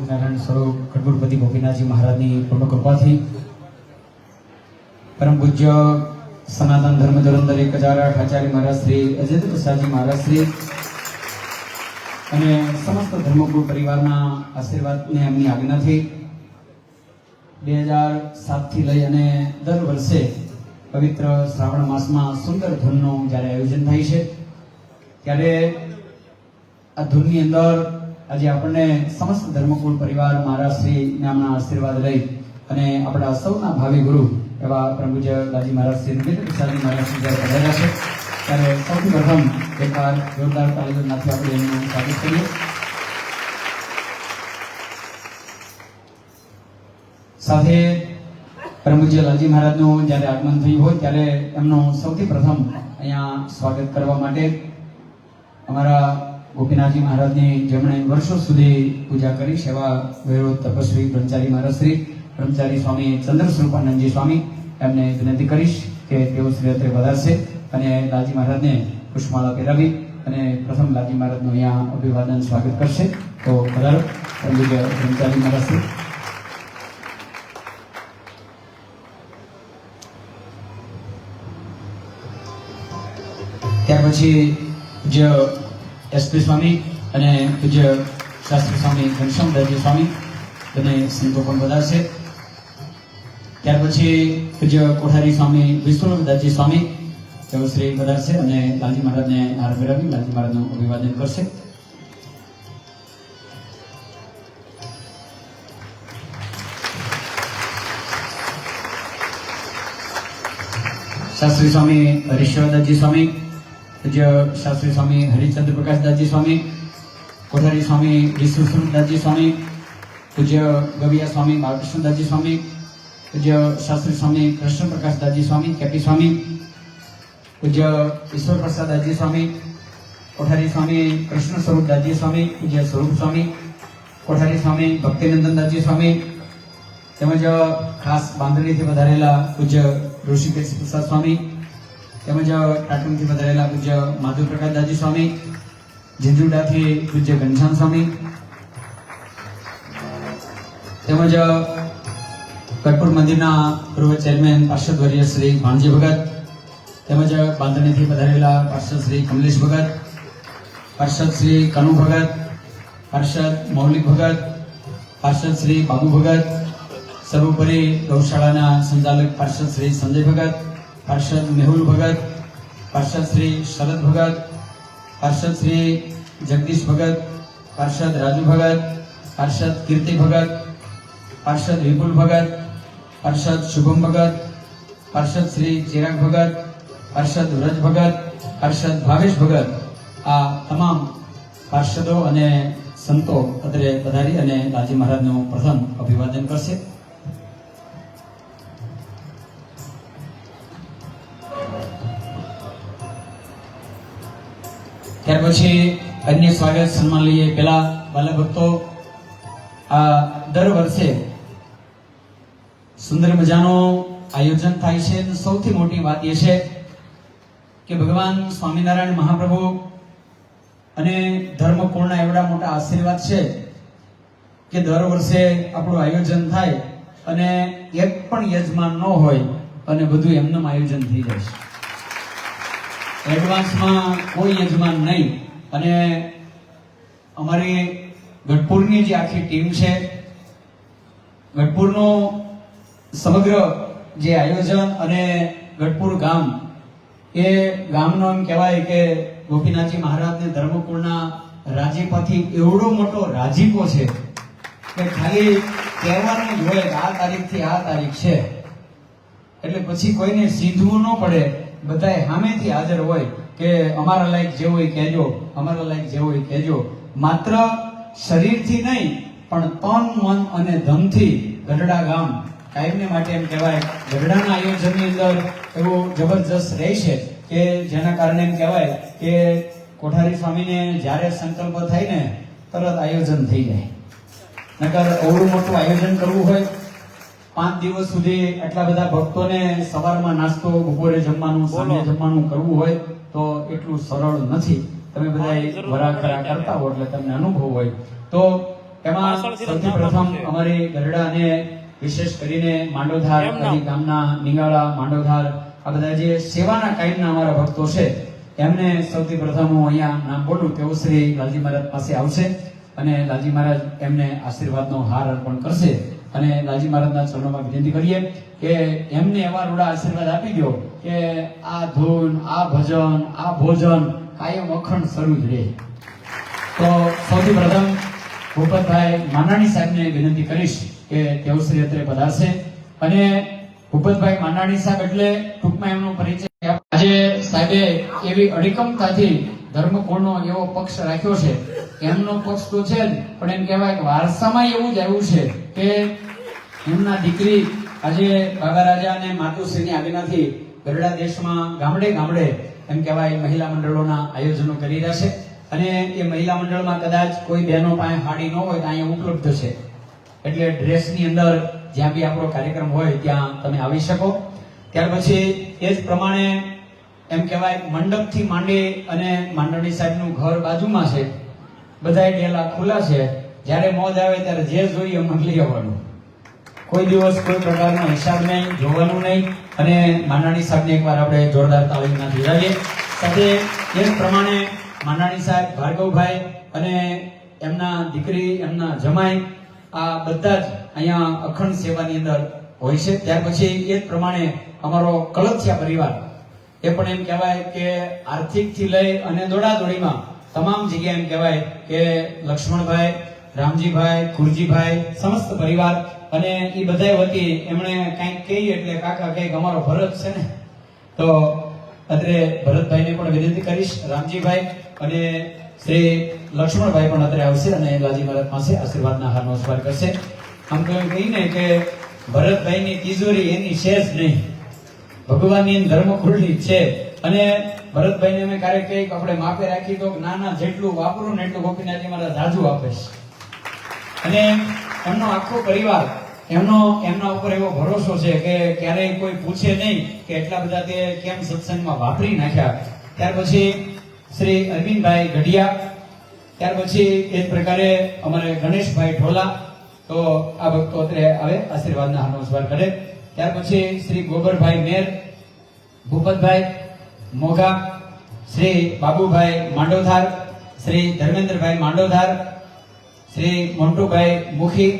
નારાયણ સ્વરૂપ ખડગુરપતિ ગોપીનાથજી મહારાજની પૂર્ણ કૃપાથી પરમ પૂજ્ય સનાતન ધર્મ ધુરંધર 1008 આચાર્ય મહારાજ શ્રી અજિત પ્રસાદજી મહારાજ શ્રી અને સમસ્ત ધર્મગુરુ પરિવારના આશીર્વાદને એમની આજ્ઞાથી 2007 થી લઈ અને દર વર્ષે પવિત્ર શ્રાવણ માસમાં સુંદર ધૂનનું જ્યારે આયોજન થાય છે ત્યારે આ ધૂનની અંદર આજે આપણને સમસ્ત ધર્મકુળ પરિવાર મહારાજ શ્રી નામના આશીર્વાદ લઈ અને આપણા સૌના ભાવિ ગુરુ એવા પરમ પૂજ્ય દાજી મહારાજ શ્રી અજિત પ્રસાદજી મહારાજ શ્રી જ્યારે પધાર્યા છે ત્યારે સૌથી પ્રથમ એકવાર જોરદાર તાળીઓથી આપણે એમનું સ્વાગત કરીએ. સાથે પરમ પૂજ્ય લાલજી મહારાજનું જ્યારે આગમન થયું હોય ત્યારે એમનું સૌથી પ્રથમ અહીંયા સ્વાગત કરવા માટે અમારા ગોપીનાથજી મહારાજની જેમણે વર્ષો સુધી પૂજા કરી સેવા વૈરોધ તપસ્વી બ્રહ્મચારી મહારાજ શ્રી બ્રહ્મચારી સ્વામી ચંદ્ર સ્વરૂપાનંદજી સ્વામી એમને વિનંતી કરીશ કે તેઓ શ્રી અત્રે વધારશે અને લાલજી મહારાજને પુષ્પમાળા પહેરાવી અને પ્રથમ લાલજી મહારાજનું અહીંયા અભિવાદન સ્વાગત કરશે. તો વધારો પરમ પૂજ્ય બ્રહ્મચારી મહારાજ શ્રી. ત્યાર પછી પૂજ્ય એસપી સ્વામી અને પૂજ્ય શાસ્ત્રી સ્વામી ઘનશ્યામદાસજી સ્વામી અને સંતો પણ વધારશે. ત્યાર પછી પૂજ્ય કોઠારી સ્વામી વિષ્ણુદાસજી સ્વામી તેઓ શ્રી વધારશે અને લાલજી મહારાજને હાર ફેરવી લાલજી મહારાજનું અભિવાદન કરશે. શાસ્ત્રી સ્વામી હરીશ્વરદાસજી સ્વામી, પૂજ્ય શાસ્ત્રી સ્વામી હરિચંદ્ર પ્રકાશદાસજી સ્વામી, કોઠારી સ્વામી વિષ્ણુદાસજી સ્વામી, પૂજ્ય ગવિયા સ્વામી બાલકૃષ્ણદાસજી સ્વામી, પૂજ્ય શાસ્ત્રી સ્વામી કૃષ્ણ પ્રકાશદાસજી સ્વામી કેપી સ્વામી, પૂજ્ય ઈશ્વર પ્રસાદદાસજી સ્વામી, કોઠારી સ્વામી કૃષ્ણ સ્વરૂપદાસજી સ્વામી, પૂજ્ય સ્વરૂપ સ્વામી, કોઠારી સ્વામી ભક્તિનંદનદાસજી સ્વામી, તેમજ ખાસ બાંદરીથી વધારેલા પૂજ્ય ઋષિકેશ પ્રસાદ સ્વામી, તેમજ ટાટુમથી વધારેલા પૂજ્ય માધવ પ્રકાશદાસજી સ્વામી, ઝીંઝુડાથી પૂજ્ય ઘનશ્યામ સ્વામી, તેમજ કટપુર મંદિરના પૂર્વ ચેરમેન પાર્ષદ વર્ય શ્રી ભાણજી ભગત, તેમજ બાંધણીથી પધારેલા પાર્ષદ શ્રી કમલેશ ભગત, પાર્ષદ શ્રી કનુ ભગત, પાર્ષદ મૌલિક ભગત, પાર્ષદ શ્રી બાબુ ભગત, સર્વોપરી ગૌશાળાના સંચાલક પાર્ષદ શ્રી સંજય ભગત, પાર્ષદ મેહુલ ભગત, પાર્ષદ શ્રી શરદ ભગત, પાર્ષદ શ્રી જગદીશ ભગત, પાર્ષદ રાજુ ભગત, પાર્ષદ કીર્તિ ભગત, પાર્ષદ વિપુલ ભગત, પાર્ષદ શુભમ ભગત, પાર્ષદ શ્રી ચિરાગ ભગત, પાર્ષદ વ્રજ ભગત, પાર્ષદ ભાવેશ ભગત, આ તમામ પાર્ષદો અને સંતો અત્રે પધારી અને લાલજી મહારાજનું પ્રથમ અભિવાદન કરશે. ત્યાર પછી અન્ય સ્વાગત સન્માન લઈએ. પેલા વાલા ભક્તો, આ દર વર્ષે સુંદર મજાનો આયોજન થાય છે. સૌથી મોટી વાત એ છે કે ભગવાન સ્વામિનારાયણ મહાપ્રભુ અને ધર્મકુળના એવડા મોટા આશીર્વાદ છે કે દર વર્ષે આપણું આયોજન થાય અને એક પણ યજમાન ન હોય અને બધું એમનું આયોજન થઈ જાય છે. એડવાન્સમાં કોઈ યજમાન નહીં. અને અમારી ગઢપુરની જે આખી ટીમ છે, ગઢપુરનું સમગ્ર જે આયોજન અને ગઢપુર ગામ, એ ગામનો એમ કહેવાય કે ગોપીનાથજી મહારાજને ધર્મકુળના રાજીપાથી એવડો મોટો રાજીપો છે કે ખાલી કહેવાનું જ હોય કે આ તારીખથી આ તારીખ છે એટલે પછી કોઈને સીધવું ન પડે. બધાય સામેથી હાજર હોય કે અમારા લાયક જે હોય કહેજો, અમારા લાયક જે હોય કહેજો. માત્ર શરીરથી નહીં પણ તન મન અને ધનથી ગઢડા ગામ કાયમને માટે એમ કહેવાય ગઢડાના આયોજનની અંદર એવું જબરજસ્ત રહે છે કે જેના કારણે એમ કહેવાય કે કોઠારી સ્વામીને જ્યારે સંકલ્પ થાય ને તરત આયોજન થઈ જાય. નકર અવળું મોટું આયોજન કરવું હોય, 5 દિવસ સુધી આટલા બધા ભક્તોને સવારમાં નાસ્તો, બપોરે જમવાનું, સાંજે જમવાનું કરવું હોય તો એટલું સરળ નથી. તમે બધા વરાખરા કરતા હો એટલે તમને અનુભવ હોય. તો એમાં સૌથી પ્રથમ અમારી ગરડા અને વિશેષ કરીને માંડોધાર ગામના નિંગાળા માંડોધાર આ બધા જે સેવાના કાયમના અમારા ભક્તો છે એમને સૌથી પ્રથમ હું અહીંયા નામ બોલું તેઓ શ્રી લાલજી મહારાજ પાસે આવશે અને લાલજી મહારાજ એમને આશીર્વાદનો હાર અર્પણ કરશે અને લાલજી મહારાજના ચરણોમાં વિનંતી કરીએ કે એમને એવા રૂડા આશીર્વાદ આપી દો કે આ ધૂન આ ભજન આ ભોજન કાયમ અખંડ શરૂ જ રહે. તો સૌથી પ્રથમ ભૂપતભાઈ માંડાણી સાહેબને વિનંતી કરીશ કે તેઓ શ્રી અત્રે પધારશે અને ભૂપતભાઈ માંડાણી સાહેબ એટલે ટૂંકમાં એમનો પરિચય. આજે સાહેબે એવી અડીકમતાથી ધર્મકુળનો એવો પક્ષ રાખ્યો છે. એમનો પક્ષ તો છે જ, પણ એમ કહેવાય કે વારસામાં એવું જ આવ્યું છે કે એમના દીકરી આજે બાબા રાજા અને માતુશ્રીની આજ્ઞાથી ગરડા દેશમાં ગામડે ગામડે એમ કહેવાય મહિલા મંડળોના આયોજનો કરી રહ્યા છે અને એ મહિલા મંડળમાં કદાચ કોઈ બહેનો પાસે હાડી ન હોય તો અહીંયા ઉપલબ્ધ છે. એટલે ડ્રેસની અંદર જ્યાં બી આપણો કાર્યક્રમ હોય ત્યાં તમે આવી શકો. ત્યાર પછી એ જ પ્રમાણે એમ કહેવાય મંડપથી માંડી અને માંડણી સાહેબનું ઘર બાજુમાં છે. બધાય ડેલા ખુલ્લા છે. જ્યારે મોજ આવે ત્યારે જે જોઈએ એમ લઈ આવવાનું. કોઈ દિવસ કોઈ પ્રકારનો હિસાબ નહીં, જોવાનું નહીં. અને માંડાણી સાહેબને એકવાર આપણે જોરદાર તાળીના બિરાડીએ. સાથે એ જ પ્રમાણે માંડાણી સાહેબ, ભાર્ગવભાઈ અને એમના દીકરી, એમના જમાઈ આ બધા જ અહીંયા અખંડ સેવાની અંદર હોય છે. ત્યાર પછી એ જ પ્રમાણે અમારો કળથિયા પરિવાર એ પણ એમ કહેવાય કે આર્થિકથી લઈ અને દોડાદોડીમાં તમામ જગ્યાએ એમ કહેવાય કે લક્ષ્મણભાઈ, રામજીભાઈ, કુરજીભાઈ સમસ્ત પરિવાર અને એ બધા વતી એમણે કંઈક કહીએ એટલે કાકા કંઈક અમારો ભરત છે ને, તો અત્રે ભરતભાઈને પણ વિનંતી કરીશ. રામજીભાઈ અને શ્રી લક્ષ્મણભાઈ પણ અત્રે આવશે અને લાલજી મહારાજ પાસે આશીર્વાદના હારનો સ્વીકાર કરશે. આમ તો એમ કહીને કે ભરતભાઈની તિજોરી એની શેષ નહીં, ભગવાનની ધર્મકુળની છે. અને ભરતભાઈને અમે ક્યારેક કહીએ આપણે માપે રાખી તો નાના જેટલું વાપરું ને એટલું ગોપીનાથજી મારા જાજુ આપે છે. અને એમનો આખો પરિવાર એમના ઉપર એવો ભરોસો છે કે ક્યારેય કોઈ પૂછે નહીં કે એટલા બધા તે કેમ સત્સંગમાં વાપરી નાખ્યા. ત્યાર પછી શ્રી અરવિંદભાઈ ગઢિયા, ત્યાર પછી એ જ પ્રકારે અમારે ગણેશભાઈ ઢોલા, તો આ ભક્તો અત્રે આવે આશીર્વાદના હારનો સ્વીકાર કરે. ત્યાર પછી શ્રી ગોબરભાઈ મેર, ભૂપતભાઈ મોગા, શ્રી બાબુભાઈ માંડોધાર, શ્રી ધર્મેન્દ્રભાઈ માંડોધાર, શ્રી મોન્ટુભાઈ મુખી,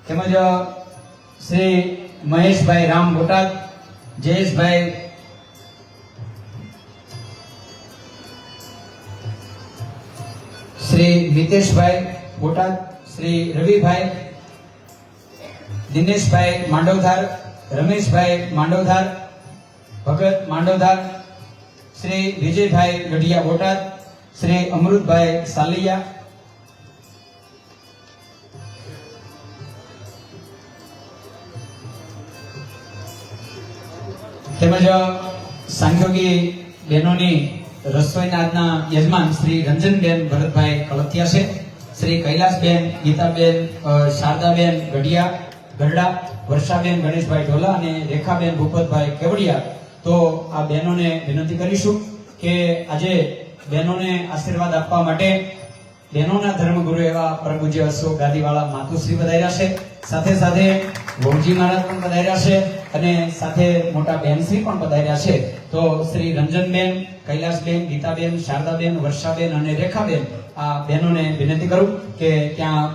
તેમજ શ્રી મહેશભાઈ રામ બોટાદ, જયેશભાઈ શ્રી મિતેશભાઈ બોટાદ, શ્રી રવિભાઈ, દિનેશભાઈ માંડોધાર, રમેશભાઈ માંડોધાર, ભગત માંડોધાર, શ્રી વિજયભાઈ ગઢિયા બોટાદ, શ્રી અમૃતભાઈ સાલિયા, તેમજ સાંખ્યોગી બહેનોની રસોઈના આજના યજમાન શ્રી રંજનબેન ભરતભાઈ કળથિયા છે. શ્રી કૈલાસબેન, ગીતાબેન, શારદાબેન ગઢિયા ગરડા, વર્ષાબેન ગણેશભાઈ ઢોલા અને રેખાબેન ભૂપતભાઈ કેવડિયા. તો આ બહેનોને વિનંતી કરીશું કે આજે બહેનોને આશીર્વાદ આપવા માટે બહેનોના ધર્મગુરુ એવા પરમ પૂજ્ય અશોક ગાદીવાળા માતુશ્રી પધાર્યા છે. સાથે સાથે વહુજી મહારાજ પણ પધાર્યા છે અને સાથે મોટા બહેનશ્રી પણ પધાર્યા છે. તો શ્રી રંજનબેન, કૈલાસબેન, ગીતાબેન, શારદાબેન, વર્ષાબેન અને રેખાબેન આ બહેનોને વિનંતી કરું કે ત્યાં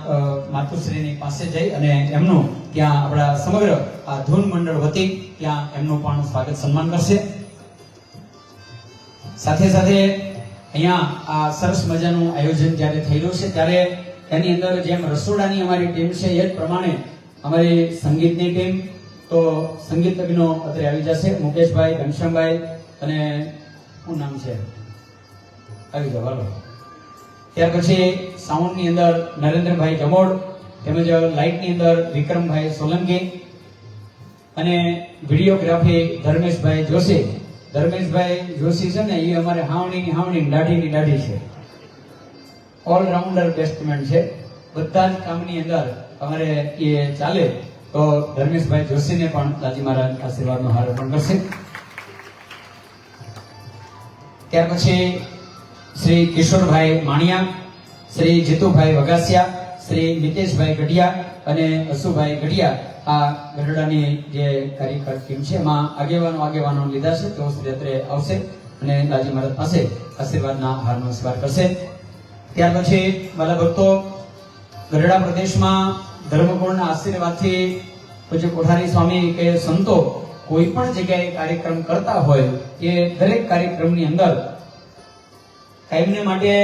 માતુશ્રીની પાસે જઈ અને એમનું ત્યાં આપણા સમગ્ર આ ધૂન મંડળ વતી ત્યાં એમનું પણ સ્વાગત સન્માન કરશે. સાથે સાથે અહીંયા આ સરસ મજાનું આયોજન જ્યારે થઈ રહ્યું છે ત્યારે એની અંદર જેમ રસોડાની અમારી ટીમ છે એ જ પ્રમાણે અમારી સંગીતની ટીમ, તો સંગીતજ્ઞો અત્યારે આવી જશે. મુકેશભાઈ, ઘનશ્યામભાઈ અને શું નામ છે આવી જાવ હાલો. ત્યાર પછી સાઉન્ડની અંદર નરેન્દ્રભાઈ જમોડ, તેમજ લાઇટની અંદર વિક્રમભાઈ સોલંકી અને વિડીયોગ્રાફી ધર્મેશભાઈ જોશી. ધર્મેશભાઈ જોશી છે ને એ અમારે હાવણીની દાઢી છે. ઓલરાઉન્ડર બેસ્ટમેન છે. બધા જ કામની અંદર અમારે એ ચાલે. તો ધર્મેશભાઈ જોશીને પણ લાલજી મહારાજ આશીર્વાદનો હાર અર્પણ કરશે. ત્યાર પછી શ્રી કિશોરભાઈ માણિયા, શ્રી જીતુભાઈ વગાસિયા, શ્રી નિતેશભાઈ ગઢિયા અને અશુભાઈ ગઢિયા આ ગઢડાની જે કાર્યકર ટીમ છે એમાં આગેવાનો લીધા છે. તેઓ શ્રી અત્રે આવશે અને લાલજી મહારાજ પાસે આશીર્વાદના હારનો સ્વીકાર કરશે. ત્યાર પછી વાલા ભક્તો, ગઢડા પ્રદેશમાં ધર્મગુણના આશીર્વાદથી પૂજ્ય કોઠારી સ્વામી કે સંતો કોઈ પણ જગ્યાએ કાર્યક્રમ કરતા હોય એ દરેક કાર્યક્રમની અંદર કાયમને માટે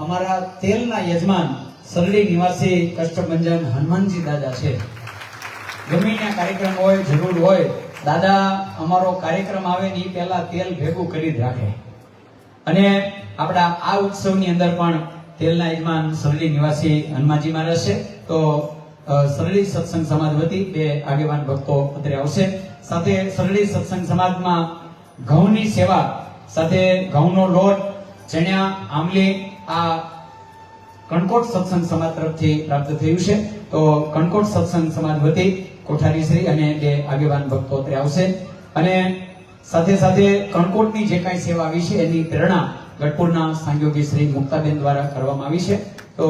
અમારા તેલના યજમાન સરડી નિવાસી કષ્ટભંજન હનુમાનજી દાદા છે. ગમે ત્યાં કાર્યક્રમ હોય, જરૂર હોય, દાદા અમારો કાર્યક્રમ આવે ને પહેલા તેલ ભેગું કરી જ રાખે. અને આપણા આ ઉત્સવની અંદર પણ તેલના યજમાન સરડી નિવાસી હનુમાનજી મહારાજ છે. તો સરડી સત્સંગ સમાજ વતી બે આગેવાન ભક્તો અત્રે આવશે. સાથે સરડી સત્સંગ સમાજમાં ઘઉંની સેવા સાથે ઘઉંનો લોટ, ચણ્યા, આમલી આ કણકોટ સત્સંગ સમાજ તરફથી પ્રાપ્ત થયું છે. તો કણકોટ સત્સંગ સમાજ વતી કોઠારી શ્રી અને બે આગેવાન ભક્તો અત્રે આવશે. અને સાથે સાથે કણકોટની જે કાંઈ સેવા આવી છે એની પ્રેરણા ગઢપુરના સાંયોગી શ્રી મુક્તાબેન દ્વારા કરવામાં આવી છે. તો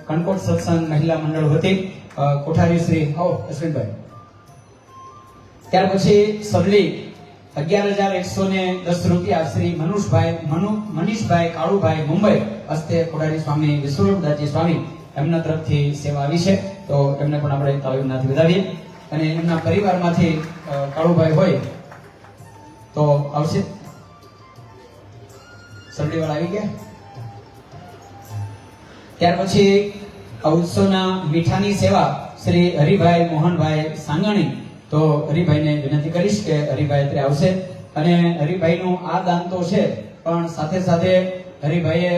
કણકોટ સત્સંગ મહિલા મંડળ વતી કોઠારી શ્રી અશ્વિનભાઈ. ત્યાર પછી સરડી 11,110 રૂપિયા શ્રી મનીષભાઈ કાળુભાઈ મુંબઈ હસ્તે કોઠારી સ્વામી વિશ્વરૂપદાસજી સ્વામી એમના તરફથી સેવા આવી છે. તો એમને પણ આપણે તાળીઓથી વધાવીએ. અને એમના પરિવારમાંથી કાળુભાઈ હોય તો આવશે. સરડી વાળા આવી ગયા. ત્યાર પછી ઉત્સવના મીઠાની સેવા શ્રી હરિભાઈ મોહનભાઈ સાંગણી. તો હરિભાઈને વિનંતી કરીશ કે હરિભાઈ અત્યારે આવશે. અને હરિભાઈનું આ દાન તો છે, પણ સાથે સાથે હરિભાઈએ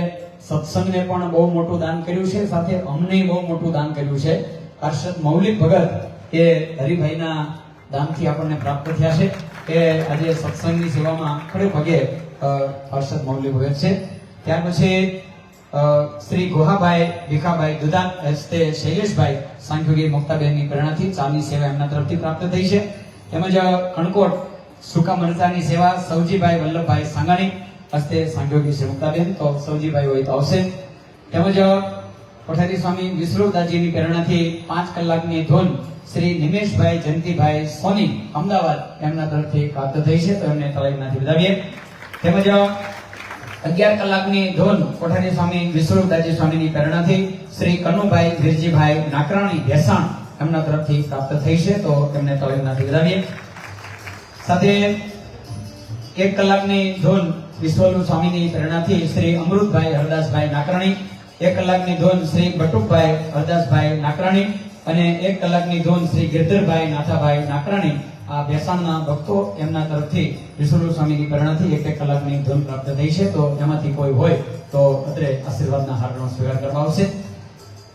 સત્સંગને પણ બહુ મોટું દાન કર્યું છે, સાથે અમને બહુ મોટું દાન કર્યું છે. પાર્ષદ મૌલિક ભગત એ હરિભાઈના દાનથી આપણને પ્રાપ્ત થયા છે કે આજે સત્સંગની સેવામાં ખડે પગે પાર્ષદ મૌલિક ભગત છે. ત્યાર પછી શ્રી ગોહાભાઈ ભીખાભાઈ દુધાન હસ્તે શૈલેષભાઈ સાંખ્યોગી મુક્તાબેનની પ્રેરણાથી ચાની સેવા એમના તરફથી પ્રાપ્ત થઈ છે. તેમજ કણકોટ સુકા મરચાની સેવા સૌજીભાઈ વલ્લભભાઈ સાંગાણી હસ્તે સાંખ્યોગી શ્રી મુક્તાબેન. તો સૌજીભાઈ હોય તો આવશે. તેમજ કોઠારી સ્વામી વિશ્વરૂપદાસજીની પ્રેરણાથી 5 કલાકની ધૂન શ્રી નિમેશભાઈ જયંતિભાઈ સોની અમદાવાદ એમના તરફથી પ્રાપ્ત થઈ છે. તો એમને તાળીઓથી વધાવીએ. તેમજ 11 કલાકની ધૂન કોઠારી સ્વામી વિશ્વરૂપદાસજી સ્વામીની પ્રેરણાથી શ્રી કનુભાઈ વીરજીભાઈ નાકરાણી ભેસાણ એમના તરફથી પ્રાપ્ત થઈ છે. તો તેમને તાળીઓથી વધાવીએ. સાથે 1 કલાકની ધૂન વિશ્વરૂપ સ્વામીની પ્રેરણાથી શ્રી અમૃતભાઈ હરદાસભાઈ નાકરાણી, 1 કલાકની ધૂન શ્રી બટુકભાઈ હરદાસભાઈ નાકરાણી અને 1 કલાકની ધૂન શ્રી ગિરધરભાઈ નાથાભાઈ નાકરાણી આ ભેસાણના ભક્તો એમના તરફથી વિશ્વરૂપ સ્વામીની પ્રેરણાથી 1 કલાકની ધૂન પ્રાપ્ત થઈ છે. તો એમાંથી કોઈ હોય તો અત્રે આશીર્વાદના હારનો સ્વીકાર કરવા આવશે.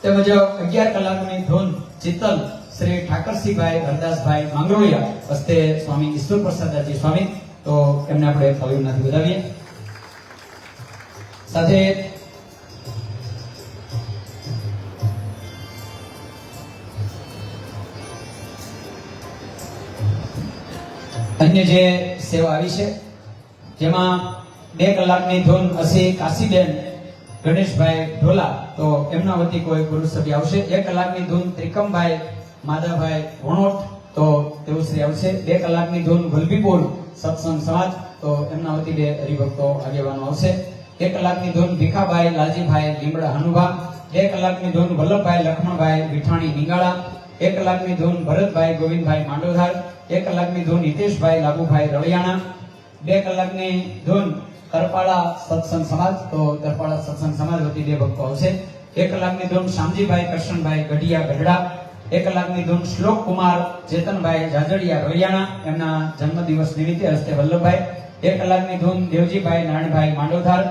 તેમજ 11 કલાકની ધૂન ચિત્તલ શ્રી ઠાકરસિંહભાઈ હરદાસભાઈ માંગરોળિયા હસ્તે સ્વામી ઈશ્વર પ્રસાદજી સ્વામી. તો એમને આપણે તાળીઓથી વધાવીએ. સાથે અન્ય જે સેવા આવી છે જેમાં 2 કલાકની ધૂન અસી કાશીબેન ગણેશભાઈ ઢોલા. તો એમના વતી કોઈ ગુરુ સભ્ય આવશે. 1 કલાકની ધૂન ત્રિકમભાઈ માધાભાઈ વણોટ. તો તેઓ શ્રી આવશે. 2 કલાકની ધૂન વલભીપુર સત્સંગ સમાજ. તો એમના વતી 2 હરિભક્તો આગેવાનો આવશે. 1 કલાકની ધૂન ભીખાભાઈ લાલજીભાઈ લીમડા હનુભા. 2 કલાકની ધૂન વલ્લભભાઈ લખમણભાઈ વિઠાણી નિંગાળા. 1 કલાકની ધૂન ભરતભાઈ ગોવિંદભાઈ માંડોધાર. 1 કલાકની ધૂન હિતેશભાઈ લાભુભાઈ રળિયાણા. 2 કલાકની ધૂન તરપાળા સત્સંગ સમાજ. તો તરપાળા સત્સંગ સમાજ વતી 2 ભક્તો આવશે. 1 કલાકની ધૂન શામજીભાઈ કરશનભાઈ ગઢિયા ગઢડા. 1 કલાકની ધૂન શ્લોક કુમાર ચેતનભાઈ જાજડિયા રળિયાણા એમના જન્મદિવસ નિમિત્તે હસ્તે વલ્લભભાઈ. 1 કલાકની ધૂન દેવજીભાઈ નારાયણભાઈ માંડોધાર.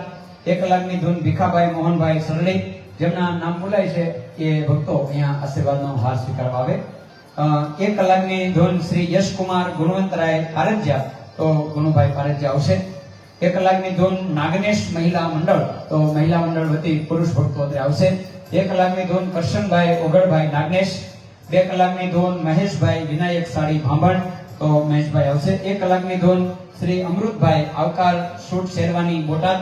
1 કલાકની ધૂન ભીખાભાઈ મોહનભાઈ સરડી જેમના નામ બોલાય છે એ ભક્તો અહીંયા આશીર્વાદનો હાર સ્વીકારવા આવે. 1 કલાકની ધૂન શ્રી યશકુમાર ગુણવંતરાય પારજ્યા. તો ગુણુભાઈ પારજ્યા આવશે. 1 કલાકની ધૂન નાગનેશ મહિલા મંડળ. તો મહિલા મંડળ વતી પુરુષ ભક્તો અત્યારે આવશે. 1 કલાકની ધૂન કરશનભાઈ ઓગળભાઈ નાગનેશ. 2 કલાકની ધૂન મહેશભાઈ વિનાયક સાડી ભાંભણ. તો મહેશભાઈ આવશે. 1 કલાકની ધૂન શ્રી અમૃતભાઈ આવકાર શૂટ શેરવાની બોટાદ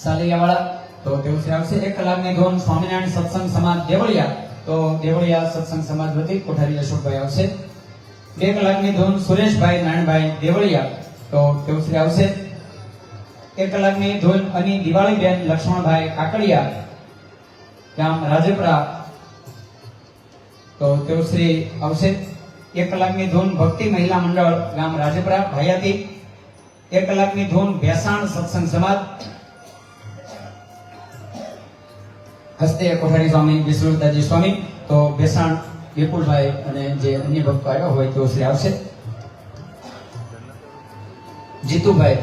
સાલિયાવાળા. તો તેઓ શ્રી આવશે. 1 કલાકની ધૂન સ્વામિનારાયણ સત્સંગ સમાજ દેવળિયા, તો દેવળિયા સત્સંગ સમાજ વતી કોઠારી અશોકભાઈ આવશે. 2 કલાકની ધૂન સુરેશભાઈ નારાયણભાઈ દેવળિયા, તો તેઓ શ્રી આવશે. 1 કલાકની ધૂન અની દિવાળીબેન લક્ષ્મણભાઈ કાકડિયા, ગામ રાજપરા, તો તેઓ શ્રી આવશે. 1 કલાકની ધૂન ભક્તિ મહિલા મંડળ, ગામ રાજપરા ભાયાતી. 1 કલાકની ધૂન ભેસાણ સત્સંગ સમાજ, હસ્તે કોઠારી સ્વામી વિષ્ણુદાસજી સ્વામી, તો ભેસાણ વિપુલભાઈ અને જે અન્ય ભક્તો આવ્યા હોય તેઓ શ્રી આવશે. જીતુભાઈ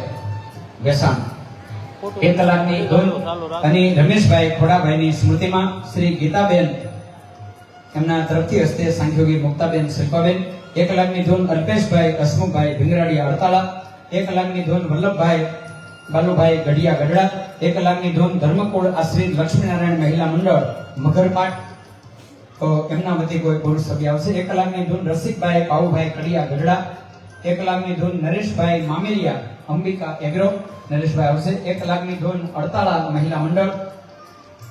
ભેસાણ. 1 કલાકની ધૂન અને રમેશભાઈ ખોડાભાઈની સ્મૃતિમાં શ્રી ગીતાબેન એમના તરફથી હસ્તે સાંખ્યોગી મુક્તાબેન શિલ્પાબેન. 1 કલાકની ધૂન અલ્પેશભાઈ હસમુખભાઈ ભીંગરાડિયા અડતાલા. 1 કલાકની ધૂન વલ્લભભાઈ બાલુભાઈ ગઢિયા ગઢડા. 1 કલાકની ધૂન ધર્મકુળ આશ્રિત લક્ષ્મીનારાયણ મહિલા મંડળ મગરપાટ, તો એમના વતી કોઈ પુરુષ સભ્ય આવશે. 1 કલાકની ધૂન રસિકભાઈ પાઉભાઈ કડિયા ગઢડા. 1 કલાકની ધૂન નરેશભાઈ મામેરિયા અંબિકા એગ્રો, નરેશભાઈ આવશે. 1 કલાકની ધૂન અડતાળા મહિલા મંડળ,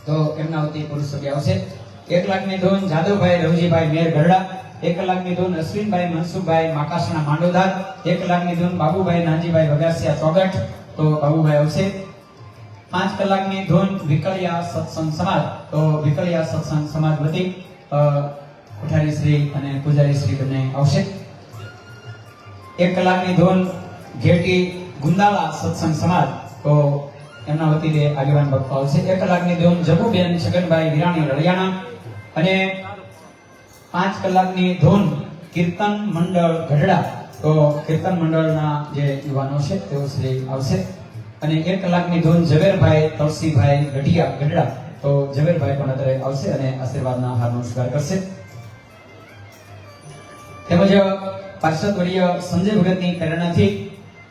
તો એમના વતી પુરુષ સભ્ય આવશે. 1 કલાકની ધૂન જાદવભાઈ રવજીભાઈ મેર ગઢડા. 1 કલાકની ધૂન અશ્વિનભાઈ મનસુખભાઈ માકાસણા માંડોદાર. 1 કલાકની ધૂન બાબુભાઈ નાનજીભાઈ વગાસિયા ચોગઠ, તો બાબુભાઈ આવશે. 5 કલાકની ધૂન વિકળિયા સત્સંગ સમાજ, તો વિકળિયા સત્સંગ સમાજ વતી કોઠારી શ્રી અને પૂજારી શ્રી બંને આવશે. 1 કલાકની ધૂન ઘેટી ગુંદાળા સત્સંગ સમાજ, તો એમના વતી બે આગેવાન ભક્તો આવશે. 1 કલાકની ધૂન જબુબેન છગનભાઈ વિરાણી રળિયાણા. અને 5 કલાકની ધૂન કીર્તન મંડળ ગઢડા, તો કીર્તન મંડળના જે યુવાનો છે તેઓ શ્રી આવશે. અને 1 કલાકની ધૂન ઝવેરભાઈ તલસીભાઈ ગઢિયા ગઢડા, તો ઝવેરભાઈ પણ અત્યારે આવશે અને આશીર્વાદના હારનો સ્વીકાર કરશે. તેમજ પાર્ષદવર્ય સંજય ભગતની પ્રેરણાથી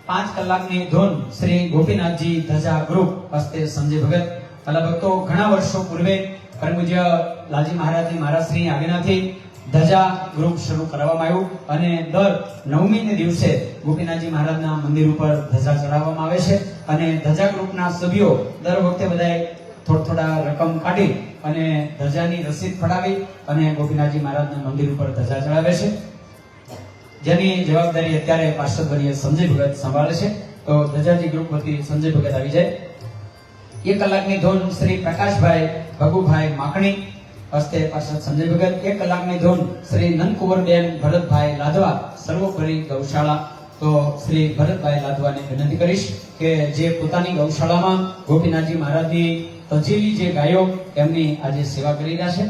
5 કલાકની ધૂન શ્રી ગોપીનાથજી ધજા ગ્રુપ હસ્તે સંજય ભગત. ભલા ભક્તો, ઘણા વર્ષો પૂર્વે પરમ પૂજ્ય લાલજી મહારાજની મહારાજશ્રીની આજ્ઞાથી ધજા ગ્રુપ શરૂ કરવામાં આવ્યું અને દર 9મીને દિવસે ગોપીનાથજી મહારાજના મંદિર ઉપર ધજા ચડાવવામાં આવે છે. અને ધજા ગ્રુપના સભ્યો દર વખતે બધાએ થોડા રકમ કાઢી અને ધજાની રસીદ ફડાવી અને ગોપીનાથજી મહારાજના મંદિર ઉપર ધજા ચડાવે છે, જેની જવાબદારી અત્યારે પાર્ષદવર્ય સંજય ભગત સંભાળે છે. તો ધજાજી ગ્રુપ વતી સંજય ભગત આવી જાય. 1 કલાકની ધૂન શ્રી પ્રકાશભાઈ ભગુભાઈ માકણી, હસ્તે પાર્ષદ સંજય ભગત. 1 કલાકની ધૂન શ્રી નંદકુંવરબેન ભરતભાઈ લાધવા સર્વોપરી ગૌશાળા, તો શ્રી ભરતભાઈ લાધવાને વિનંતી કરીશ કે જે પોતાની ગૌશાળામાં ગોપીનાથજી મહારાજની તજેલી જે ગાયો એમની આજે સેવા કરી રહ્યા છે.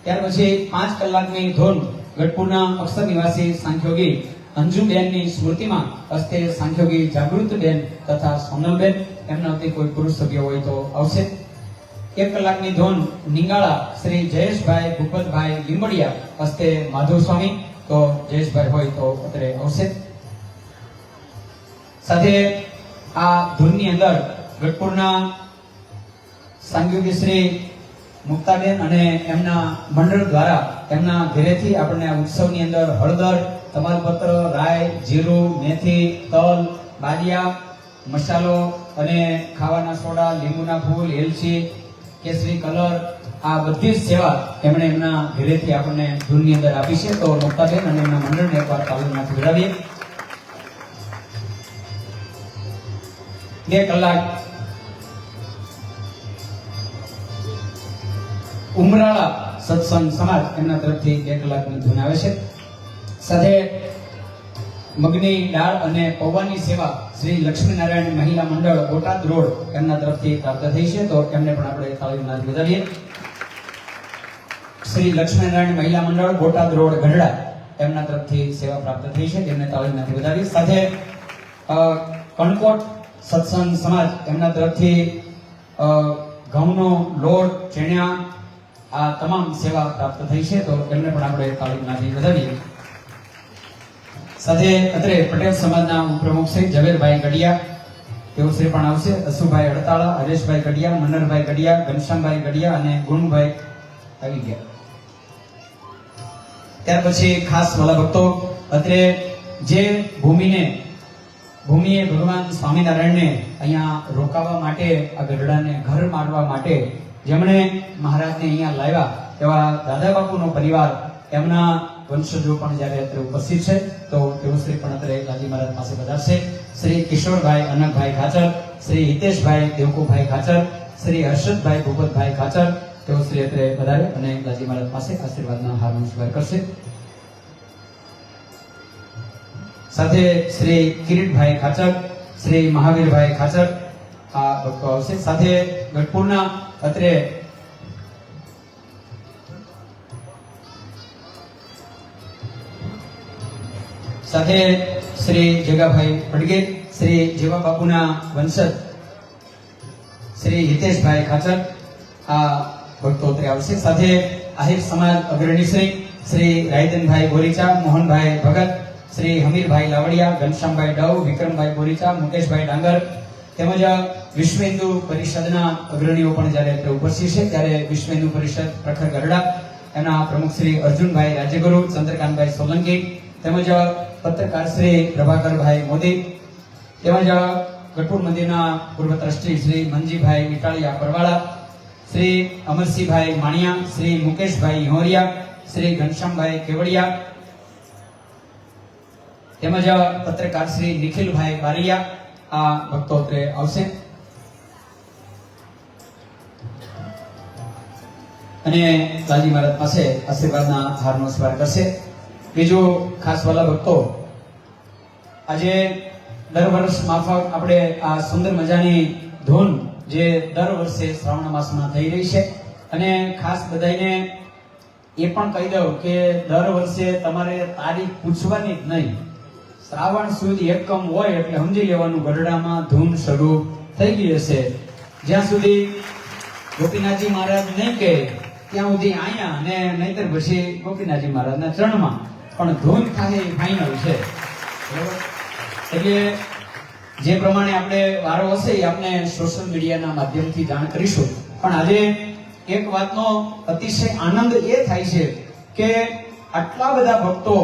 ત્યાર પછી 5 કલાકની ધૂન ગઢપુરના અક્ષર નિવાસી સાંખ્યોગી અંજુબેનની સ્મૃતિમાં હસ્તે સાંખ્યોગી જાગૃતબેન તથા સોનલબેન, એમના વતી કોઈ પુરુષ સભ્ય હોય તો આવશે. 1 કલાકની ધૂન નિંગાળા શ્રી જયેશભાઈ ભૂપતભાઈ લીંબડિયા, હસ્તે માધવ સ્વામી, તો જયેશભાઈ હોય તો અત્યારે આવશે. સાથે આ ધૂનની અંદર ગઢપુરના સાંખ્યોગી શ્રી મુક્તાબેન અને એમના મંડળ દ્વારા એમના ઘરેથી આપણને આ ઉત્સવની અંદર હળદર, તમાલપત્ર, રાઈ, જીરું, મેથી, તલ, બાદિયા, મસાલો અને ખાવાના સોડા, લીંબુના ફૂલ, એલચી, કેસરી કલર, આ બધી જ સેવા એમણે એમના ઘરેથી આપણને ધૂનની અંદર આપી છે. તો મુક્તાબેન અને એમના મંડળને એકવાર તાલીમમાંથી બિરાવીએ. 2 કલાક ઉમરાળા સત્સંગ સમાજ, એમના તરફથી 2 કલાકની ધૂન આવે છે. સાથે મગની દાળ અને પૌવાની સેવા શ્રી લક્ષ્મીનારાયણ મહિલા મંડળ બોટાદ રોડ, એમના તરફથી પ્રાપ્ત થઈ છે. તો એમને પણ આપણે તાલીમમાંથી વધાવીએ. શ્રી લક્ષ્મીનારાયણ મહિલા મંડળ બોટાદ રોડ ગઢડા, એમના તરફથી સેવા પ્રાપ્ત થઈ છે, તેમને તાલીમમાંથી વધાવીએ. સાથે કણકોટ સત્સંગ સમાજ, એમના તરફથી ઘઉંનો લોટ, ચણ્યા, આ તમામ સેવા પ્રાપ્ત થઈ છે. તો એમને પણ આપણે તાલીમમાંથી વધાવીએ. સાથે અત્રે પટેલ સમાજના ઉપપ્રમુખ શ્રી ઝવેરભાઈ ગઢિયા, તેઓ શ્રી પણ આવશે. અશુભાઈ અડતાળા, હરેશભાઈ ગઢિયા, મન્નરભાઈ ગઢિયા, ઘનશ્યામભાઈ ગઢિયા અને ગુણભાઈ આવી ગયા. ત્યાર પછી ખાસ વાલા ભક્તો, અત્રે જે ભૂમિને ભૂમિએ ભગવાન સ્વામિનારાયણને અહીંયા રોકાવા માટે, આ ગઢડાને ઘર માંડવા માટે જેમણે મહારાજને અહીંયા લાવ્યા એવા દાદા બાપુનો પરિવાર, એમના વંશજો પણ જ્યારે અત્રે ઉપસ્થિત છે, તો તેઓ શ્રી પણ અત્રે લાલજી મહારાજ પાસે પધારશે. શ્રી કિશોરભાઈ અનકભાઈ ખાચર, શ્રી હિતેશભાઈ દેવકુભાઈ ખાચર, શ્રી હર્ષદભાઈ ભૂપતભાઈ ખાચર, તેઓ શ્રી અત્રે પધારે અને લાલજી મહારાજ પાસે આશીર્વાદના હારનો સ્વીકાર કરશે. સાથે શ્રી કિરીટભાઈ ખાચર, શ્રી મહાવીરભાઈ ખાચર આ ભક્તો આવશે. સાથે ગઢપુરના અત્રે સાથે શ્રી જગાભાઈ પડગેર, શ્રી જેવા બાપુના વંશજ શ્રી હિતેશભાઈ ખાચર આ ભક્તો અત્રે આવશે. સાથે આહિર સમાજ અગ્રણી શ્રી રાયધનભાઈ બોરીચા, મોહનભાઈ ભગત, શ્રી હમીરભાઈ લાવડિયા, ઘનશ્યામભાઈ ડવ, વિક્રમભાઈ બોરીચા, મુકેશભાઈ ડાંગર તેમજ વિશ્વ હિન્દુ પરિષદના અગ્રણીઓ પણ જ્યારે અત્રે ઉપસ્થિત છે, ત્યારે વિશ્વ હિન્દુ પરિષદ પ્રખર ગઢડા એના પ્રમુખ શ્રી અર્જુનભાઈ રાજ્યગુરુ, ચંદ્રકાંતભાઈ સોલંકી તેમજ પત્રકાર શ્રી પ્રભાકરભાઈ મોદી તેમજ ગઢપુર મંદિરના પૂર્વ ટ્રસ્ટી શ્રી મંજીભાઈ ઇટાળિયા પરવાળા, શ્રી અમરસિંહભાઈ માણિયા, શ્રી મુકેશભાઈ હોરિયા, શ્રી ઘનશ્યામભાઈ કેવડિયા તેમજ પત્રકાર શ્રી નિખિલભાઈ બારિયા આ ભક્તો અત્રે આવશે. અને લાલજી મહારાજ પાસે આશીર્વાદના હારનો સ્વીકાર કરશે. બીજું ખાસ વાલા ભક્તો, આજે દર વર્ષ માફક આપણે આ સુંદર મજાની ધૂન જે દર વર્ષે શ્રાવણ માસમાં થઈ રહી છે, અને ખાસ બધાને એ પણ કહી દઉં કે દર વર્ષે તમારે તારીખ પૂછવાની જ નહીં. શ્રાવણ સુધી એકમ હોય એટલે સમજી લેવાનું ગઢડામાં ધૂન શરૂ થઈ ગઈ હશે. જ્યાં સુધી ગોપીનાથજી મહારાજ નહીં કહે ત્યાં સુધી અહીંયા, અને નહીતર પછી ગોપીનાથજી મહારાજના ચરણમાં પણ ધૂન થાય ફાઇનલ છે. બરાબર? એટલે જે પ્રમાણે આપણે વારો હશે એ આપણે સોશિયલ મીડિયાના માધ્યમથી જાણ કરીશું. પણ આજે એક વાતનો અતિશય આનંદ એ થાય છે કે આટલા બધા ભક્તો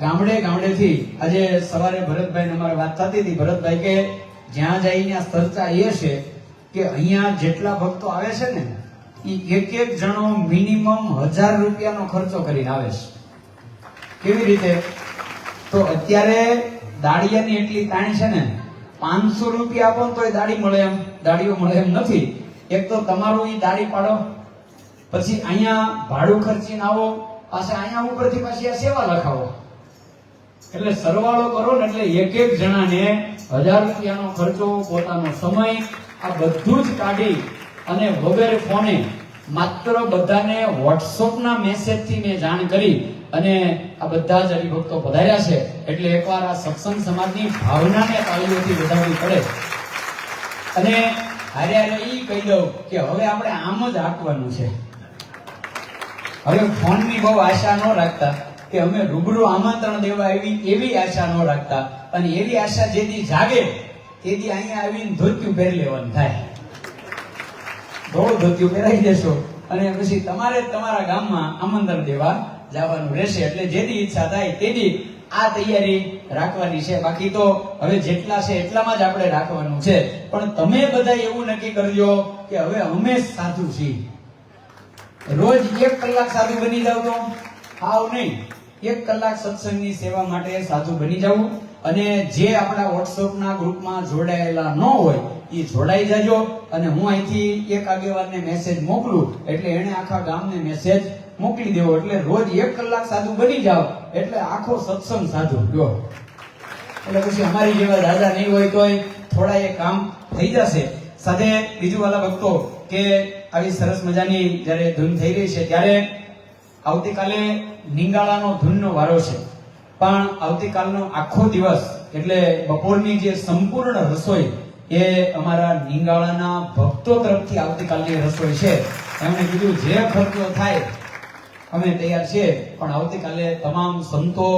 ગામડેથી, આજે સવારે ભરતભાઈ અમારે વાત થતી હતી, ભરતભાઈ કે જ્યાં જઈને ચર્ચા એ છે કે અહીંયા જેટલા ભક્તો આવે છે ને એ એક જણો મિનિમમ 1000 રૂપિયાનો ખર્ચો કરીને આવે છે. કેવી રીતે? તો અત્યારે દાળિયાની એટલી તાણ છે ને, 500 રૂપિયા આપો તો દાળી મળે એમ, દાળીઓ મળે એમ નથી. એક તો તમારું ઈ દાળી પાડો, પછી અહીંયા ભાડું ખર્ચીને આવો, પાછા અહીંયા ઉપરથી પાછી આ સેવા લખાવો, એટલે સરવાળો કરો ને એટલે એક જણાને 1000 રૂપિયાનો ખર્ચો, પોતાનો સમય આ બધું જ કાઢી અને વગર ફોને માત્ર બધાને વોટ્સઅપના મેસેજથી મેં જાણ કરી અને આ બધા જ હરિભક્તો પધાર્યા છે. એટલે એકવાર આ સત્સંગ સમાજની ભાવનાને તાળીઓથી વધારવી પડે. અને હારે હારે ઈ કહી દઉં કે હવે આપણે આમ જ આપવાનું છે. હવે ફોનની બહુ આશા ન રાખતા કે અમે રૂબરૂ આમંત્રણ દેવા એવી આશા ન રાખતા. અને એવી આશા જેથી જાગે તેથી અહીંયા આવીને ધોતિયું પહેરી લેવાનું થાય. થોડું ધોતિયું પહેરાઈ દેશો અને પછી તમારે તમારા ગામમાં આમંત્રણ દેવા જવાનું રહેશે. એટલે જેથી ઈચ્છા થાય તેથી આ તૈયારી રાખવાની છે. બાકી તો હવે જેટલા છે એટલામાં જ આપણે રાખવાનું છે. પણ તમે બધા એવું નક્કી કરજો કે હવે અમે સાધુ છીએ. રોજ 1 કલાક સાધુ બની જાવ તો આવ નહીં. 1 કલાક સત્સંગની સેવા માટે સાધુ બની જવું. અને જે આપણા વોટ્સઅપના ગ્રુપમાં જોડાયેલા ન હોય એ જોડાઈ જાજો. અને હું અહીંથી એક આગેવાનને મેસેજ મોકલું એટલે એને આખા ગામને મેસેજ મોકલી દેવો. એટલે રોજ 1 કલાક સાધુ બની જાવ એટલે આખો સત્સંગ સાધુ ગયો. એટલે પછી અમારી જેવા દાદા નહીં હોય તોય થોડા એ કામ થઈ જશે. સાથે બીજું વાલા ભક્તો કે આવી સરસ મજાની જ્યારે ધૂન થઈ રહી છે ત્યારે આવતીકાલે નિંગાળાનો ધૂનનો વારો છે. પણ આવતીકાલનો આખો દિવસ એટલે બપોરની જે સંપૂર્ણ રસોઈ એ અમારા નિંગાળાના ભક્તો તરફથી આવતીકાલની રસોઈ છે. એમણે કીધું જે ખર્ચો થાય અમે તૈયાર છીએ. પણ આવતીકાલે તમામ સંતો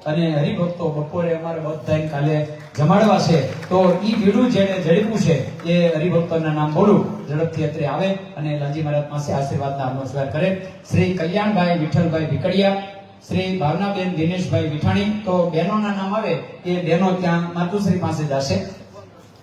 અને હરિભક્તો બપોરે અમારે બધાને કાલે જમાડવા છે. તો ઈ ભીડું જેને ઝડપ્યું છે એ હરિભક્તોના નામ બોલું ઝડપથી અત્રે આવે અને લાલજી મહારાજ પાસે આશીર્વાદના સ્વીકાર કરે. શ્રી કલ્યાણભાઈ વિઠ્ઠલભાઈ ભીકડિયા, શ્રી ભાવનાબેન દિનેશભાઈ વિઠાણી. તો બહેનોના નામ આવે એ બહેનો ત્યાં માતુશ્રી પાસે જશે.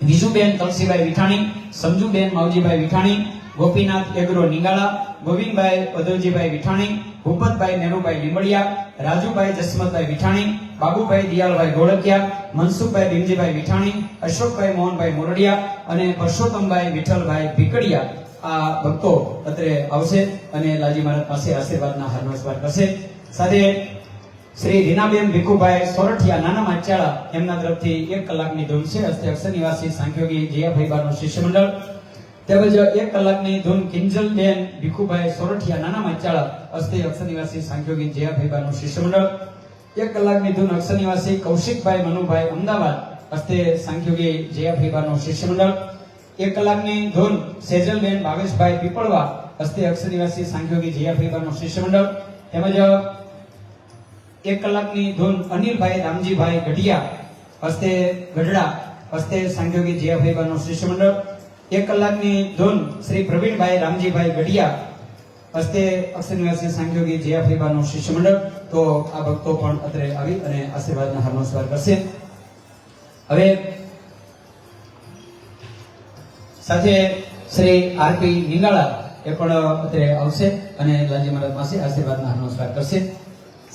વિજુબેન તલસીભાઈ વિઠાણી, સમજુબેન માવજીભાઈ વિઠાણી, ગોપીનાથ એગ્રો નિગાળા, ગોવિંદભાઈ પદવજીભાઈ વિઠાણી, ભૂપતભાઈ નેરુભાઈ લીંબડિયા, રાજુભાઈ જસમતભાઈ વિઠાણી, બાબુભાઈ દિયાલભાઈ ગોળકિયા, મનસુખભાઈ ભીમજીભાઈ વિઠાણી, અશોકભાઈ મોહનભાઈ મોરડિયા અને પરસોત્તમભાઈ વિઠ્ઠલભાઈ ભીકડિયા આ ભક્તો અત્રે આવશે અને લાલજી મહારાજ પાસે આશીર્વાદના હારનો સ્વાર કરશે. સાથે શ્રી રીનાબેન ભીખુભાઈ સોરઠિયા નાના માચાળા એમના તરફથી 1 કલાકની ધૂન છે. હસ્તે અક્ષર નિવાસી સાંખ્યોગી જયાભાઈબાનું શિષ્ય મંડળ. તેમજ 1 કલાકની ધૂન કિંજલબેન ભીખુભાઈ સોરઠિયા નાના માચાળા હસ્તે અક્ષર નિવાસી સાંખ્યોગી જયાભાઈબાનું શિષ્ય મંડળ. 1 કલાકની ધૂન અક્ષર નિવાસી કૌશિકભાઈ મનુભાઈ અમદાવાદ હસ્તે સાંખ્યોગી જયાભાઈબાનું શિષ્ય મંડળ. 1 કલાકની ધૂન સેજલબેન ભાવેશભાઈ પીપળવા હસ્તે અક્ષર નિવાસી સાંખ્યોગી જયાભાઈબાનું શિષ્ય મંડળ. તેમજ 1 કલાકની ધૂન અનિલભાઈ રામજીભાઈ ગઢિયા હસ્તે ગઢડા હસ્તે સાંખ્યોગી જયાભાઈબાનું શિષ્ય મંડળ. 1 કલાકની ધૂન શ્રી પ્રવીણભાઈ રામજીભાઈ ગઢિયા હસ્તે અક્ષર નિવાસી સાંખ્યોગી જયાભાઈબાનું શિષ્ય મંડળ. તો આ ભક્તો પણ અત્રે આવી અને આશીર્વાદના હારનો સ્વાર કરશે. હવે સાથે શ્રી આરપી નિંગાળા એ પણ અત્રે આવશે અને લાલજી મહારાજ પાસે આશીર્વાદના હારનો સ્વાર કરશે.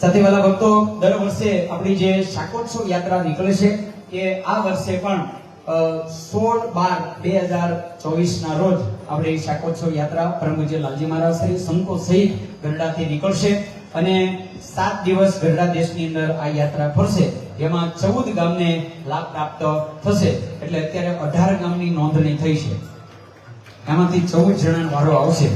સાથે વાલા ભક્તો, દર વર્ષે આપણી જે શાકોત્સવ યાત્રા નીકળે છે એ આ વર્ષે પણ 16/12/2024 ના રોજ આપણી શાકોત્સવ યાત્રા પરમ પૂજ્ય લાલજી મહારાજ શ્રી સંતો સહિત ગઢડાથી નીકળશે અને 7 દિવસ ગઢડા દેશની અંદર આ યાત્રા ફરશે. જેમાં 14 ગામને લાભ પ્રાપ્ત થશે. એટલે અત્યારે 18 ગામની નોંધણી થઈ છે. એમાંથી 14 જણાનો વારો આવશે.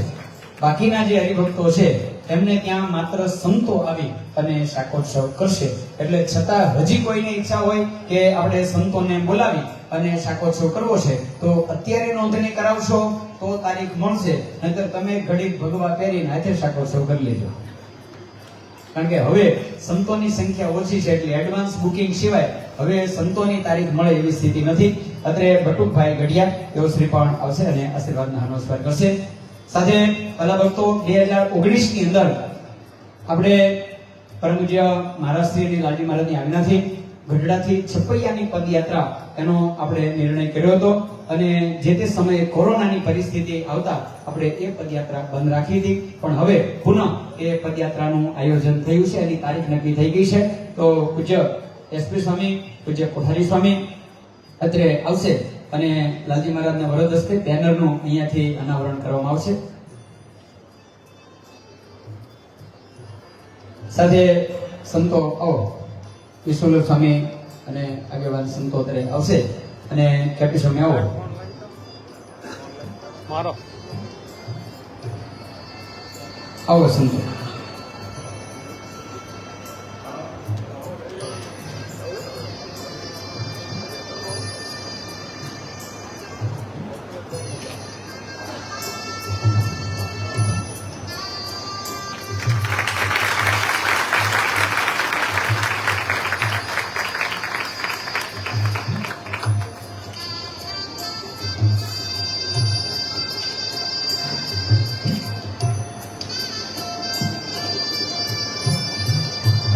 બાકીના જે હરિભક્તો છે એમને ત્યાં માત્ર સંતો આવી અને શાકોત્સવ કરશે. એટલે છતાં હજી કોઈને ઈચ્છા હોય કે આપણે સંતોને બોલાવી અને શાકોત્સવ કરવો છે તો અત્યારે નોંધણી કરાવશો તો તારીખ મળશે. નહીતર તમે ઘડીક ભગવા પહેરીને હાથે શાકોત્સવ કરી લેજો. કારણ કે હવે સંતોની સંખ્યા ઓછી છે એટલે એડવાન્સ બુકિંગ સિવાય હવે સંતોની તારીખ મળે એવી સ્થિતિ નથી. અત્રે બટુકભાઈ ગઢિયા તેઓ શ્રી પણ આવશે અને આશીર્વાદના હારનો સ્વાર કરશે. સાથે ભલા ભક્તો, 2019 ની અંદર આપણે પરમ પૂજ્ય મહારાજ શ્રી લાલજી મહારાજની આજ્ઞાથી ગઢડાથી છપૈયાની પદયાત્રા એનો આપણે નિર્ણય કર્યો હતો અને જે તે સમયે કોરોનાની પરિસ્થિતિ આવતા આપણે એ પદયાત્રા બંધ રાખી હતી. પણ હવે પુનઃ એ પદયાત્રાનું આયોજન થયું છે, એની તારીખ નક્કી થઈ ગઈ છે. તો પૂજ્ય એસપી સ્વામી, પૂજ્ય કોઠારી સ્વામી અત્રે આવશે અને લાલજી મહારાજના વરદ હસ્તે બેનરનું અહીંયાથી અનાવરણ કરવામાં આવશે. સાથે સંતો આવો, વિશુલ સ્વામી અને આગેવાન સંતો અત્રે આવશે અને કેપી સ્વામી આવો. આવો સંતો.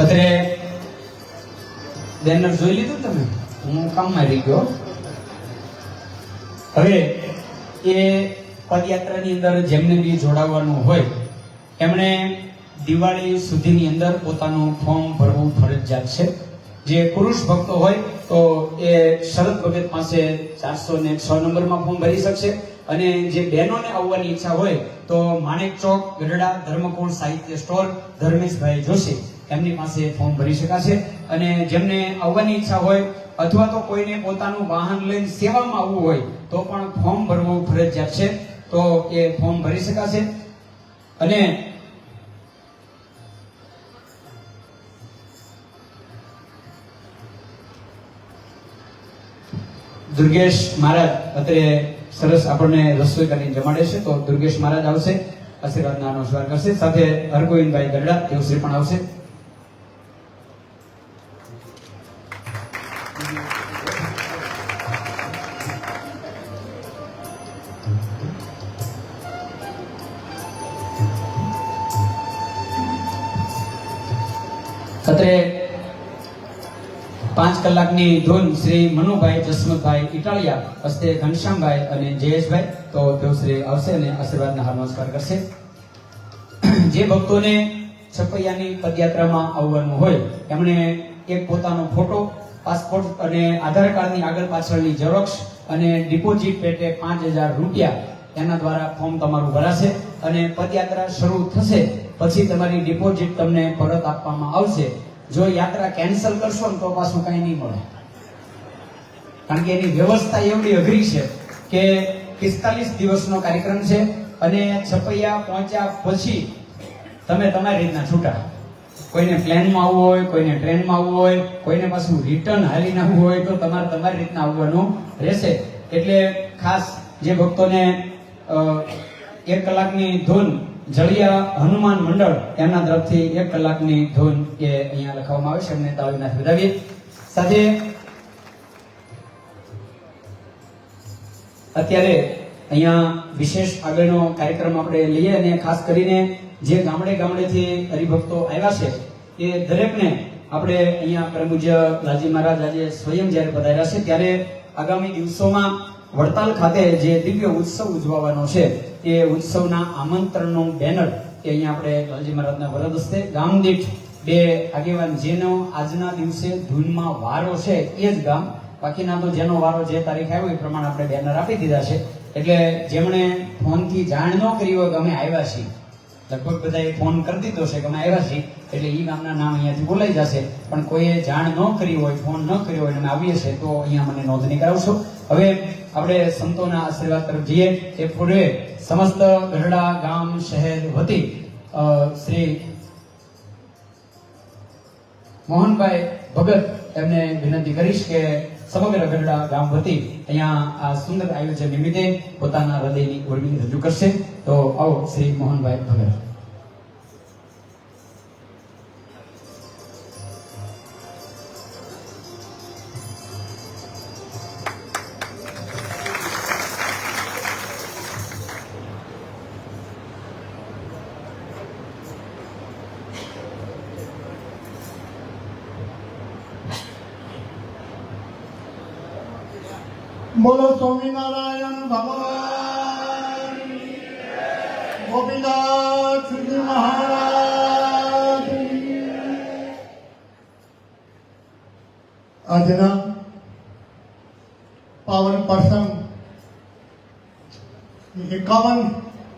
અત્રે બેનર જોઈ લીધું તમે? હું કામમાં રહી ગયો. હવે એ પદયાત્રાની અંદર જેમને બી જોડાવાનું હોય એમણે દિવાળી સુધીની અંદર પોતાનું ફોર્મ ભરવું ફરજિયાત છે. જે પુરુષ ભક્તો હોય તો એ શરદ ભગત પાસે 406 નંબરમાં ફોર્મ ભરી શકશે અને જે બહેનોને આવવાની ઈચ્છા હોય તો માણેક ચોક ગઢડા ધર્મકુળ સાહિત્ય સ્ટોર ધર્મેશભાઈ જોશી એમની પાસે ફોર્મ ભરી શકાશે. અને જેમને આવવાની ઈચ્છા હોય અથવા તો કોઈને પોતાનું વાહન લઈને સેવામાં આવવું હોય તો પણ ફોર્મ ભરવું ફરજિયાત છે. તો એ ફોર્મ ભરી શકાશે. અને દુર્ગેશ મહારાજ અત્રે સરસ આપણને રસોઈ કરીને જમાડે છે. તો દુર્ગેશ મહારાજ આવશે, આશીર્વાદના અનુસ્વાર કરશે. સાથે હરગોવિંદભાઈ ગઢડા તેઓ શ્રી પણ આવશે. અત્રે 5 કલાકની ધૂન શ્રી મનુભાઈ જસમતભાઈ ઇટાલિયા હસ્તે ઘનશ્યામભાઈ અને જયેશભાઈ, તો તેઓ શ્રી આવશે અને આશીર્વાદના હાર નમસ્કાર કરશે. જે ભક્તોને છપૈયાની પદયાત્રામાં આવવાનું હોય એમણે એક પોતાનો ફોટો, પાસપોર્ટ અને આધાર કાર્ડની આગળ પાછળની ઝેરોક્ષ અને ડિપોઝિટ પેટે 5000 રૂપિયા એના દ્વારા ફોર્મ તમારું ભરાશે અને પદયાત્રા શરૂ થશે પછી તમારી ડિપોઝિટ તમને પરત આપવામાં આવશે. જો યાત્રા કેન્સલ કરશો ને તો પાછું કઈ નહીં મળે, કારણ કે એની વ્યવસ્થા એવડી અઘરી છે કે 45 દિવસનો કાર્યક્રમ છે અને છપૈયા પહોંચ્યા પછી તમે તમારી રીતના છૂટા. કોઈને પ્લેનમાં આવવું હોય, કોઈને ટ્રેનમાં આવવું હોય, કોઈને પાછું રિટર્ન હાલીને આવવું હોય તો તમારે તમારી રીતના આવવાનું રહેશે. એટલે ખાસ જે ભક્તોને 1 કલાકની ધૂન જળિયા હનુમાન મંડળ એમના તરફથી 1 કલાકની ધૂન એ અહીંયા લખવામાં આવે છે, એમને તાળીઓથી વધાવીએ. સાથે અત્યારે અહીંયા વિશેષ આગળનો કાર્યક્રમ આપણે લઈએ અને ખાસ કરીને જે ગામડે ગામડેથી હરિભક્તો આવ્યા છે એ દરેકને આપણે અહીંયા પરમ પૂજ્ય લાલજી મહારાજ આજે સ્વયં જ્યારે પધાર્યા છે ત્યારે આગામી દિવસોમાં વડતાલ ખાતે જે દિવ્ય ઉત્સવ ઉજવવાનો છે એ ઉત્સવના આમંત્રણનું બેનર એ અહીંયા આપણે લાલજી મહારાજના વરદ હસ્તે ગામ દીઠ 2 આગેવાન જેનો આજના દિવસે ધૂનમાં વારો છે એ જ ગામ, બાકીના તો જેનો વારો જે તારીખ આવ્યો એ પ્રમાણે આપણે બેનર આપી દીધા છે. એટલે જેમણે ફોનથી જાણ ન કરી હોય કે અમે આવ્યા છીએ, લગભગ બધાએ ફોન કરી દીધો છે કે અમે આવ્યા છીએ, એટલે એ ગામના નામ અહીંયાથી બોલાઈ જશે. પણ કોઈએ જાણ ન કરી હોય, ફોન ન કર્યો હોય અને અમે આવીએ છીએ તો અહીંયા મને નોંધણી કરાવશો. હવે આપણે સંતોના આશીર્વાદ તરફ જઈએ એ પૂર્વે સમસ્ત ગઢડા ગામ શહેર વતી શ્રી મોહનભાઈ ભગત એમને વિનંતી કરીશ કે સમગ્ર ગઢડા ગામ વતી અહીંયા આ સુંદર આયોજન નિમિત્તે પોતાના હૃદયની ઓળખી રજૂ કરશે. તો આવો શ્રી મોહનભાઈ ભગત. બોલો સ્વામિનારાયણ ભગવાન, ગોપીનાથજી મહારાજ. આજના પાવન પ્રસંગ 51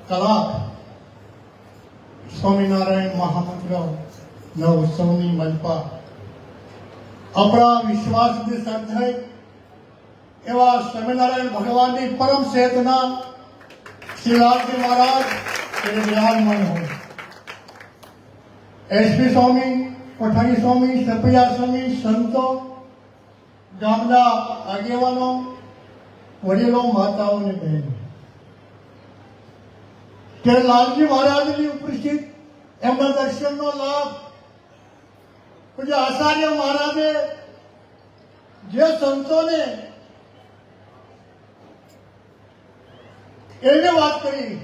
કલાક સ્વામિનારાયણ મહામંત્ર ના ઉત્સવની મલપા આપણા વિશ્વાસની સંધાય એવા સ્વામિનારાયણ ભગવાનની પરમ ચેતના શ્રી લાલજી મહારાજ વિરાજમાન હોય. એસપી સ્વામી, પઠાણી સ્વામી, સપૈયા સ્વામી, સંતો, ગામના આગેવાનો, વડીલો, માતાઓને બહેનો, ત્યારે લાલજી મહારાજની ઉપસ્થિત એમના દર્શનનો લાભ પૂજ્ય આચાર્ય મહારાજે જે સંતોને એને વાત કરી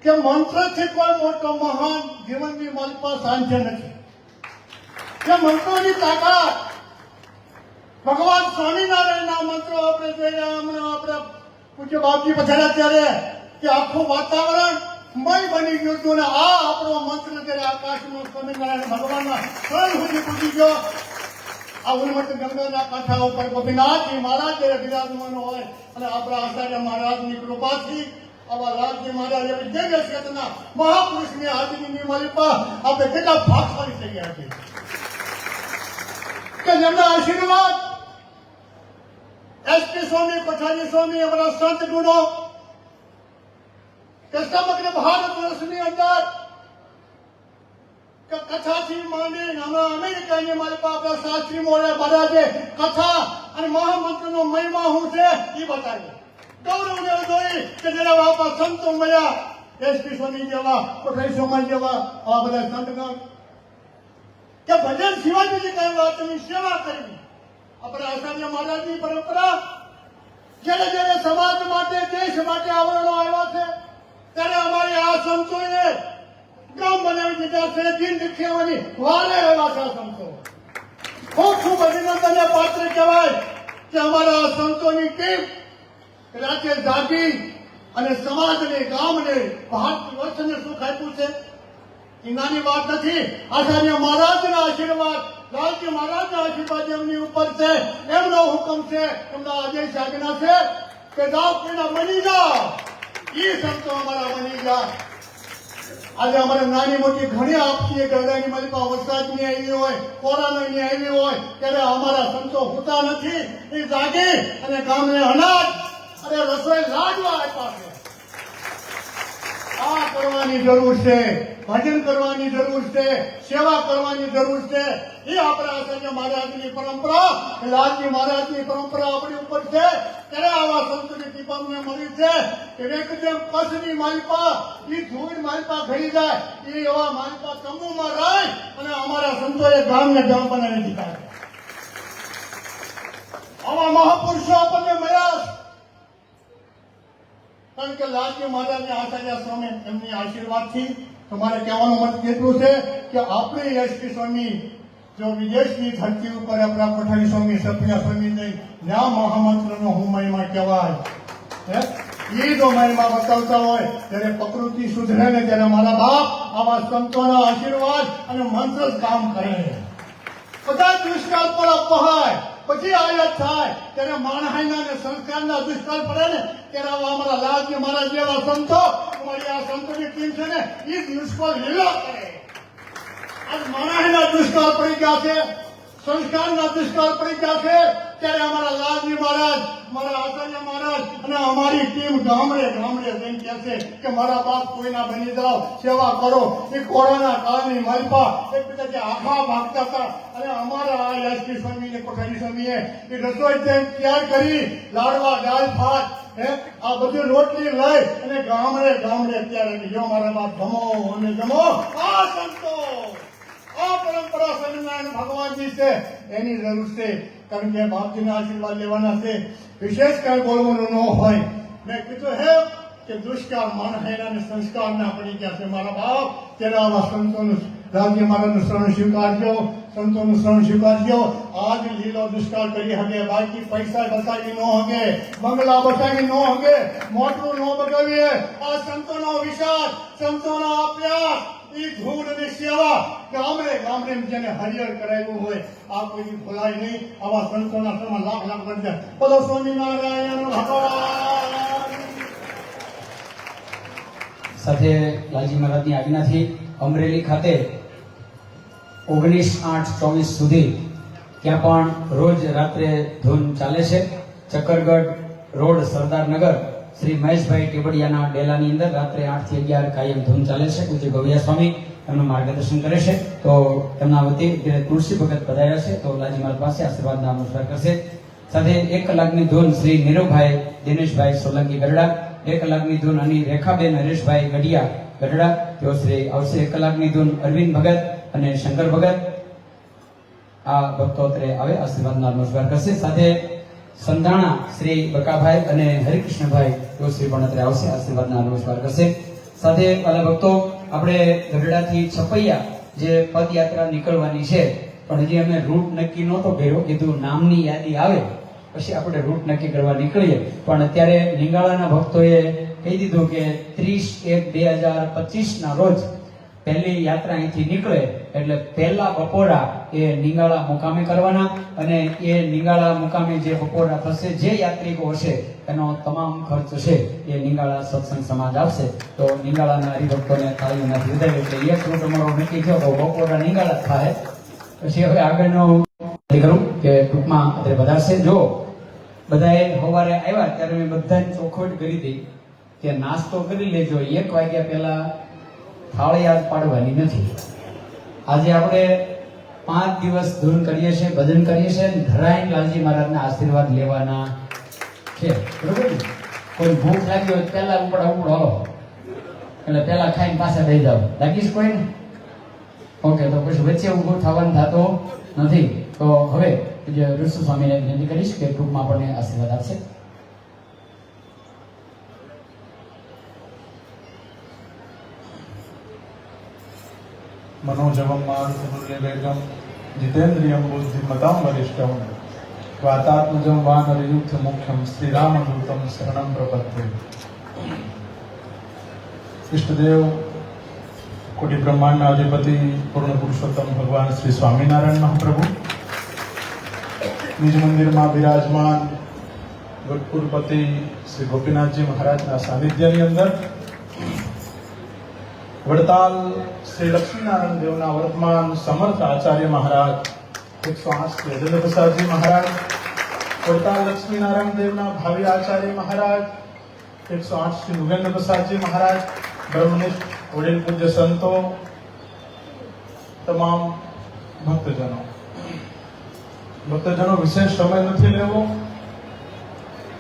કે મંત્રથી કોઈ મોટો મહાન જીવનની મલપા સાંજે નથી. કે મંત્રોની તાકાત ભગવાન સ્વામિનારાયણના મંત્રો આપણે જોઈને આપણે પૂજ્ય બાપજી પધાર્યા ત્યારે કે આખું વાતાવરણ મય બની ગયું હતું ને આ આપણો મંત્ર ત્યારે આકાશમાં સ્વામિનારાયણ ભગવાનના સ્વયં સુધી પૂજી ગયો. આ ઉન્મત્ત ગંગાના કાંઠા ઉપર ગોપીનાથજી મહારાજ બિરાજમાન હોય અને આપણા આચાર્ય મહારાજની કૃપાથી આવા લાલજી મહારાજ એવી દિવ્ય ચેતના મહાપુરુષની હાજરીની મલપા આપણે કેટલા ભાગશાળી થઈ ગયા છીએ કે જેમના આશીર્વાદ એસપી સ્વામી, પઠાણી સ્વામી, અમારા સંત ગુણો કે સમગ્ર ભારત વર્ષની અંદર કથાથી માંડી હમણાં અમેરિકાની મલપા આપણા શાસ્ત્રી મોરે મહારાજે કથા અને મહામંત્રનો મહિમા શું છે એ બતાવ્યું. ગૌરવ જોઈ કે જેના આપણા સંતો મળ્યા, એસપી સ્વામી જેવા, પઠાણી સ્વામી જેવા આવા બધા સંતગણ કે ભજન સિવાય બીજી કઈ વાતની સેવા કરવી આપણા આચાર્ય મહારાજની પરંપરા. જ્યારે જ્યારે સમાજ માટે, દેશ માટે આવરણો આવ્યા છે ત્યારે અમારી આ સંતોએ ગામ બનાવી દીધા છે, દિન દીખેવાની વારે એવા છે આ સંતો. ખૂબ ખૂબ અભિનંદનને પાત્ર કહેવાય કે અમારા આ સંતોની ટીમ રાતે જાગી અને સમાજને, ગામને, ભારત વર્ષને સુખ આપ્યું છે. એ નાની વાત નથી. આચાર્ય મહારાજના આશીર્વાદ, લાલજી મહારાજના આશીર્વાદ એમની ઉપર છે. એમનો હુકમ છે, એમના આદેશ આજ્ઞા છે કે જાઓ કોઈના બની જાઓ. એ સંતો અમારા બની ગયા. આજે અમારે નાની મોટી ઘણી આપતી ગરડાની મારી પાસે વરસાદની આવી હોય, કોરોનાની આવી હોય ત્યારે અમારા સંતો હોતા નથી. એ જાગી અને ગામને અનાજ અને રસોઈ લાડવા આપ્યા છે. આ કરવાની જરૂર છે, ભજન કરવાની જરૂર છે, સેવા કરવાની જરૂર છે. એ આપણા આચાર્ય મહારાજની પરંપરા, લાલજી મહારાજની પરંપરા આપણી ઉપર છે. ત્યારે આવા સંતોની કૃપા અમને મળી છે કે એકદમ કચ્છની માલિપા, એ ધૂળ માલિપા ઘડી જાય એ એવા માલિપા તંબુમાં રહી અને અમારા સંતોએ ગામને ગામ બનાવી દીધા. આવા મહાપુરુષો આપણને મળ્યા છે. કારણ કે લાલજી મહારાજને આચાર્ય સ્વામી એમની આશીર્વાદથી તમારે કહેવાનું મત એટલું છે કે આપણે એસપી સ્વામી જો વિદેશની ધરતી ઉપર આપણા પઠાણી સ્વામી, સફિયા સ્વામી નહીં, ત્યાં મહામંત્રનો હું મહિમા કહેવાય. એ જો મહિમા બતાવતા હોય ત્યારે પ્રકૃતિ સુધરે ને ત્યારે મારા બાપ આવા સંતોના આશીર્વાદ અને મંત્ર જ કામ કરે. બધા દુષ્કાળ પર અપહાય પછી આયાત થાય ત્યારે માણહાઈના અને સંસ્કારના દુષ્કાળ પડે ને ત્યારે આવા અમારા લાલજી મહારાજ જેવા સંતો, અમારી આ સંતોની ટીમ છે ને એ દુષ્કાળ લીલો કરે. આજ માણહાઈના દુષ્કાળ પડી ગયા છે, સંસ્કારના દુષ્કાળ પડી ગયા છે ત્યારે અમારા લાલજી મહારાજ, મારા આચાર્ય મહારાજ અને અમારી ટીમ ગામડે ગામડે જઈને કહે છે કે મારા બાપ કોઈના બની જાઓ, સેવા કરો. એ કોરોના કાળની માલપા એકબીજા જે આખા ભાગતા હતા અને અમારા આ એસપી સ્વામી ને કોઠારી સ્વામીએ એ રસોઈ તૈયાર કરી, લાડવા, દાળ, ભાત, આ બધી રોટલી લઈ અને ગામડે ગામડે અત્યારે જો મારા બાપ જમો અને જમો. આ સંતો, આ પરંપરા સ્વામિનારાયણ ભગવાનની છે, એની જરૂર છે. કારણ કે બાપજીના આશીર્વાદ લેવાના છે. વિશેષ કઈ બોલવાનું ન હોય. મેં કીધું હે કે દુષ્કાળ માણહાઈના અને સંસ્કારના પડી ગયા છે મારા બાપ. ત્યારે આવા સંતોનું, લાલજી મહારાજનું શરણ સ્વીકારજો, સંતોનું શરણ સ્વીકારજો. આજ લીલો દુષ્કાળ કરી હગે, બાકી પૈસા બચાવી ન હગે, બંગલા બચાવી ન હગે, મોટું ન બગાવીએ. આ સંતોનો વિચાર, સંતોનો અભ્યાસ, એ ધૂળ અને સેવા ગામડે ગામડે જેને હરિહર કરાવ્યું હોય આ કોઈ ભૂલાય નહીં. આવા સંતોના સમા લાખ લાખ બનશે. બોલો સ્વામિનારાયણ ભગવાન. સાથે લાલજી મહારાજની આજ્ઞાથી અમરેલી ખાતે 19/8/24 સુધી ત્યાં પણ રોજ રાત્રે ધૂન ચાલે છે. ચક્કરગઢ રોડ, સરદારનગર, શ્રી મહેશભાઈ ટેબડિયાના ડેલાની અંદર રાત્રે 8 થી 11 કાયમ ધૂન ચાલે છે. પૂજ્ય ગોવિયા સ્વામી એમનું માર્ગદર્શન કરે છે. તો તેમના વતી તુલસી ભગત પધાર્યા છે તો લાલજી મહારાજ પાસે આશીર્વાદના નમસ્કાર કરશે. સાથે 1 કલાકની ધૂન શ્રી નીરવભાઈ દિનેશભાઈ સોલંકી ગઢડા, 2 કલાકની ધૂન અને રેખાબેન હરેશભાઈ ગઢિયા ગઢડા, તેઓ શ્રી આવશે. 1 કલાકની ધૂન અરવિંદ ભગત અને શંકર ભગત આ ભક્તો અત્રે આવે આશીર્વાદના નમસ્કાર કરશે. સાથે સંધાણા શ્રી બકાભાઈ અને હરિકૃષ્ણભાઈ તેઓ શ્રી પણ અત્રે આવશે આશીર્વાદના નમસ્કાર કરશે. સાથે વાલા ભક્તો, આપણે ગઢડાથી છપૈયા જે પદયાત્રા નીકળવાની છે પણ હજી અમે રૂટ નક્કી નહોતો કર્યો. કીધું નામની યાદી આવે પછી આપણે રૂટ નક્કી કરવા નીકળીએ. પણ અત્યારે નિંગાળાના ભક્તોએ કહી દીધું કે 30/1/2025 ના રોજ પહેલી યાત્રા અહીંથી નીકળે એટલે પહેલા બપોરા એ નિંગાળા મુકામે કરવાના અને એ નિંગાળા મુકામે જે બપોરા થશે, જે યાત્રિકો હશે એનો તમામ ખર્ચ છે એ નિંગાળા સત્સંગ સમાજ આપશે. તો નિંગાળાના હરિભક્તોને થાળીમાંથી વધારે એટલે એક રૂટ અમારો નક્કી થયો તો બપોરા નિંગાળા થાય. પછી હવે આગળનો કરું કે ટૂંકમાં અત્યારે વધારશે. જો બધાએ સવારે આવ્યા ત્યારે મેં બધાને ચોખવટ કરી દઈ કે નાસ્તો કરી લેજો, 1 વાગ્યા પહેલા થાળી યાદ પાડવાની નથી. આજે આપણે 5 દિવસ ધૂન કરીએ છીએ, ભજન કરીએ છીએ, ધરાઈને લાલજી મહારાજના આશીર્વાદ લેવાના છે. બરોબર ને? કોઈ ભૂખ લાગી હોય પહેલા ઉપડો હાલો એટલે પહેલા ખાઈને પાછા દઈ જાવ. લાગીશ કોઈને? ઓકે, તો પછી વચ્ચે ઊભું થવાનું થતો નથી. તો હવે ઋષુ સ્વામીને વિનંતી કરીશ કે ટૂંકમાં આપણને આશીર્વાદ આપશે. मनोजवम मारुतुल्यवेगम जितेन्द्रियं बुद्धिमतां वरिष्ठं वातात्मजं वानरयूथ मुख्यं श्रीरामदूतं शरणं प्रपद्ये। इष्टदेव कोटि ब्रह्मांड अधिपति पूर्ण पुरुषोत्तम भगवान श्री स्वामीनारायण महाप्रभु निज मंदिर में विराजमान गढ़पुरपति श्री गोपीनाथ जी महाराज सानिध्य अंदर वड़ताल श्री लक्ष्मीनारायण देवना वर्तमान समर्थ आचार्य महाराज 108 श्री अजेंद्र प्रसाद जी महाराज, वड़ताल लक्ष्मीनारायण देवना भावी आचार्य महाराज 108 श्री नृपेंद्र प्रसाद जी महाराज, ब्रह्मनिष्ठ वडील पूज्य संतो, तमाम भक्तजनों विशेष समय नहीं लेवो,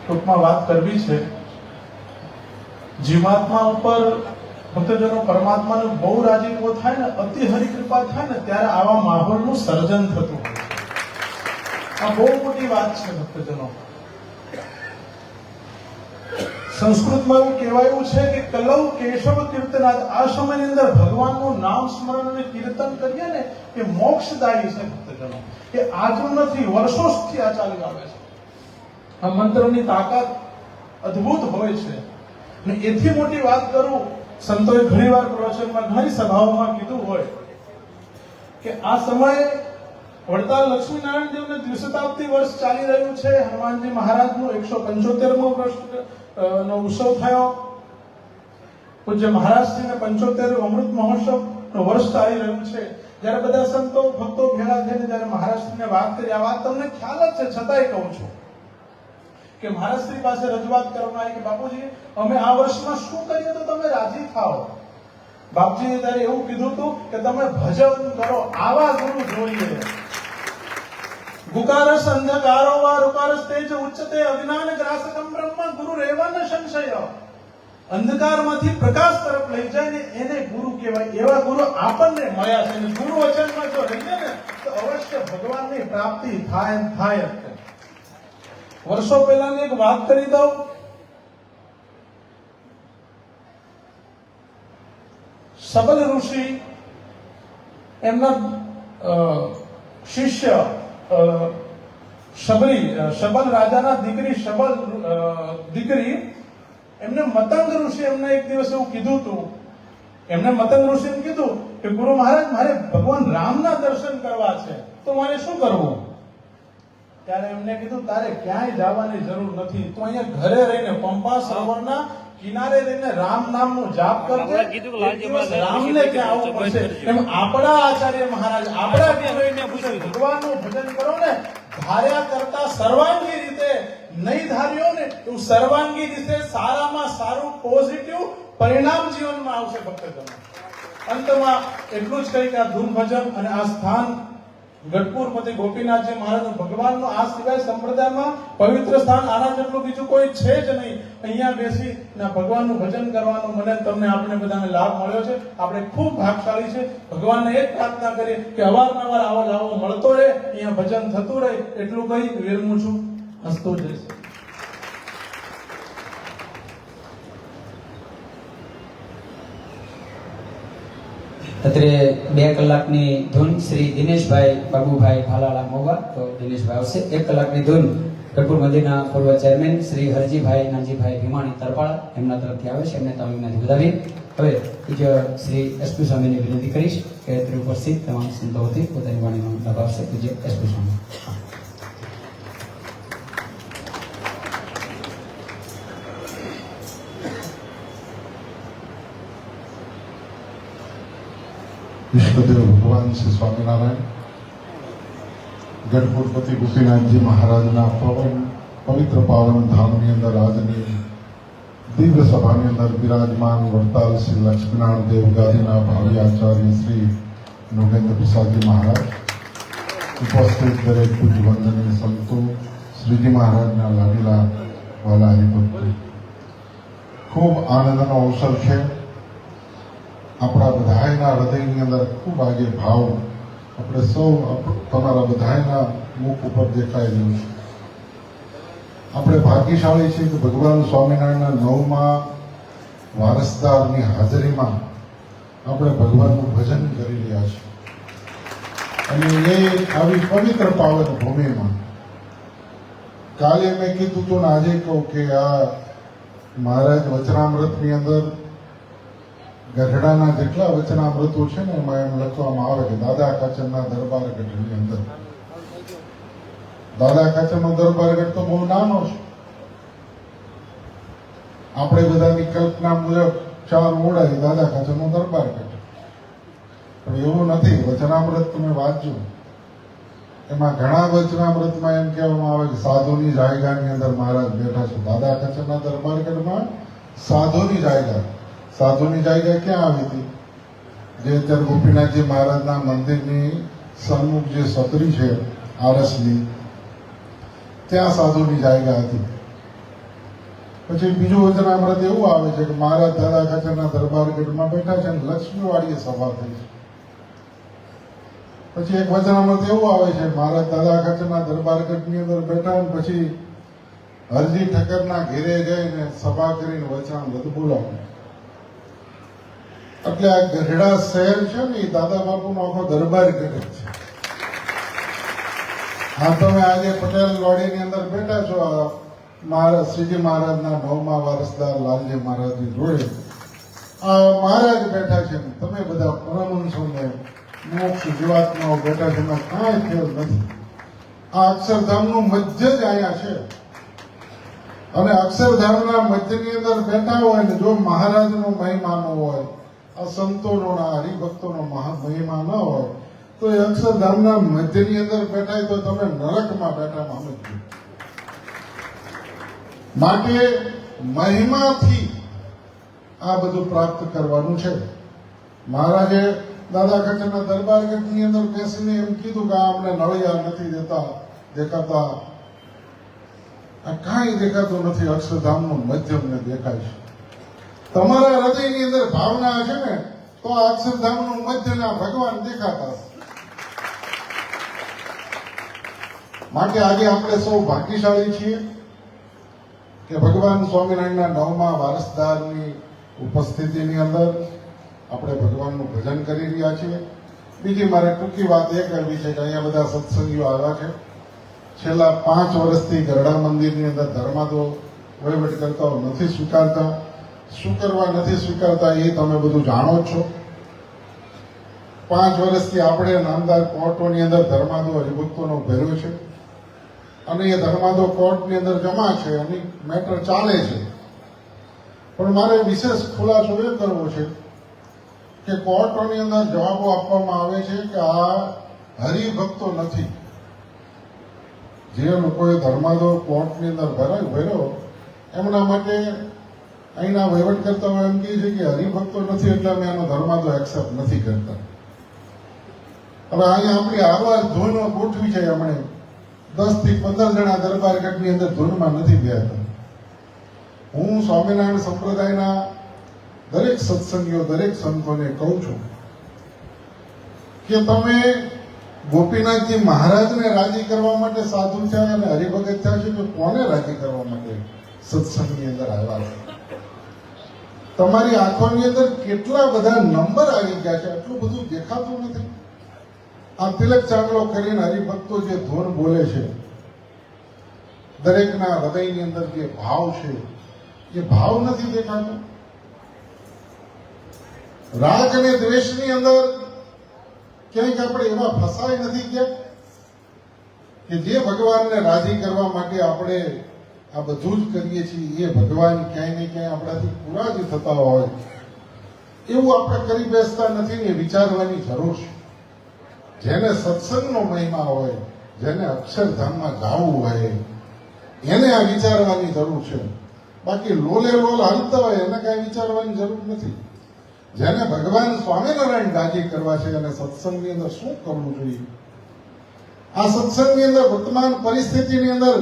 टूंकमां वात करवी छे। जीवात्मा ऊपर भक्तजनों परमात्मा नो बहु राजीपो थाय ने अति हरि कृपा थाय ने त्यारे आवा माहोलनुं सर्जन थतुं होय छे। आ बहु मोटी वात छे भक्तजनों। संस्कृत में એવું કહેવાયું છે કે કલૌ કેશવ કીર્તનાદ, આ સમયની અંદર ભગવાનનું નામ સ્મરણ અને કીર્તન કરીએ ને એ મોક્ષદાયી છે ભક્તજનો। એ આજનું નથી, વર્ષોથી આ ચાલી આવે છે। આ મંત્રની તાકાત અદ્ભુત હોય છે। અને એથી મોટી વાત કરું, સંતોએ ઘણીવાર પ્રવચનમાં ઘણી સભાઓમાં કીધું હોય કે આ સમયે વડતાલ લક્ષ્મીનારાયણ દેવને દ્વિશતાબ્દી વર્ષ ચાલી રહ્યું છે। હનુમાનજી મહારાજનું 175મો વર્ષ નો ઉત્સવ થયો। પૂજ્ય મહારાજશ્રી ને 75 અમૃત મહોત્સવ નો વર્ષ ચાલી રહ્યું છે। જ્યારે બધા સંતો ભક્તો ભેળા થઈને જ્યારે મહારાજશ્રીને વાત કરી, આ વાત તમને ખ્યાલ જ છે છતાંય કહું છું કે મહારાજશ્રી પાસે રજૂઆત કરવામાં આવી કે બાપુજી અમે આ વર્ષમાં શું કરીએ તો તમે રાજી થાઓ। બાપજીએ ત્યારે એવું કીધું હતું કે તમે ભજન કરો, આવા ગુરુ જોઈએ। ગુકારસ અંધકારો વા રૂકારસ તેજ ઉચ્ચતે અજ્ઞાન ગ્રાસકમ બ્રહ્મ ગુરુ રેવન સંશય। અંધકારમાંથી પ્રકાશ તરફ લઈ જાય ને એને ગુરુ કહેવાય। એવા ગુરુ આપણને મળ્યા છે। ગુરુ વચનમાં જો રહીએ ને તો અવશ્ય ભગવાનની પ્રાપ્તિ થાય થાય જ। વર્ષો પહેલાની એક વાત કરી દઉં। સબલ ઋષિ એમના શિષ્ય શબલ રાજાના દીકરી શબલ દીકરી એમને મતંગ ઋષિ એમને એક દિવસ એવું કીધું હતું। એમને મતંગ ઋષિને કીધું કે ગુરુ મહારાજ મારે ભગવાન રામના દર્શન કરવા છે તો મારે શું કરવું? ત્યારે એમને કીધું તારે ક્યાંય જવાની જરૂર નથી, તું અહીંયા ઘરે રહીને પંપા સરોવરના કિનારે રહીને રામ નામનો જાપ કરજે, રામને ત્યાં આવવું પડશે। એમ આપણા આચાર્ય મહારાજ આપણા વિનયને ભગવાનનું ભજન કરો ને ધાર્યા કરતા સર્વાંગી રીતે નહીં ધાર્યો ને એવું સર્વાંગી રીતે સારામાં સારું પોઝિટિવ પરિણામ જીવનમાં આવશે ભક્તજનો। અંતમાં એટલું જ કહી કે આ ધૂન ભજન અને આ સ્થાન ગઢપુરપતિ ગોપીનાથજી મહારાજ ભગવાનનું આ સિવાય સંપ્રદાયમાં પવિત્ર સ્થાન આના જેટલું બીજું કોઈ છે જ નહીં। અહીંયા બેસી ભગવાનનું ભજન કરવાનો મને તમને આપણે બધાને લાભ મળ્યો છે। આપણે ખૂબ ભાગશાળી છે। ભગવાનને એક પ્રાર્થના કરીએ કે અવારનવાર આવો લાવો મળતો રહે, અહીંયા ભજન થતું રહે। એટલું કહી વિરમું છું। હસતો જઈશ। અત્રે 2 કલાકની ધૂન શ્રી દિનેશભાઈ બાબુભાઈ ભાલાળા મોવા, તો દિનેશભાઈ આવશે। 1 કલાકની ધૂન ગઢપુર મંદિરના પૂર્વ ચેરમેન શ્રી હરજીભાઈ નાનજીભાઈ ભીમાણી તરપાળા એમના તરફથી આવે છે, એમને તાલીમનાથી વધાવી। હવે પૂજ્ય શ્રી એસપી સ્વામીને વિનંતી કરીશ કે અત્રે ઉપસ્થિત તમામ સંતો વતી પોતાની વાણીનો લાભ આપશે। પૂજ્ય એસપી સ્વામી। विश्वदेव भगवान श्री स्वामीनारायण गढ़पुरपति गोपीनाथ जी महाराज पवित्र पावन धाम अंदर आजनी दिव्य सभा अंदर विराजमान वड़ताल श्री लक्ष्मीनारायण देव गादी भावी आचार्य श्री नृपेंद्र प्रसाद जी महाराज, उपस्थित दरेक पूज्य वंदनीय संतो, श्रीजी महाराज लाडीला वाला हरिभक्तो, खूब आनंदनो अवसर है। આપણા બધાયના હૃદયની અંદર ખૂબ આગે ભાવ આપણે સૌ તમારા બધાયના મુખ ઉપર દેખાઈ રહ્યું છે। આપણે ભાગ્યશાળી છીએ કે ભગવાન સ્વામિનારાયણના 9મા વારસદારની હાજરીમાં આપણે ભગવાનનું ભજન કરી રહ્યા છીએ અને એ આવી પવિત્ર પાવન ભૂમિમાં કાલે મેં કીધું હતું ને આજે કહું કે આ મહારાજ વચનામૃતની અંદર ગઢડાના જેટલા વચનામૃતો છે ને એમાં એમ લખવામાં આવે કે દાદા કાચરના દરબાર ગઢની અંદર દાદા કાચરનો દરબાર ગઢ તો બહુ નાનો છે. આપણે બધાની કલ્પના મુજબ 4 ઓરડા દાદા કાચરનો દરબાર ગઢ, પણ એવું નથી. વચનામૃત તમે વાંચજો, એમાં ઘણા વચનામૃતમાં એમ કહેવામાં આવે કે સાધુની જાયગાની અંદર મહારાજ બેઠા છે. દાદા કાચરના દરબાર ગઢમાં સાધુની જાયગા. સાધુની જાયગા ક્યાં આવી હતી? જે અત્યારે ગોપીનાથજી મહારાજના મંદિરની સન્મુખ જે સતરી છે આરસની, ત્યાં સાધુની જાયગા હતી. પછી બીજું વચનામૃત એવું આવે છે કે મહારાજ દાદા કાચરના દરબાર ગઢમાં બેઠા છે અને લક્ષ્મીવાડીએ સભા થઈ છે. પછી એક વચનામૃત એવું આવે છે મહારાજ દાદા કાચરના દરબાર ગઢની અંદર બેઠા અને પછી હરજી ઠક્કરના ઘેરે જઈને સભા કરીને વચનામૃત બોલાવ્યું. એટલે આ ગઢડા શહેર છે ને એ દાદા બાપુનો આખો દરબાર ગઢ છે. હા, તમે આજે પટેલ વાડીની અંદર બેઠા છો. મહારાજ શ્રીજી મહારાજના 9મા વારસદાર લાલજી મહારાજની જોડે આ મહારાજ બેઠા છે. તમે બધા પરમહંસોને મોક્ષ જીવાત્માઓ બેઠા છે, એમાં કાંઈ ફેર નથી. આ અક્ષરધામનું મધ્ય જ અહીંયા છે અને અક્ષરધામના મધ્યની અંદર બેઠા હોય ને જો મહારાજનો મહિમા ન હોય, આ સંતોનો હરિભક્તોનો મહિમા ન હોય તો એ અક્ષરધામના મધ્યની અંદર બેઠા તો તમે નરકમાં બેઠા સમજજો. માટે મહિમાથી આ બધું પ્રાપ્ત કરવાનું છે. મહારાજે દાદા કાચરના દરબાર ગઢની અંદર બેસીને એમ કીધું કે અમને નળિયા નથી દેખાતા, આ કાંઈ દેખાતું નથી, અક્ષરધામનું મધ્ય અમને દેખાય છે. તમારા હૃદયની અંદર ભાવના છે ને તો આ અક્ષરધામનું મધ્યના ભગવાન દેખાતા. માટે આજે આપણે સૌ ભાગ્યશાળી છીએ કે ભગવાન સ્વામિનારાયણના 9મા વારસદારની ઉપસ્થિતિની અંદર આપણે ભગવાનનું ભજન કરી રહ્યા છીએ. બીજી મારે ટૂંકી વાત એ કરવી છે કે અહીંયા બધા સત્સંગીઓ આવ્યા છે. છેલ્લા 5 વર્ષથી ગરડા મંદિરની અંદર ધર્માદો વહીવટકર્તાઓ નથી સ્વીકારતા. શું કરવા નથી સ્વીકારતા એ તમે બધું જાણો જ છો. 5 વર્ષથી આપણે નામદાર કોર્ટોની અંદર ધર્માદો હરિભક્તોનો ભર્યો છે અને એ ધર્માદો કોર્ટની અંદર જમા છે અને મેટર ચાલે છે. પણ મારે વિશેષ ખુલાસો એ કરવો છે કે કોર્ટોની અંદર જવાબો આપવામાં આવે છે કે આ હરિભક્તો નથી. જે લોકોએ ધર્માદો કોર્ટની અંદર ભર્યો એમના માટે અહીંના વહીવટકર્તાઓ એમ કહે છે કે હરિભક્તો નથી એટલે અમે એનો ધર્માદો એક્સેપ્ટ નથી કરતા. હવે અહીંયા આપણી આવાજ ધૂનો ગોઠવી છે. એમણે 10 થી 15 જણા દરબાર ગઢની અંદર ધૂનમાં નથી બેહતા. હું સ્વામિનારાયણ સંપ્રદાયના દરેક સત્સંગીઓ દરેક સંતોને કહું છું કે તમે ગોપીનાથજી મહારાજને રાજી કરવા માટે સાધુ થયા અને હરિભગત થયા છે કે કોને રાજી કરવા માટે સત્સંગની અંદર આવ્યા છે? તમારી આંખોની અંદર કેટલા બધા નંબર આવી ગયા છે, આટલું બધું દેખાતું નથી. આ તિલક ચાંગલો કરીને હરિભક્તો જે ધૂન બોલે છે, દરેકના હૃદયની અંદર જે ભાવ છે એ ભાવ નથી દેખાતો. રાગ અને દ્વેષની અંદર ક્યાંક આપણે એવા ફસાઈ નથી ગયા કે જે ભગવાનને રાજી કરવા માટે આપણે આ બધું જ કરીએ છીએ એ ભગવાન ક્યાંય ને ક્યાંય આપણાથી પૂરા જ થતા હોય એવું આપણે કરી બેસતા નથી ને વિચારવાની જરૂર છે. જેને સત્સંગનો મહિમા હોય, જેને અક્ષરધામમાં જવું હોય એને આ વિચારવાની જરૂર છે. બાકી લોલે લોલ હાલતા હોય એને કાંઈ વિચારવાની જરૂર નથી. જેને ભગવાન સ્વામિનારાયણ રાજી કરવા છે અને સત્સંગની અંદર શું કરવું જોઈએ, આ સત્સંગની અંદર વર્તમાન પરિસ્થિતિની અંદર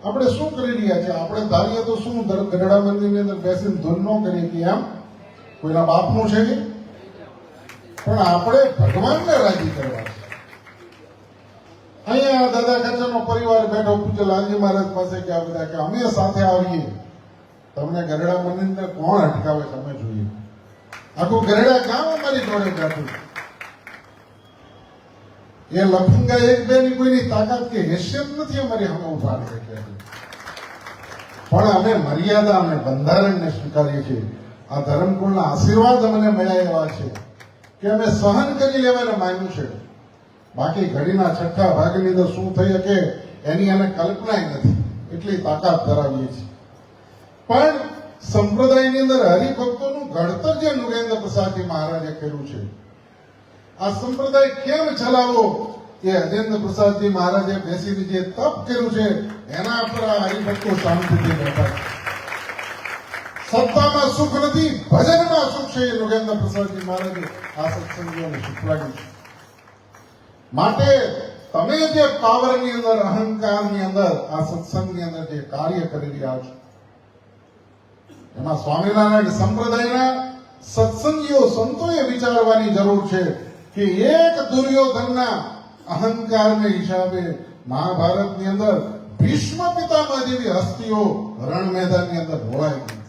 આપણે શું કરી રહ્યા છીએ? આપણે ધારીએ તો શું ગઢડા મંદિરની અંદર બેસીને ધૂન ન કરીએ કે એમ કોઈના બાપનું છે કે, પણ આપણે ભગવાનને રાજી કરવા છે. અહીંયા દાદા કાચરનો પરિવાર બેઠો પૂજ્ય લાલજી મહારાજ પાસે કે આ બધા કે અમે સાથે આવીએ, તમને ગઢડા મંદિરને કોણ અટકાવે છે અમે જોઈએ. આખું ગરડા ગામ અમારી જોડે બેઠું. એ લફંગા એક બે ની કોઈની તાકાત કે હેસિયત નથી અમારી સામે ઉભા રહે છે. પણ અમે મર્યાદા અને બંધારણને સ્વીકારીએ છીએ. આ ધર્મકુળના આશીર્વાદ અમને મળ્યા એવા છે કે અમે સહન કરી લેવાને માન્યું છે. બાકી ઘડીના છઠ્ઠા ભાગની અંદર શું થઈ શકે એની અમે કલ્પના નથી. એટલી તાકાત ધરાવીએ છીએ. પણ સંપ્રદાયની અંદર હરિભક્તોનું ઘડતર જે નૃગેન્દ્ર પ્રસાદજી મહારાજે કર્યું છે, આ સંપ્રદાય કેમ ચલાવવો એ અજેન્દ્ર પ્રસાદજી મહારાજે બેસીને જે તપ કર્યું છે એના પર આ હરિભક્તો શાંતિથી બેઠા છે. સત્તામાં સુખ નથી, ભજનમાં સુખ છે એ નૃગેન્દ્ર પ્રસાદજી મહારાજે આ સત્સંગીઓને શીખવાડ્યું છે. માટે તમે જે પાવરની અંદર, અહંકારની અંદર, આ સત્સંગની અંદર જે કાર્ય કરી રહ્યા છો એમાં સ્વામિનારાયણ સંપ્રદાયના સત્સંગીઓ સંતોએ વિચારવાની જરૂર છે કે એક દુર્યોધનના અહંકારને હિસાબે મહાભારતની અંદર ભીષ્મ પિતામહ જેવી હસ્તીઓ રણ મેદાનની અંદર ઢોળાઈ ગઈ.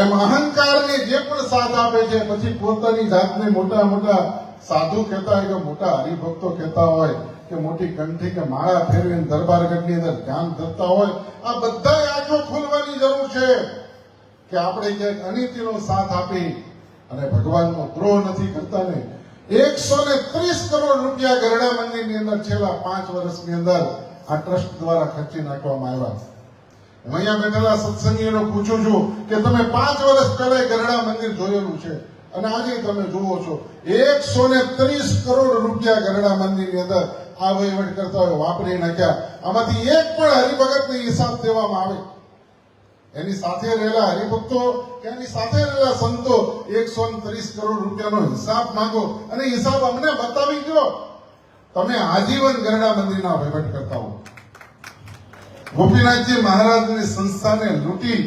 એમ અહંકારને જે પણ સાથ આપે છે, પછી પોતાની જાતને મોટા મોટા સાધુ કહેતા હોય કે મોટા હરિભક્તો કહેતા હોય કે મોટી કંઠી કે માળા ફેરવીને દરબારગઢની અંદર ધ્યાન ધરતા હોય, આ બધા આંખો ખોલવાની જરૂર છે કે આપણે જે અનિતિનો સાથ આપી અને ભગવાનનો દ્રોહ નથી કરતા ને. 130 કરોડ રૂપિયા ગરડા મંદિરની અંદર છેલ્લા 5 વર્ષની અંદર આ ટ્રસ્ટ દ્વારા ખર્ચી નાખવામાં આવ્યા. હું અહીંયા બેઠેલા સત્સંગીઓને પૂછું છું કે તમે 5 વર્ષ પહેલા ગરડા મંદિર જોયેલું છે અને આજે તમે જુઓ છો 130 કરોડ રૂપિયા ગરડા મંદિરની અંદર આ વહીવટ કરતા હોય વાપરી નાખ્યા. આમાંથી એક પણ હરિભગતને હિસાબ દેવામાં આવે? એની સાથે રહેલા હરિભક્તો કે એની સાથે રહેલા સંતો 130 કરોડ રૂપિયાનો હિસાબ માંગો અને હિસાબ અમને બતાવી દો. તમે આજીવન ગરડા મંદિરના વહીવટ કરતા હો. ગોપીનાથજી મહારાજની સંસ્થાને લૂંટી,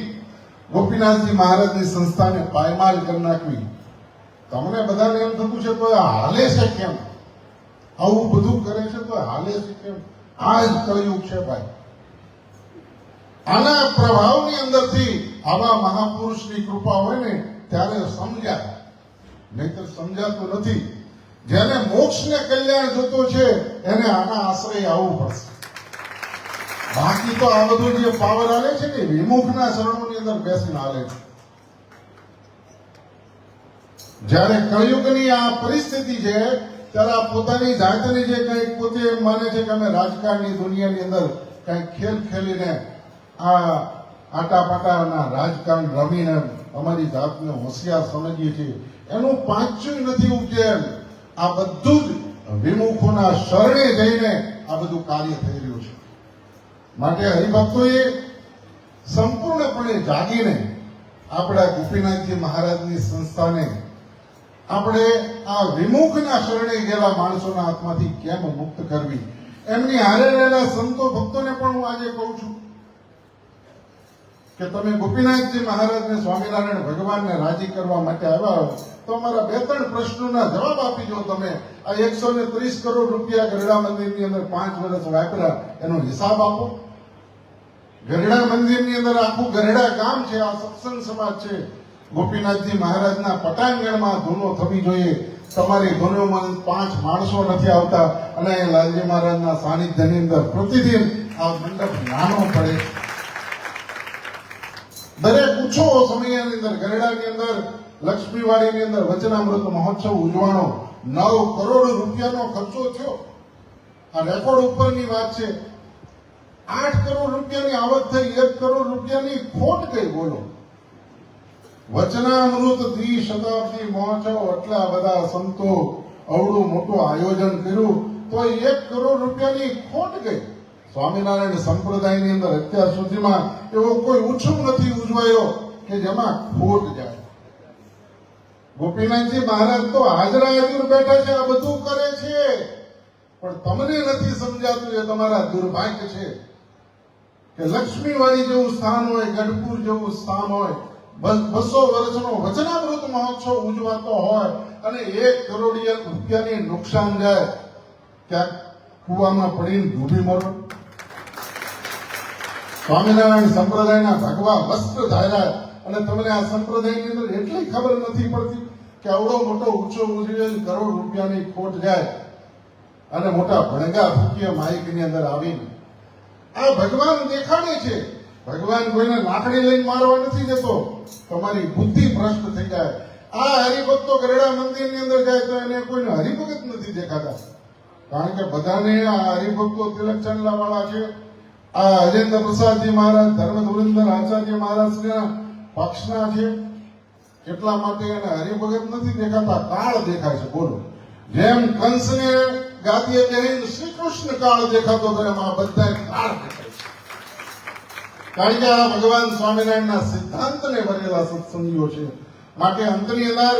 ગોપીનાથજી મહારાજની સંસ્થાને પાયમાલ કરી નાખવી. તમને બધાને એમ થતું છે તો હાલે છે કેમ? આવું બધું કરે છે તો હાલે છે કેમ? આ જ કળયુગ છે ભાઈ. આના પ્રભાવની અંદરથી આવા મહાપુરુષની કૃપા હોય ને ત્યારે સમજાય, નહીતર સમજાતું નથી. જેને મોક્ષને કલ્યાણ જોતો છે એને આના આશ્રય આવવું પડશે. બાકી તો આ બધું જે પાવર આલે છે ને વિમુખના શરણોની અંદર બેસીને આલે છે. જ્યારે કળયુગની આ પરિસ્થિતિ છે ત્યારે આ પોતાની જાતની જે કંઈક પોતે એમ માને છે કે અમે રાજકારણની દુનિયાની અંદર કંઈક ખેલ ખેલીને આ આટાપાટાના રાજકારણ રમીને અમારી જાતને હોશિયાર સમજીએ છીએ, એનું પાંચું નથી ઉકેલ. આ બધું જ વિમુખોના શરણે જઈને આ બધું કાર્ય થઈ રહ્યું છે. માટે હરિભક્તોએ સંપૂર્ણપણે જાગીને આપણા ગોપીનાથજી મહારાજની સંસ્થાને આપણે આ વિમુખના શરણે ગયેલા માણસોના હાથમાંથી કેમ મુક્ત કરવી, એમની હારે રહેલા સંતો ભક્તોને પણ હું આજે કહું છું કે તમે ગોપીનાથજી મહારાજને, સ્વામિનારાયણ ભગવાનને રાજી કરવા માટે આવ્યા હો તો અમારા 2-3 પ્રશ્નોના જવાબ આપી દો. તમે આ 130 કરોડ રૂપિયા ગરડા મંદિરની અંદર 5 વર્ષ વાપર્યા એનો હિસાબ આપો. ગરડા મંદિરની અંદર આખું ગરડા ગામ છે, આ સત્સંગ સમાજ છે. ગોપીનાથજી મહારાજના પટાંગણમાં ધૂનો થવી જોઈએ. તમારી ધૂનોમાં 5 માણસો નથી આવતા અને લાલજી મહારાજના સાનિધ્યની અંદર પ્રતિદિન આ મંડપ નાનો પડે. દરેક ઉછો સમયની અંદર ગરડાની અંદર લક્ષ્મીવાડીની અંદર વચનામૃત મહોત્સવ ઉજવાનો 9 કરોડ રૂપિયાનો ખર્ચો થયો. આ રેકોર્ડ ઉપરની વાત છે. 8 કરોડ રૂપિયાની આવક થઈ, 1 કરોડ રૂપિયાની ખોટ ગઈ. બોલો, વચનામૃત દ્વિશતાબ્દી મહોત્સવ, આટલા બધા સંતો, અવળું મોટું આયોજન કર્યું તો 1 કરોડ રૂપિયાની ખોટ ગઈ. સ્વામિનારાયણ સંપ્રદાયની અંદર અત્યાર સુધીમાં એવો કોઈ ઉત્સવ નથી ઉજવાયો કે જેમાં ખોટ જાય. ગોપીનાથજી મહારાજ તો હાજરા હાજર બેઠા છે, આ બધું કરે છે, પણ તમને નથી સમજાતું. એ તમારા દુર્ભાગ્ય છે કે લક્ષ્મીવાડી જેવું સ્થાન હોય, ગઢપુર જેવું સ્થાન હોય, 200 વર્ષનો વચનામૃત મહોત્સવ ઉજવાતો હોય અને 1 કરોડ રૂપિયાની નુકસાન જાય, ક્યાંક કુવામાં પડીને ડૂબી મરો. સ્વામિનારાયણ સંપ્રદાયના ભગવા વસ્ત્ર ધાર્યા અને તમને આ સંપ્રદાયની અંદર એટલી ખબર નથી પડતી કે આવડો મોટો ઊંચો ઉજવેલ કરોડ રૂપિયાની ખોટ જાય અને મોટા ભણગા ફૂકીએ માઇકની અંદર આવીને આ ભગવાન દેખાડે છે. ભગવાન કોઈને લાકડી લઈને મારવા નથી દેતો. તમારી બુદ્ધિ ભ્રષ્ટ થઈ જાય. આ હરિભક્તો ગરડા મંદિરની અંદર જાય તો એને કોઈને હરિભગત નથી દેખાતા, કારણ કે બધાને આ હરિભક્તો તિલક ચાંદલા વાળા છે. આ અજેન્દ્ર પ્રસાદજી મહારાજ, ધર્મ ધુરંધર આચાર્ય મહારાજના પક્ષના છે, એટલા માટે એને હરિભગત નથી દેખાતા, કાળ દેખાય છે. બોલો, જેમ કંસને ગાદીએ બેહીને શ્રી કૃષ્ણ કાળ દેખાતો હતો એમ આ બધા કાળ દેખાય છે. કારણ કે આ ભગવાન સ્વામિનારાયણના સિદ્ધાંતને ભરેલા સત્સંગીઓ છે. માટે અંતની અંદર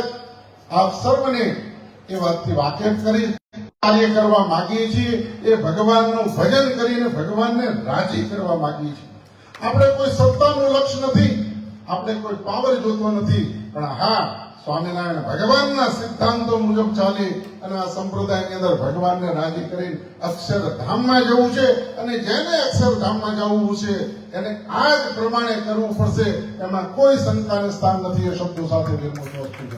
આપ સર્વને એ વાતથી વાકેફ કરી કાર્ય કરવા માંગીએ છીએ. એ ભગવાનનું ભજન કરીને ભગવાનને રાજી કરવા માંગીએ છીએ. આપણે કોઈ સત્તાનું લક્ષ્ય નથી, આપણે કોઈ પાવર જોતો નથી, પણ હા, સ્વામિનારાયણ ભગવાનના સિદ્ધાંતો મુજબ ચાલી અને આ સંપ્રદાયની અંદર ભગવાનને રાજી કરીને અક્ષરધામમાં જવું છે. અને જેને અક્ષરધામમાં જવું છે એને આ જ પ્રમાણે કરવું પડશે, એમાં કોઈ શંકાને સ્થાન નથી. એ શબ્દો સાથે વિરમું છું.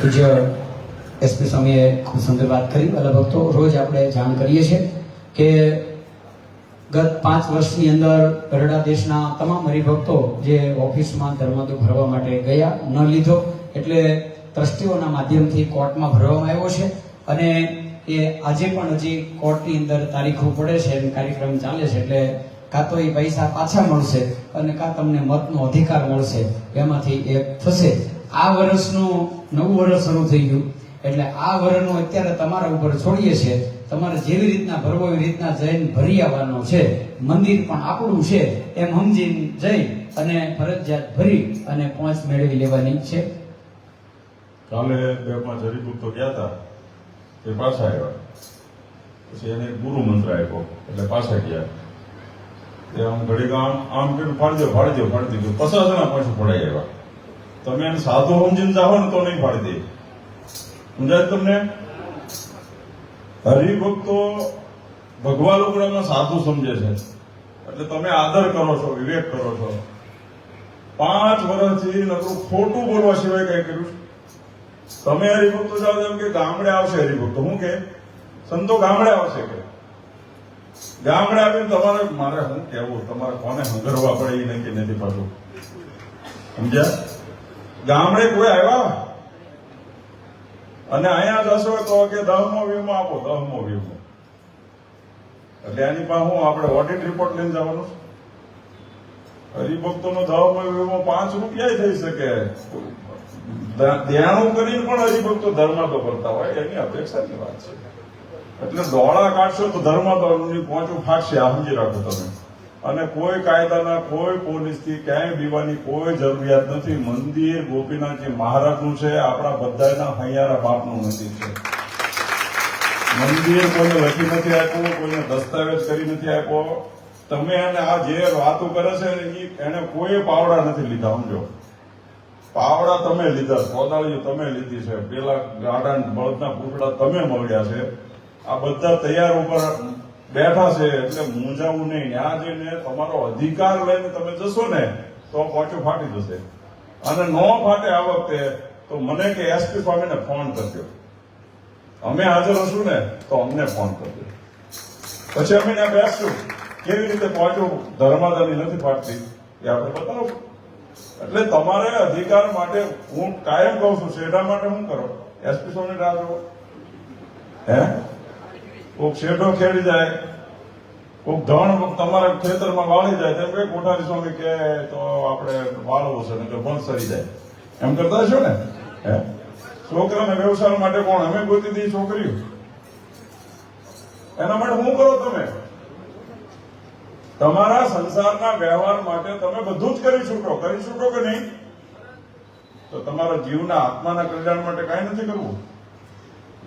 પૂજ્ય એસપી સ્વામીએ ખૂબ સુંદર વાત કરી. વાલા ભક્તો, રોજ આપણે જાણ કરીએ છીએ કે ગત 5 વર્ષની અંદર ગરડા દેશના તમામ હરિભક્તો જે ઓફિસમાં ધર્માદો ભરવા માટે ગયા ન લીધો એટલે ટ્રસ્ટીઓના માધ્યમથી કોર્ટમાં ભરવામાં આવ્યો છે. અને એ આજે પણ હજી કોર્ટની અંદર તારીખો પડે છે અને કાર્યક્રમ ચાલે છે. એટલે કાં તો એ પૈસા પાછા મળશે અને કાં તમને મતનો અધિકાર મળશે, એમાંથી એક થશે. આ વર્ષનું નવું વર્ષ શરૂ થઈ ગયું એટલે આ વર્ષનું અત્યારે તમારા ઉપર છોડીએ છીએ. તમારે જેવી રીતના ભરવો એવી રીતના જઈને ભરી આવવાનો છે. મંદિર પણ આપણું છે એમ સમજીને જઈ અને ફરજિયાત ભરી અને પહોંચ મેળવી લેવાની છે. કાલે 2-5 હરિભક્તો ગયા હતા, એ પાછા આવ્યા. પછી એને એક ગુરુ મંત્ર આપ્યો એટલે પાછા ગયા. એ આમ ઘડીક આમ કર્યું, ફાડી દીધું. 50 જણા પાછું પડાઈ આવ્યા. તમે એને સાધુ સમજીને જાઓ ને તો નહીં ફાડી દે. સમજાય તમને? હરિભક્તો ભગવાન લોકોમાં સાધુ સમજે છે એટલે તમે આદર કરો છો, વિવેક કરો છો. 5 વર્ષથી નકરું ખોટું બોલવા સિવાય કઈ કર્યું? તમે હરિભક્તો જાઓ એમ કે ગામડે આવશે હરિભક્તો. હું કે સંતો ગામડે આવશે કે ગામડે આવીને તમારે મારે શું કેવું, તમારે કોને હંગરવા પડે એ નક્કી નથી પાછું. સમજ્યા? ગામડે કોઈ આવ્યા અને અહીંયા જશો તો કે 10મો વીમો આપો, 10મો વીમો. એટલે એની પાસે હું આપણે ઓડિટ રિપોર્ટ લઈને જવાનું? હરિભક્તોનો 10મો વીમો 5 રૂપિયા થઈ શકે. દેણું કરીને પણ હરિભક્તો ધર્માદો કરતા હોય, એની અપેક્ષાની વાત છે. એટલે દોડા કાઢશો તો ધર્માદોની પહોંચું ફાટશે, આ સમજી રાખો તમે. અને કોઈ કાયદાના, કોઈ પોલીસથી ક્યાંય બીવાની કોઈ જરૂરિયાત નથી. મંદિર ગોપીનાથજી મહારાજનું છે, આપણા બધાના હૈયારા બાપનું મંદિર છે. મંદિર કોઈને લખી નથી આપ્યું, કોઈને દસ્તાવેજ કરી નથી આપ્યો. તમે એને આ જે વાતો કરે છે એને કોઈ પાવડા નથી લીધા. સમજો, પાવડા તમે લીધા, કોદાળીઓ તમે લીધી છે, પેલા ગાડા બળદના પૂછડા તમે મળ્યા છે. આ બધા તૈયાર ઉપર બેઠા છે એટલે મૂંઝાવું નહીં. ત્યાં જઈને તમારો અધિકાર લઈને તમે જશો ને તો પાછું ફાટી જશે. અને નો ફાટે આ વખતે તો મને કે એસપી સ્વામીને ફોન કરજો. અમે હાજર હશું ને તો અમને ફોન કરજો, પછી અમે ત્યાં બેસશું. કેવી રીતે પહોંચવું, ધર્માદાની નથી ફાટતી એ આપણે બતાવો. એટલે તમારે અધિકાર માટે હું કાયમ કહું છું, શેઠા માટે શું કરો? એસપી સ્વામી રાહ જુઓ. હે કોક શેઠો ખેડી જાય, કોક ધણ તમારા ખેતરમાં વાળી જાય, તેમ કે કોઠારી સ્વામી કે તો આપણે વાળવું છે ને કે બંધ સરી જાય, એમ કરતા છો ને? હે છોકરાને વ્યવસાય માટે કોણ? અમે ગોતી દી છોકરીઓ. એના માટે શું કરો તમે? તમારા સંસારના વ્યવહાર માટે તમે બધું જ કરી છૂટો કે નહીં? તો તમારા જીવના આત્માના કલ્યાણ માટે કઈ નથી કરવું.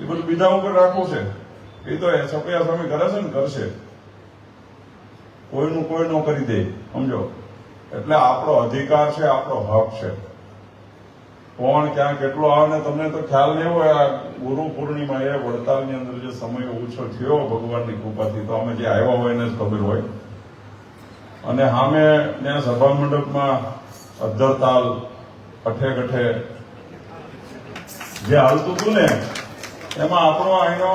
એ બધું બીજા ઉપર રાખવું છે. એ તો સપૈયા સ્વામી કરે છે ને કરશે. કોઈનું કોઈ નો કરી દે. સમજો? એટલે આપણો અધિકાર છે, આપણો હક છે. કોણ ક્યાં કેટલો આવે ને તમને તો ખ્યાલ નહીં હોય. આ ગુરુ પૂર્ણિમા એ વડતાલની અંદર જે સમય ઓછો થયો ભગવાનની કૃપાથી, તો અમે જે આવ્યા હોય એને જ ખબર હોય. અને સામે ત્યાં સભા મંડપમાં અધ્ધરતાલ અઠે ગઠે જે હાલતું હતું ને, એમાં આપણો અહીંનો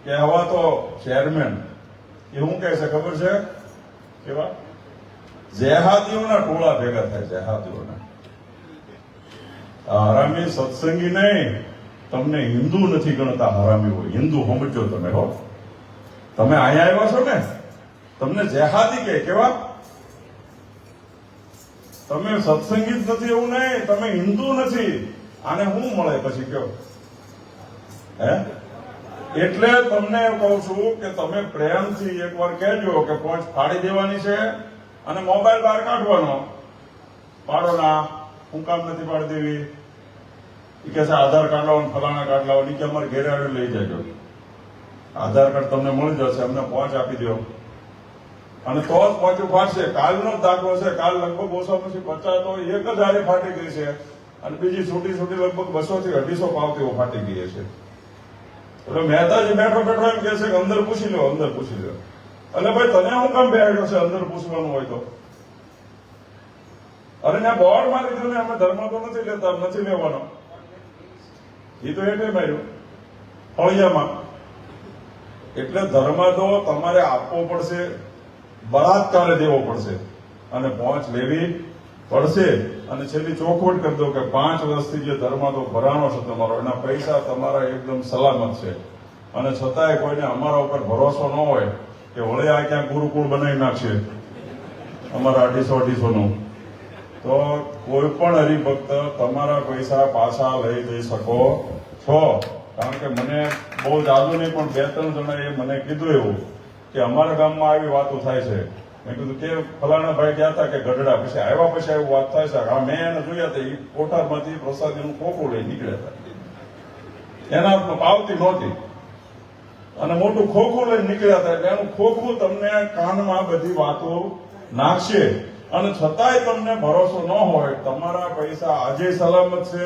કહેવાતો ચેરમેન એ શું કહે છે ખબર છે? કેવા જેહાદીઓના ટોળા ભેગા થાય, જેહાદીઓના. હરામી સત્સંગી નહીં, તમને હિન્દુ નથી ગણતા હરામી હોય. હિન્દુ સમજો તમે. હો, તમે અહીંયા આવ્યા છો ને, તમને જેહાદી કે કેવા? તમે સત્સંગી જ નથી એવું નહીં, તમે હિન્દુ નથી. આને શું મળે પછી કયો? હે? એટલે તમને કહું છું કે તમે પ્રેમથી એકવાર કહેજો કે પહોંચ ફાડી દેવાની છે અને મોબાઈલ બહાર કાઢવાનો. પાડો ના, હું કામ નથી પાડી દેવી. એ કે છે આધાર કાર્ડ લાવો, ફલાણા કાર્ડ લાવો. કે અમારે ઘેરે આવી લઈ જજો. આધાર કાર્ડ તમને મળી જશે, અમને પહોંચ આપી દો અને તો જ પહોંચ્યું ફાટશે. કાલનો જ દાખલો છે. કાલ લગભગ ઓછા પછી 50 તો એક જ હારે ફાટી ગઈ છે અને બીજી છૂટી લગભગ 200 થી 250 પાવતીઓ ફાટી ગઈ છે. એટલે મહેતાજી બેઠો એમ કહે છે કે અંદર પૂછી લો, અંદર પૂછી લો. એટલે ભાઈ તને હું કામ બેઠો છે અંદર પૂછવાનું હોય તો? અરે ત્યાં બોર્ડ મારી દીધું ને, અમે ધર્મ તો નથી લેતા, નથી લેવાનો. એ તો એટલે માર્યું ફળિયામાં. એટલે ધર્મ તો તમારે આપવો પડશે, બળાત્કારે દેવો પડશે અને પહોંચ લેવી પડશે. અને છેલ્લી ચોખવટ કરી દો કે 5 વર્ષથી જે ધર્માદો ભરાણો છે તમારો, એના પૈસા તમારા એકદમ સલામત છે. અને છતાંય કોઈને અમારા ઉપર ભરોસો ન હોય કે વળે આ ક્યાં ગુરુકુળ બનાવી નાખશે અમારા 250 નું, તો કોઈ પણ હરિભક્ત તમારા પૈસા પાછા લઈ જઈ શકો છો. કારણ કે મને બહુ જાદુ નહીં પણ 2-3 જણાએ મને કીધું એવું કે અમારા ગામમાં આવી વાતો થાય છે. મેં કીધું કે ફલાણા ભાઈ ગયા હતા કે ગઢડા, પછી આવ્યા પછી આવી વાત થાય છે. હા, મેં એને જોયા હતા, એ કોઠારમાંથી પ્રસાદીનું ખોખું લઈ નીકળ્યા હતા. એના હાથમાં પાવતી નહોતી અને મોટું ખોખું લઈને નીકળ્યા હતા. એટલે એનું ખોખું તમને કાનમાં બધી વાતો નાખશે અને છતાંય તમને ભરોસો ન હોય. તમારા પૈસા આજે સલામત છે,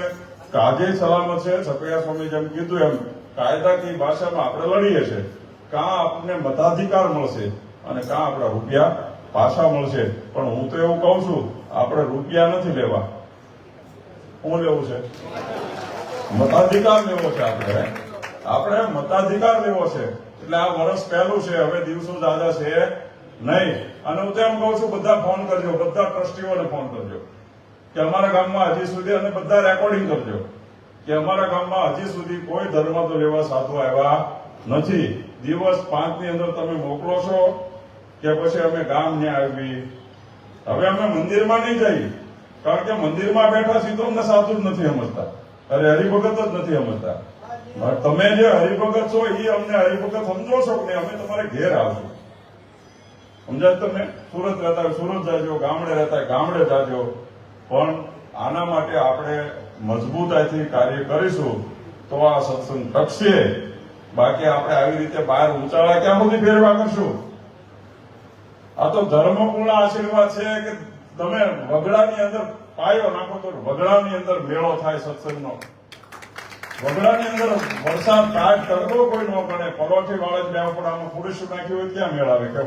કાજે સલામત છે. છપૈયા સ્વામી જેમ કીધું એમ કાયદાકીય ભાષામાં આપણે લડીએ છીએ. કાં આપણને મતાધિકાર મળશે અને કાં આપણા રૂપિયા પાછા મળશે. પણ હું તો એવું કહું છું, આપણે રૂપિયા નથી લેવા. શું લેવું છે? મતાધિકાર લેવો છે. આપણે મતાધિકાર લેવો છે. એટલે આ વર્ષ પહેલું છે, હવે દિવસો દાદા છે નહીં. અને હું તો એમ કહું છું, બધા ફોન કરજો, બધા ટ્રસ્ટીઓને ફોન કરજો કે અમારા ગામમાં હજી સુધી, અને બધા રેકોર્ડિંગ કરજો કે અમારા ગામમાં હજી સુધી કોઈ ધર્માદો લેવા સાધુ આવ્યા નથી. દિવસ 5 ની અંદર તમે મોકલો છો કે પછી અમે ગામ ને આવી? હવે અમે મંદિરમાં નહીં જઈએ, કારણ કે મંદિરમાં બેઠા છીએ તો અમને સાધુ જ નથી સમજતા, અરે હરિભગત જ નથી સમજતા. તમે જે હરિભગત છો એ અમને હરિભગત સમજો છો કે નહીં? અમે તમારે ઘેર આવશું. સમજાય તમને? સુરત રહેતા હોય સુરત જાજો, ગામડે રહેતા હોય ગામડે જાજો. પણ આના માટે આપણે મજબૂતાઈથી કાર્ય કરીશું તો આ સત્સંગ ટકશે. બાકી આપણે આવી રીતે બહાર ઉચાળા ક્યાં સુધી ફેરવા કરશું? આ તો ધર્મપૂર્ણ આશીર્વાદ છે કે તમે વગડાની અંદર પાયો નાખો તો વગડાની અંદર મેળો થાય સત્સંગનો. વગડાની અંદર વરસાદ કાટ તડકો કોઈ ન ગણે, પલોઠી વાળા જ બેવા પણ આમાં પુરુષો નાખ્યું હોય ક્યાં મેળ આવે? કે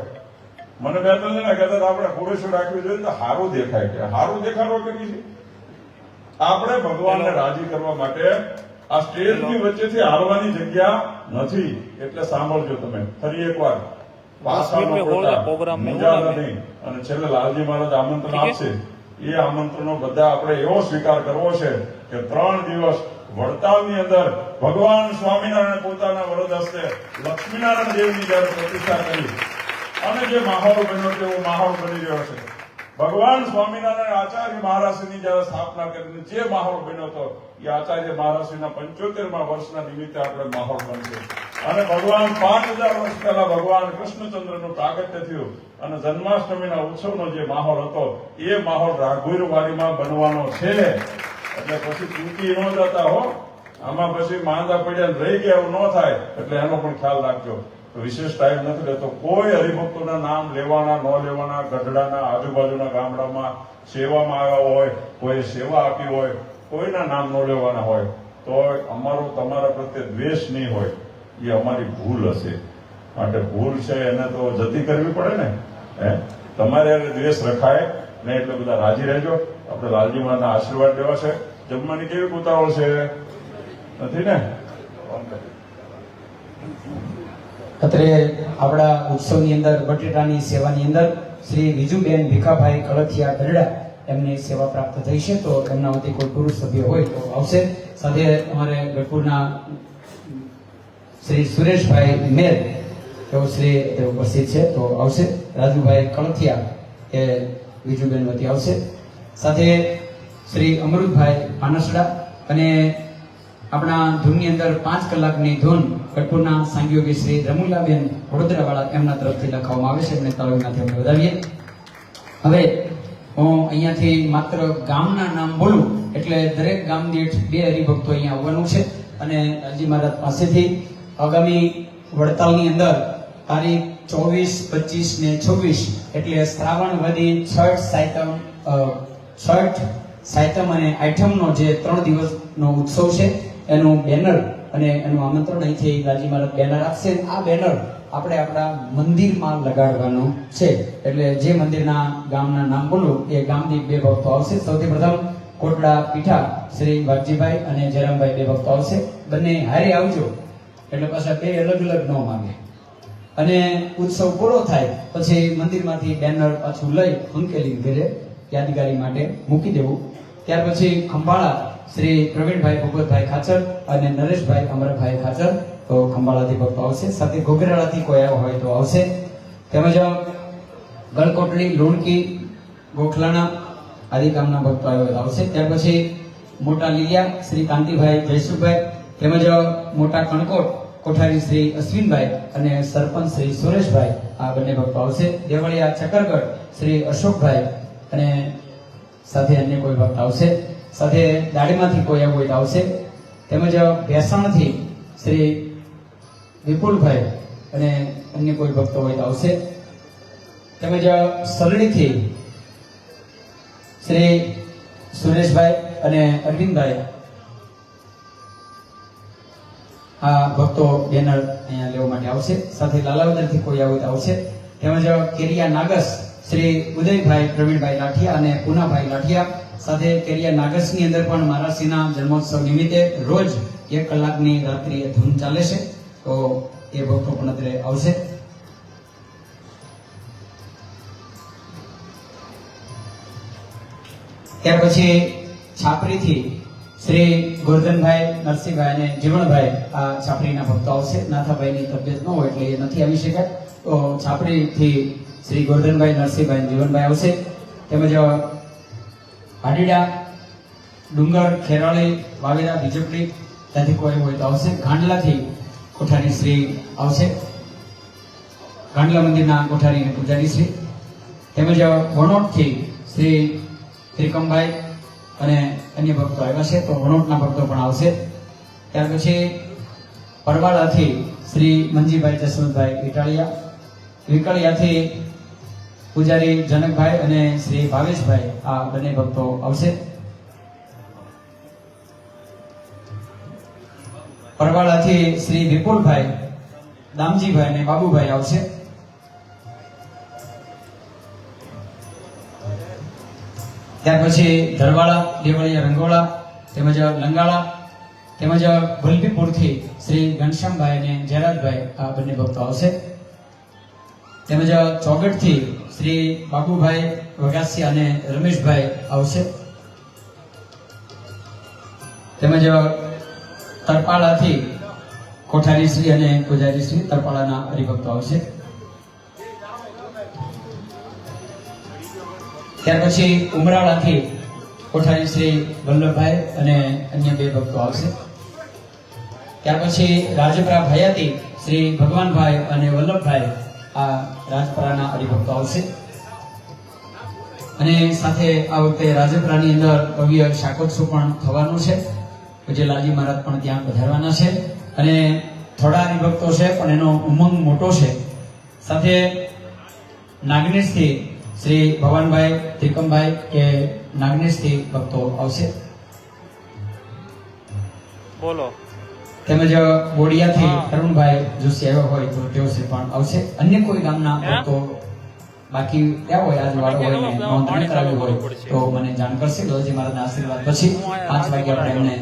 મને 2-3 જણા કહેતા આપણે પુરુષો રાખવી જોઈએ તો સારું દેખાય. કે સારું દેખાડો કરી છે આપણે ભગવાનને રાજી કરવા માટે. આ સ્ટેજની વચ્ચેથી હારવાની જગ્યા નથી. એટલે સાંભળજો તમે ફરી એકવાર. અને છેલ્લે લાલજી મહારાજ આમંત્રણ આપશે. એ આમંત્રણો બધા આપણે એવો સ્વીકાર કરવો છે કે 3 દિવસ વડતાલની અંદર ભગવાન સ્વામિનારાયણ પોતાના વરદ હસ્તે લક્ષ્મીનારાયણ દેવની જયારે પ્રતિષ્ઠા કરી અને જે માહોલ બન્યો તેવો માહોલ બની રહ્યો છે. ભગવાન સ્વામિનારાયણ આચાર્ય મહારાજની જયારે સ્થાપના કરીને જે માહોલ બન્યો હતો એ આચાર્ય મહારાજના 75મા વર્ષના નિમિત્તે આપણે માહોલ બનશે. અને ભગવાન 5000 વર્ષ પહેલા ભગવાન કૃષ્ણચંદ્રનું પ્રાગટ્ય થયું અને જન્માષ્ટમીના ઉત્સવનો જે માહોલ હતો એ માહોલ રાઘુરવાડીમાં બનવાનો છે. એટલે પછી ચૂકી ન જતા હો. આમાં પછી માંદા પડ્યા રહી ગયા એવું ન થાય. એટલે એનો પણ ખ્યાલ રાખજો. વિશેષ ટાઈમ નથી લેતો. કોઈ હરિભક્તોના નામ લેવાના ન લેવાના, ગઢડાના આજુબાજુના ગામડામાં સેવામાં આવ્યા હોય, કોઈ સેવા આપી હોય, કોઈના નામ ન લેવાના હોય તો અમારો તમારા પ્રત્યે દ્વેષ નહીં હોય એ અમારી ભૂલ હશે. માટે ભૂલ છે એને તો જતી કરવી પડે ને. તમારે દ્વેષ રખાય ને એટલે બધા રાજી રહેજો. આપણે લાલજી મહારાજના આશીર્વાદ લેવા છે. જમવાની કેવી ઉતાવળ છે? નથી ને? અત્રે આપણા ઉત્સવની અંદર બટેટાની સેવાની અંદર શ્રી વિજુબેન ભીખાભાઈ કળથિયા ગરડા એમની સેવા પ્રાપ્ત થઈ છે. તો એમના વતી કોઈ પુરુષ સભ્ય હોય તો આવશે. સાથે અમારે ગઢપુરના શ્રી સુરેશભાઈ મેર તેઓ શ્રી ઉપસ્થિત છે તો આવશે. રાજુભાઈ કળથિયા એ વિજુબેન વતી આવશે. સાથે શ્રી અમૃતભાઈ પાનસડા અને આપણા ધૂનની અંદર 5 કલાકની ધૂન ગઢપુરના સાંગીયોગી શ્રી રમુલાબેન વડોદરાવાળા એમના તરફથી લખવામાં આવે છે. એમને તાળીઓનાથી અમે વધાવીએ. હવે હું અહીંયાથી માત્ર ગામના નામ બોલું એટલે દરેક ગામ દીઠ 2 હરિભક્તો અહીંયા આવવાનું છે અને લાલજી મહારાજ પાસેથી આગામી વડતાલની અંદર તારીખ 24, 25 ને 26 એટલે શ્રાવણ વદી છઠ સાયતમ અને આઠમનો જે 3 દિવસનો ઉત્સવ છે એનું બેનર અને એનું આમંત્રણ અહીંથી લાલજી મહારાજ બેનર આપશે. આ બેનર આપણે આપણા મંદિરમાં લગાડવાનું છે. એટલે જે મંદિરના ગામના નામ બોલું એ ગામની 2 ભક્તો આવશે. સૌથી પ્રથમ કોટડા પીઠા શ્રી વાઘજીભાઈ અને જયરામભાઈ 2 ભક્તો આવશે. બંને હારે આવજો એટલે પાછા 2 અલગ અલગ ન માંગે. અને ઉત્સવ પૂરો થાય પછી મંદિરમાંથી બેનર પાછું લઈ અંકેલી ઘરે યાદગારી માટે મૂકી દેવું. ત્યાર પછી ખંભાળા શ્રી પ્રવીણભાઈ ભગવતભાઈ ખાચર અને નરેશભાઈ અમરભાઈ ખાચર તો ખંભાળાથી ભક્તો આવશે. સાથે ઘોઘરાળાથી કોઈ આવ્યો હોય તો આવશે. તેમજ ગલકોટડી, લુણકી, ગોખલાણા આદિ ગામના ભક્તો આવ્યો તો આવશે. ત્યાર પછી મોટા લીલિયા શ્રી કાંતિભાઈ જયસુખભાઈ તેમજ મોટા કણકોટ કોઠારી શ્રી અશ્વિનભાઈ અને સરપંચ શ્રી સુરેશભાઈ આ બંને ભક્તો આવશે. દેવળિયા ચકરગઢ શ્રી અશોકભાઈ અને સાથે અન્ય કોઈ ભક્ત આવશે. સાથે દાડીમાંથી કોઈ આવ્યું હોય તો આવશે. તેમજ ભેસાણથી શ્રી વિપુલભાઈ અને અન્ય કોઈ ભક્તો હોય તો આવશે. તેમજ સલડીથી શ્રી સુરેશભાઈ અને અરવિંદભાઈ આ ભક્તો બેનર અહીંયા લેવા માટે આવશે. સાથે લાલાવદરથી કોઈ આવ્યું તો આવશે. તેમજ કેરિયા નાગસ શ્રી ઉદયભાઈ પ્રવીણભાઈ લાઠિયા અને પૂનાભાઈ લાઠિયા સાથે કેરિયા નાગસની અંદર પણ મહારાજશ્રીના જન્મોત્સવ નિમિત્તે રોજ 1 કલાકની રાત્રિએ ધૂન ચાલે છે. તો એ ભક્તો પણ અત્યારે આવશે. ત્યાર પછી છાપરીથી શ્રી ગોરધનભાઈ, નરસિંહભાઈ અને જીવણભાઈ આ છાપરીના ભક્તો આવશે. નાથાભાઈની તબિયત ન હોય એટલે એ નથી આવી શક્યા. તો છાપરીથી શ્રી ગોરધનભાઈ, નરસિંહભાઈ અને જીવણભાઈ આવશે. તેમજ હાડીડા, ડુંગર, ખેરાળી, વાવેરા, બીજપડી ત્યાંથી કોઈ હોય તો આવશે. ગાંડલાથી કોઠારી શ્રી આવશે. ગાંડલા મંદિરના કોઠારી અને પૂજારી શ્રી. તેમજ વણોટથી શ્રી ત્રિકમભાઈ અને અન્ય ભક્તો આવ્યા છે. તો વણોટના ભક્તો પણ આવશે. ત્યાર પછી પરવાળાથી શ્રી મંજીભાઈ, જસવંતભાઈ ઇટાળિયા. વિકળિયાથી પૂજારી જનકભાઈ અને શ્રી ભાવેશભાઈ આ બંને ભક્તો આવશે. પરવાળાથી શ્રી વિપુલભાઈ, દામજીભાઈ અને બાબુભાઈ આવશે. ત્યાર પછી ધરવાળા, દેવળિયા, રંગોળા તેમજ લંગાળા તેમજ વલભીપુરથી શ્રી ઘનશ્યામભાઈ અને જયરાજભાઈ આ બંને ભક્તો આવશે. તેમજ ચોગટથી શ્રી બાબુભાઈ વગાસિયા અને રમેશભાઈ આવશે. તેમજ તરપાળાથી કોઠારી શ્રી અને પૂજારી શ્રી તરપાળાના હરિભક્તો આવશે. ત્યાર પછી ઉમરાળાથી કોઠારી શ્રી વલ્લભભાઈ અને અન્ય 2 ભક્તો આવશે. ત્યાર પછી રાજપરા ભયાતી શ્રી ભગવાનભાઈ અને વલ્લભભાઈ આ રાજપરાના હરિભક્તો આવશે. અને સાથે આ વખતે રાજપરાની અંદર ભવ્ય શાકોત્સવ પણ થવાનું છે. પૂજ્ય લાલજી મહારાજ પણ ત્યાં પધારવાના છે અને થોડા હરિભક્તો છે પણ એનો ઉમંગ મોટો છે. સાથે નાગનેશથી શ્રી ભવાનભાઈ, ત્રિકમભાઈ કે નાગનેશથી ભક્તો આવશે. બોલો. તેમજ બોડિયાથી અરુણભાઈ જોશી આવ્યો હોય તો તેઓ છે પણ આવશે. અન્ય કોઈ ગામના ભક્તો બાકી ત્યાં હોય આજવાળો હોય ને નોંધણી કરાવી હોય તો મને જાણ કરશે. ગોલજી મહારાજના આશીર્વાદ પછી 5 વાગે આપણે એમને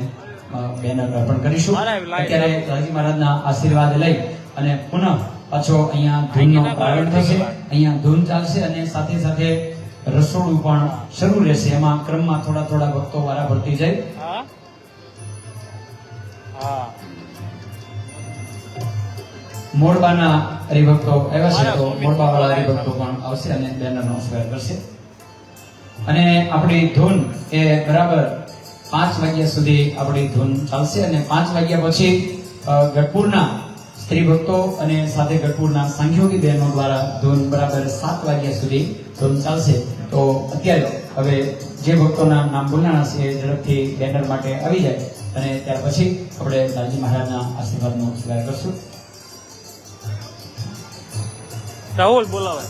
બેનર અર્પણ કરીશું. અત્યારે ગોલજી મહારાજના આશીર્વાદ લઈ અને પુનઃ પાછો અહીંયા ધૂનનો પ્રારંભ થશે. અહીંયા ધૂન ચાલશે અને સાથે સાથે રસોડું પણ શરૂ રહેશે. એમાં ક્રમમાં થોડા થોડા ભક્તો વારા ભરતી જાય. હા હા મોરબાના હરિભક્તો આવ્યા છે તો મોરબાવાળા હરિભક્તો પણ આવશે અને બેનરનો સ્વીકાર કરશે. અને આપણી ધૂન એ બરાબર 5 વાગ્યા સુધી આપણી ધૂન ચાલશે અને 5 વાગ્યા પછી ગઢપુરના સ્ત્રી ભક્તો અને સાથે ગઢપુરના સાંખ્યોગી બહેનો દ્વારા ધૂન બરાબર 7 વાગ્યા સુધી ધૂન ચાલશે. તો અત્યારે હવે જે ભક્તોના નામ બોલવાના છે એ ઝડપથી બેનર માટે આવી જાય અને ત્યાર પછી આપણે લાલજી મહારાજના આશીર્વાદનો સ્વીકાર કરશું. રાહુલ બોલાવે.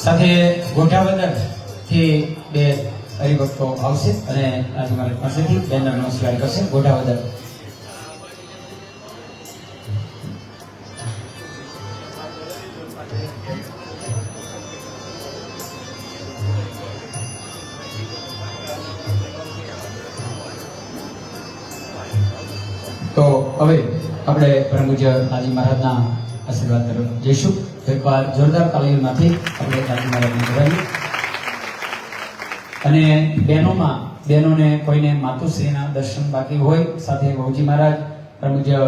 સાથે ગોઠાવદર થી 2 હરિભક્તો આવશે અને આજે મારી પાસેથી બેનરનો સ્વીકાર કરશે. ગોઠાવદર તો હવે આપણે પરમ પૂજ્ય લાલજી મહારાજના આશીર્વાદ તરફ જઈશું. એકવાર જોરદાર તાલીમમાંથી આપણે લાલજી મહારાજને જોડાઈએ. અને બહેનોને કોઈને માતુશ્રીના દર્શન બાકી હોય સાથે વહુજી મહારાજ પરમ પૂજ્ય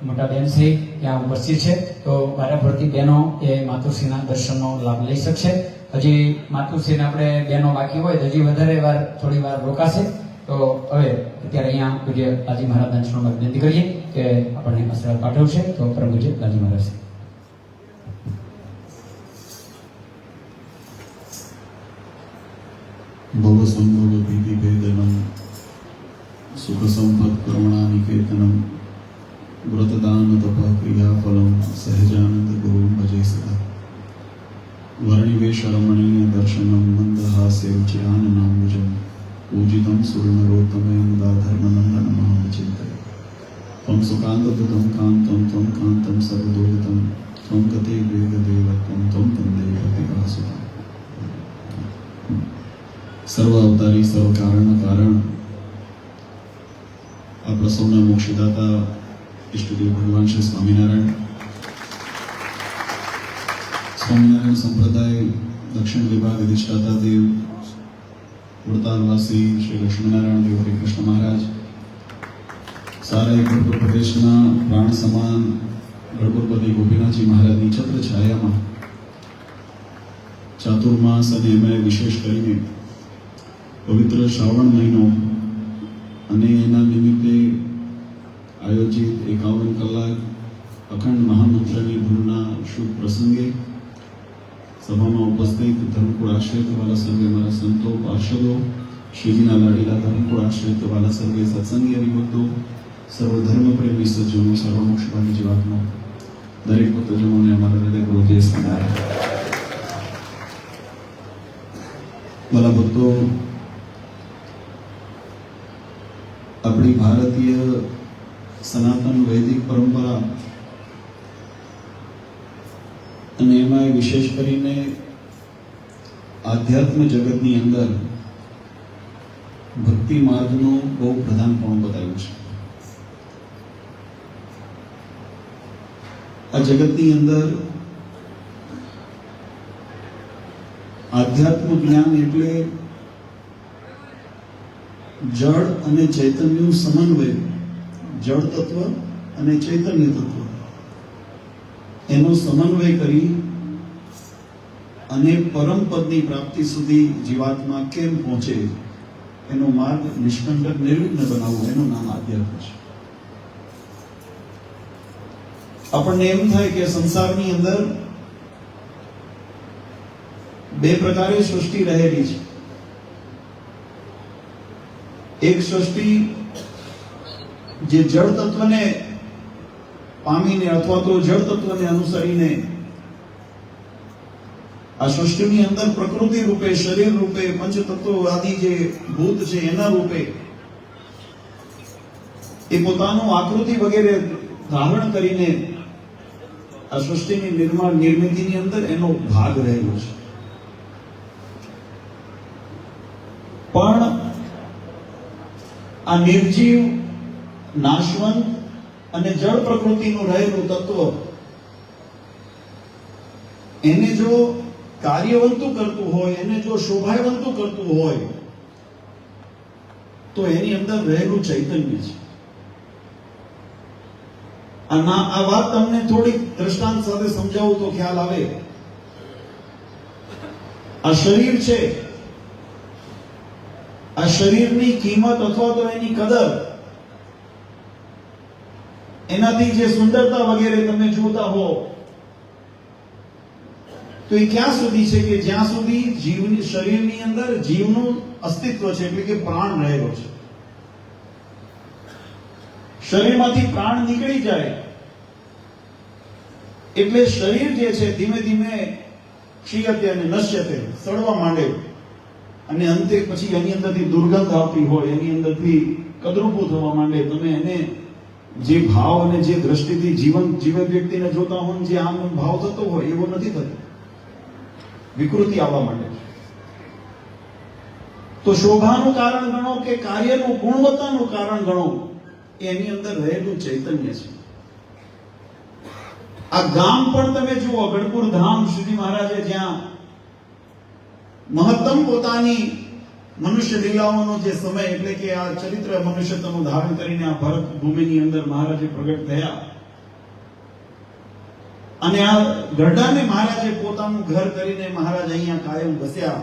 મોટા બહેનશ્રી ત્યાં ઉપસ્થિત છે તો વારાફરતી બહેનો એ માતુશ્રીના દર્શનનો લાભ લઈ શકશે. હજી માતુશ્રીને આપણે બહેનો બાકી હોય તો હજી વધારે વાર થોડી વાર રોકાશે. તો હવે અત્યારે અહીંયા પૂજ્ય લાલજી મહારાજના ચરણોમાં વિનંતી કરીએ કે આપણને આશીર્વાદ પાઠવશે. તો પરમ પૂજ્ય લાલજી મહારાજ. ભવ સંભવ ભીતિ ભેદનમ સુખ સંપદ કરુણા નિકેતનમ વ્રતદાન તપ ક્રિયાફલમ સહજાનંદ ગુરુ ભજે સદા વર્ણિવેશ રમણીય દર્શનમ મંદહાસ્ય રુચિરાનનાંબુજમ પૂજિતમ સુરનરોત્તમે મુદા ધર્મનંદનમહં ચિંતયે ત્વં સુકાંતદુતં કાંતં ત્વં કાંતં સર્વદોહિતં ત્વં ગતે વેગદેવત્વં ત્વં તંદે પ્રતિભાસુતં સર્વ અવતારી સર્વ કારણ કારણ આપણા સૌના મોક્ષદાતા ઈષ્ટદેવ ભગવાન શ્રી સ્વામિનારાયણ સંપ્રદાય દક્ષિણ વિભાગ અધિષ્ઠાતા દેવ વડતાલવાસી શ્રી લક્ષ્મીનારાયણ દેવ હરિકૃષ્ણ મહારાજ સારા ગઢપુર પ્રદેશના પ્રાણ સમાન ગઢપુરપતિ ગોપીનાથજી મહારાજની છત્ર છાયામાં ચાતુર્માસ અને એમાં વિશેષ કરીને પવિત્ર શ્રાવણ મહિનો અને એના નિમિત્તે આયોજિત 51 કલાક અખંડ મહામંત્રની ધૂનના શુભ પ્રસંગે સભામાં ઉપસ્થિત ધર્મકુળ આશ્રિતવાલા સર્વે મારા સંતો પાર્ષદો શ્રીજીના લાડીલા ધર્મકુળ આશ્રિતવાલા સર્વે સત્સંગી હરિભક્તો સર્વ ધર્મ પ્રેમી સજ્જનો સર્વમોક્ષભાગી જીવાત્મો દરેક ભક્તજનોને અમારા હૃદયપૂર્વક જય સ્વામિનારાયણ. વાલા ભક્તો, આપણી ભારતીય સનાતન વૈદિક પરંપરા અને એમાં વિશેષ કરીને આધ્યાત્મ જગતની અંદર ભક્તિ માર્ગનું બહુ પ્રધાનપણું બતાવ્યું છે. આ જગતની અંદર આધ્યાત્મ જ્ઞાન એટલે જળ અને ચૈતન્યનું સમન્વય, જળ તત્વ અને ચૈતન્ય તત્વ એનો સમન્વય કરી અને પરમ પદની પ્રાપ્તિ સુધી જીવાત્મા કેમ પહોંચે એનો માર્ગ નિષ્કંટક નિર્વિઘ્ન બનાવવો, એનું નામ આધ્યાત્મ છે. આપણને એમ થાય કે સંસારની અંદર બે પ્રકારે સૃષ્ટિ રહેલી છે. એક સૃષ્ટિ જે જળ તત્વને પામીને અથવા તો જળ તત્વને અનુસરીને આ સૃષ્ટિની અંદર પ્રકૃતિ રૂપે, શરીર રૂપે, પંચતત્વો આદિ જે ભૂત છે એના રૂપે એ પોતાનું આકૃતિ વગેરે ધારણ કરીને આ સૃષ્ટિની નિર્મિતિની અંદર એનો ભાગ રહેલો છે. પણ આ નિર્જીવ, નાશવંત અને જળ પ્રકૃતિનું રહેલું તત્વ એને જો કાર્યવંતું કરતું હોય, એને જો શોભાયવંતું કરતું હોય તો એની અંદર રહેલું ચૈતન્ય છે. આ વાત તમને થોડીક દ્રષ્ટાંત સાથે સમજાવું તો ખ્યાલ આવે. આ શરીર છે, આ શરીરની કિંમત અથવા તો એની કદર, એનાથી જે સુંદરતા વગેરે તમે જોતા હો તો એ ક્યાં સુધી છે કે જ્યાં સુધી જીવની શરીરની અંદર જીવનું અસ્તિત્વ છે, એટલે કે પ્રાણ રહેલો છે. શરીરમાંથી પ્રાણ નીકળી જાય એટલે શરીર જે છે ધીમે ધીમે ક્ષીયતે અને નશ્યતે, સડવા માંડે અને અંતે પછી એની અંદરથી દુર્ગંધ આવતી હોય, એની અંદરથી કદરૂપું થવા માંડે. તમે એને જે ભાવ અને જે દ્રષ્ટિથી જીવંત વ્યક્તિને જોતા હો, જે આમ ભાવ થતો હોય એવો નથી થતો, વિકૃતિ આવવા માંડે. તો શોભાનું કારણ ગણો કે કાર્યનું ગુણવત્તાનું કારણ ગણો, એની અંદર રહેલું ચૈતન્ય છે. આ ગામ પણ તમે જુઓ, ગઢપુર ધામ શ્રીજી મહારાજે જ્યાં મહત્તમ પોતાની મનુષ્ય લીલાઓનો જે સમય, એટલે કે આ ચરિત્ર મનુષ્યત્વનું ધારણ કરીને આ ભરત ભૂમિની અંદર મહારાજે પ્રગટ થયા અને આ ગઢડાને મહારાજે પોતાનું ઘર કરીને મહારાજ અહીંયા કાયમ વસ્યા.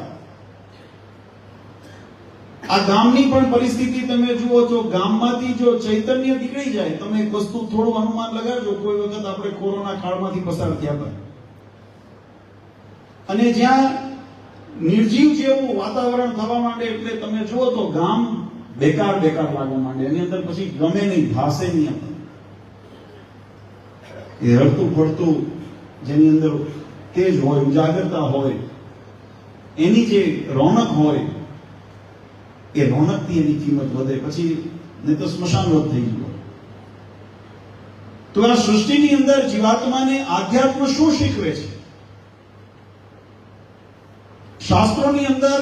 આ ગામની પણ પરિસ્થિતિ તમે જુઓ છો. ગામમાંથી જો ચૈતન્ય નીકળી જાય, તમે એક વસ્તુ થોડું અનુમાન લગાડજો. કોઈ વખત આપણે કોરોના કાળમાંથી પસાર થયા હતા અને જ્યાં નિર્જીવ જેવું વાતાવરણ થવા માંડે એટલે તમે જુઓ તો ગામ બેકાર લાગવા માંડે. એની અંદર પછી ગમે નહીં, ભાષે નહીં. એ હરતું ફરતું જેની અંદર તેજ હોય, ઉજાગરતા હોય, એની જે રોનક હોય, એ રોનકથી એની કિંમત વધે. પછી નહીં તો સ્મશાનવત થઈ ગયો. તો આ સૃષ્ટિની અંદર જીવાત્માને આધ્યાત્મ શું શીખવે છે? શાસ્ત્રોની અંદર,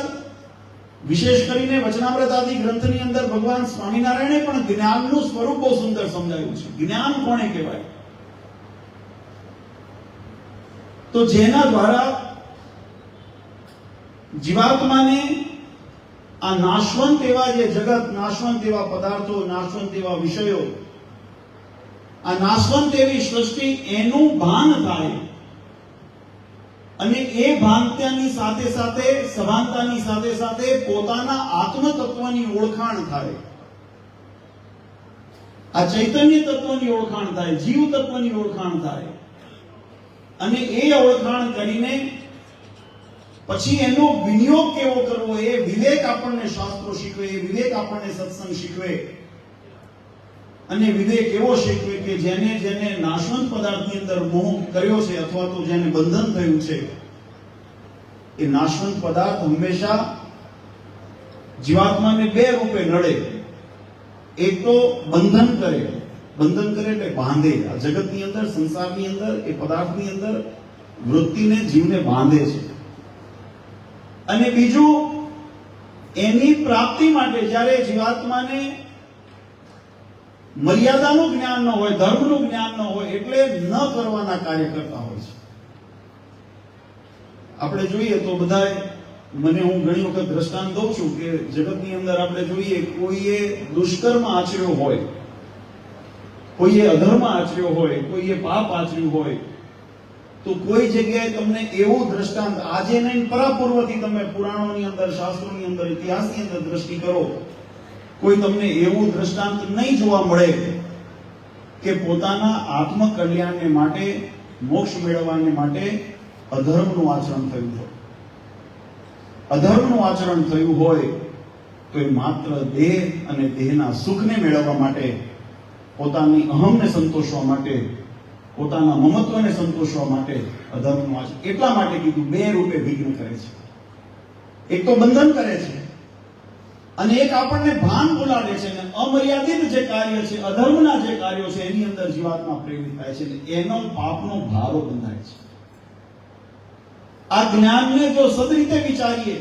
વિશેષ કરીને વચનામૃત આદિ ગ્રંથની અંદર ભગવાન સ્વામિનારાયણે પણ જ્ઞાનનું સ્વરૂપ બહુ સુંદર સમજાવ્યું છે. જ્ઞાન કોને કહેવાય? તો જેના દ્વારા જીવાત્માને આ નાશવંત એવા જે જગત, નાશવંત એવા પદાર્થો, નાશવંત એવા વિષયો, આ નાશવંત એવી સૃષ્ટિ, એનું ભાન થાય અને એ ભાનતાની સાથે સાથે, સભાનતાની સાથે સાથે પોતાના આત્મ તત્વની ઓળખાણ થાય, આ ચૈતન્ય તત્વની ઓળખાણ થાય, જીવ તત્વની ઓળખાણ થાય અને એ ઓળખાણ કરીને પછી એનો વિનિયોગ કેવો કરવો, એ વિવેક આપણને શાસ્ત્રો શીખવે, એ વિવેક આપણને સત્સંગ શીખવે અને વિવેક એવો શીખવે કે જેને નાશવંત પદાર્થની અંદર મોહ કર્યો છે અથવા તો જેને બંધન થયું છે, એ નાશવંત પદાર્થ હંમેશા જીવાત્માને બે રૂપે નડે. એક તો બંધન કરે એટલે બાંધે. આ જગતની અંદર, સંસારની અંદર, એ પદાર્થની અંદર વૃત્તિને, જીવને બાંધે છે. અને બીજું, એની પ્રાપ્તિ માટે જ્યારે જીવાત્માને મર્યાદાનું જ્ઞાન ન હોય, ધર્મનું જ્ઞાન ન હોય એટલે ન કરવાના કાર્ય કરતા હોય છે. આપણે જોઈએ તો બધાએ, મને હું ઘણી વખત દ્રષ્ટાંત દઉં છું કે જગતની અંદર આપણે જોઈએ, કોઈએ દુષ્કર્મ આચર્યો હોય, કોઈએ અધર્મ આચર્યો હોય, કોઈએ પાપ આચર્યું હોય, તો કોઈ જગ્યાએ તમને એવું દ્રષ્ટાંત, આજે નહીં પરાપૂર્વથી તમે પુરાણોની અંદર, શાસ્ત્રોની અંદર, ઇતિહાસની અંદર દ્રષ્ટિ કરો, કોઈ તમને એવું દ્રષ્ટાંત નહીં જોવા મળે કે પોતાના આત્મ કલ્યાણને માટે, મોક્ષ મેળવવાને માટે અધર્મનું આચરણ થયું હોય. અધર્મનું આચરણ થયું હોય તો એ માત્ર દેહ અને દેહના સુખને મેળવવા માટે, પોતાની અહમને સંતોષવા માટે, પોતાના મમત્વને સંતોષવા માટે અધર્મનો આચરણ. એટલા માટે કીધું બે રૂપે વિઘ્ન કરે છે. એક તો બંધન કરે છે અને એક આપણને ભાન બોલાવે છે. અને અમર્યાદિત જે કાર્ય છે, અધર્મના જે કાર્યો છે એની અંદર જીવાત્મા પ્રેરિત થાય છે અને એનો પાપનો ભારો બંધાય છે. આ જ્ઞાનને જો સદરીતે વિચારીએ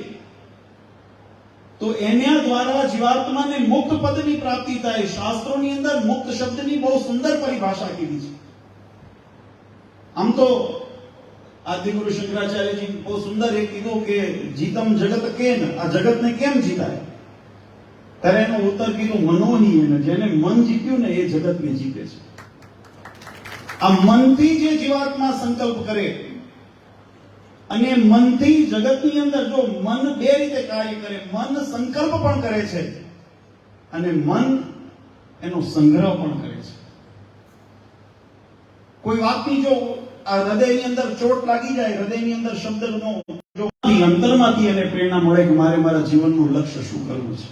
તો એના દ્વારા જીવાત્માને મુક્ત પદની પ્રાપ્તિ થાય. શાસ્ત્રોની અંદર મુક્ત શબ્દની બહુ સુંદર પરિભાષા કીધી છે. આમ તો આદિગુરુ શંકરાચાર્યજી બહુ સુંદર એક કીધું કે જીતમ જગત કેન, આ જગતને કેમ જીતાય? ત્યારે એનો ઉત્તર કીધું મનોહી. એને જેને મન જીત્યું ને એ જગતને જીતે છે. આ મનથી જે જીવાત્મા સંકલ્પ કરે અને મનથી જગતની અંદર જો મન બે રીતે કાર્ય કરે, મન સંકલ્પ પણ કરે છે અને મન એનો સંગ્રહ પણ કરે છે. કોઈ વાતની જો આ હૃદયની અંદર ચોટ લાગી જાય, હૃદયની અંદર શબ્દનો જો અંતરમાંથી એને પ્રેરણા મળે કે મારે મારા જીવનનું લક્ષ્ય શું કરવું છે,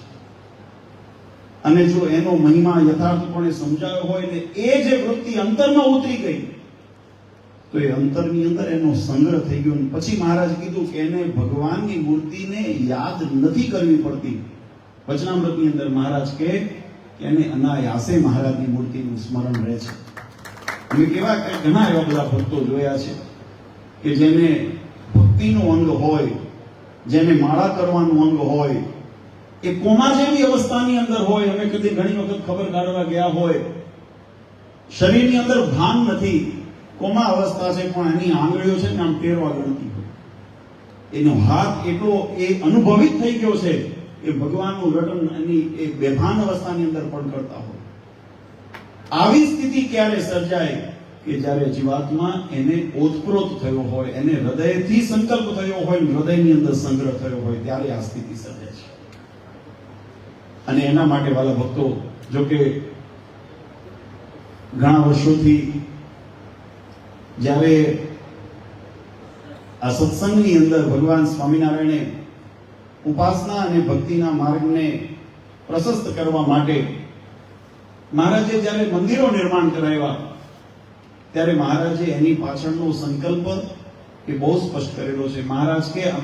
અને જો એનો મહિમા યથાર્થપણે સમજાયો હોય ને એ જે વૃત્તિ અંતરમાં ઉતરી ગઈ તો એ અંતરની અંદર એનો સંગ્રહ થઈ ગયો. પછી મહારાજ કીધું કે એને ભગવાનની મૂર્તિને યાદ નથી કરવી પડતી. વચનામૃતની અંદર મહારાજ કહે કે એને અનાયાસે મહારાજની મૂર્તિનું સ્મરણ રહે છે. અમે કેવા કે ઘણા એવા બધા ભક્તો જોયા છે કે જેને ભક્તિનું અંગ હોય, જેને માળા કરવાનું અંગ હોય, એ કોમા જેવી અવસ્થાની અંદર હોય. અમે કદી ઘણી વખત ખબર કાઢવા ગયા હોય, શરીરની અંદર ભાન નથી, કોમા અવસ્થા છે, પણ એની આંગળીઓ છે ને આમ ટેરવા ગણતી હોય. એનો હાથ એટલો એ અનુભવિત થઈ ગયો છે એ ભગવાનનું રટન એની એ બેભાન અવસ્થાની અંદર પણ કરતા હોય. આવી સ્થિતિ ક્યારે સર્જાય કે જ્યારે જીવાત્મા એને ઓતપ્રોત થયો હોય, એને હૃદયથી સંકલ્પ થયો હોય, હૃદયની અંદર સંગ્રહ થયો હોય, ત્યારે આ સ્થિતિ સર્જાય છે. અને એના માટે વાલા ભક્તો, જો કે ઘણા વર્ષોથી જ્યારે આ સત્સંગની અંદર ભગવાન સ્વામિનારાયણે ઉપાસના અને ભક્તિના માર્ગને પ્રશસ્ત કરવા માટે મહારાજે જ્યારે મંદિરો નિર્માણ કરાવ્યા ત્યારે મહારાજે એની પાછળનો સંકલ્પ એ બહુ સ્પષ્ટ કરેલો છે.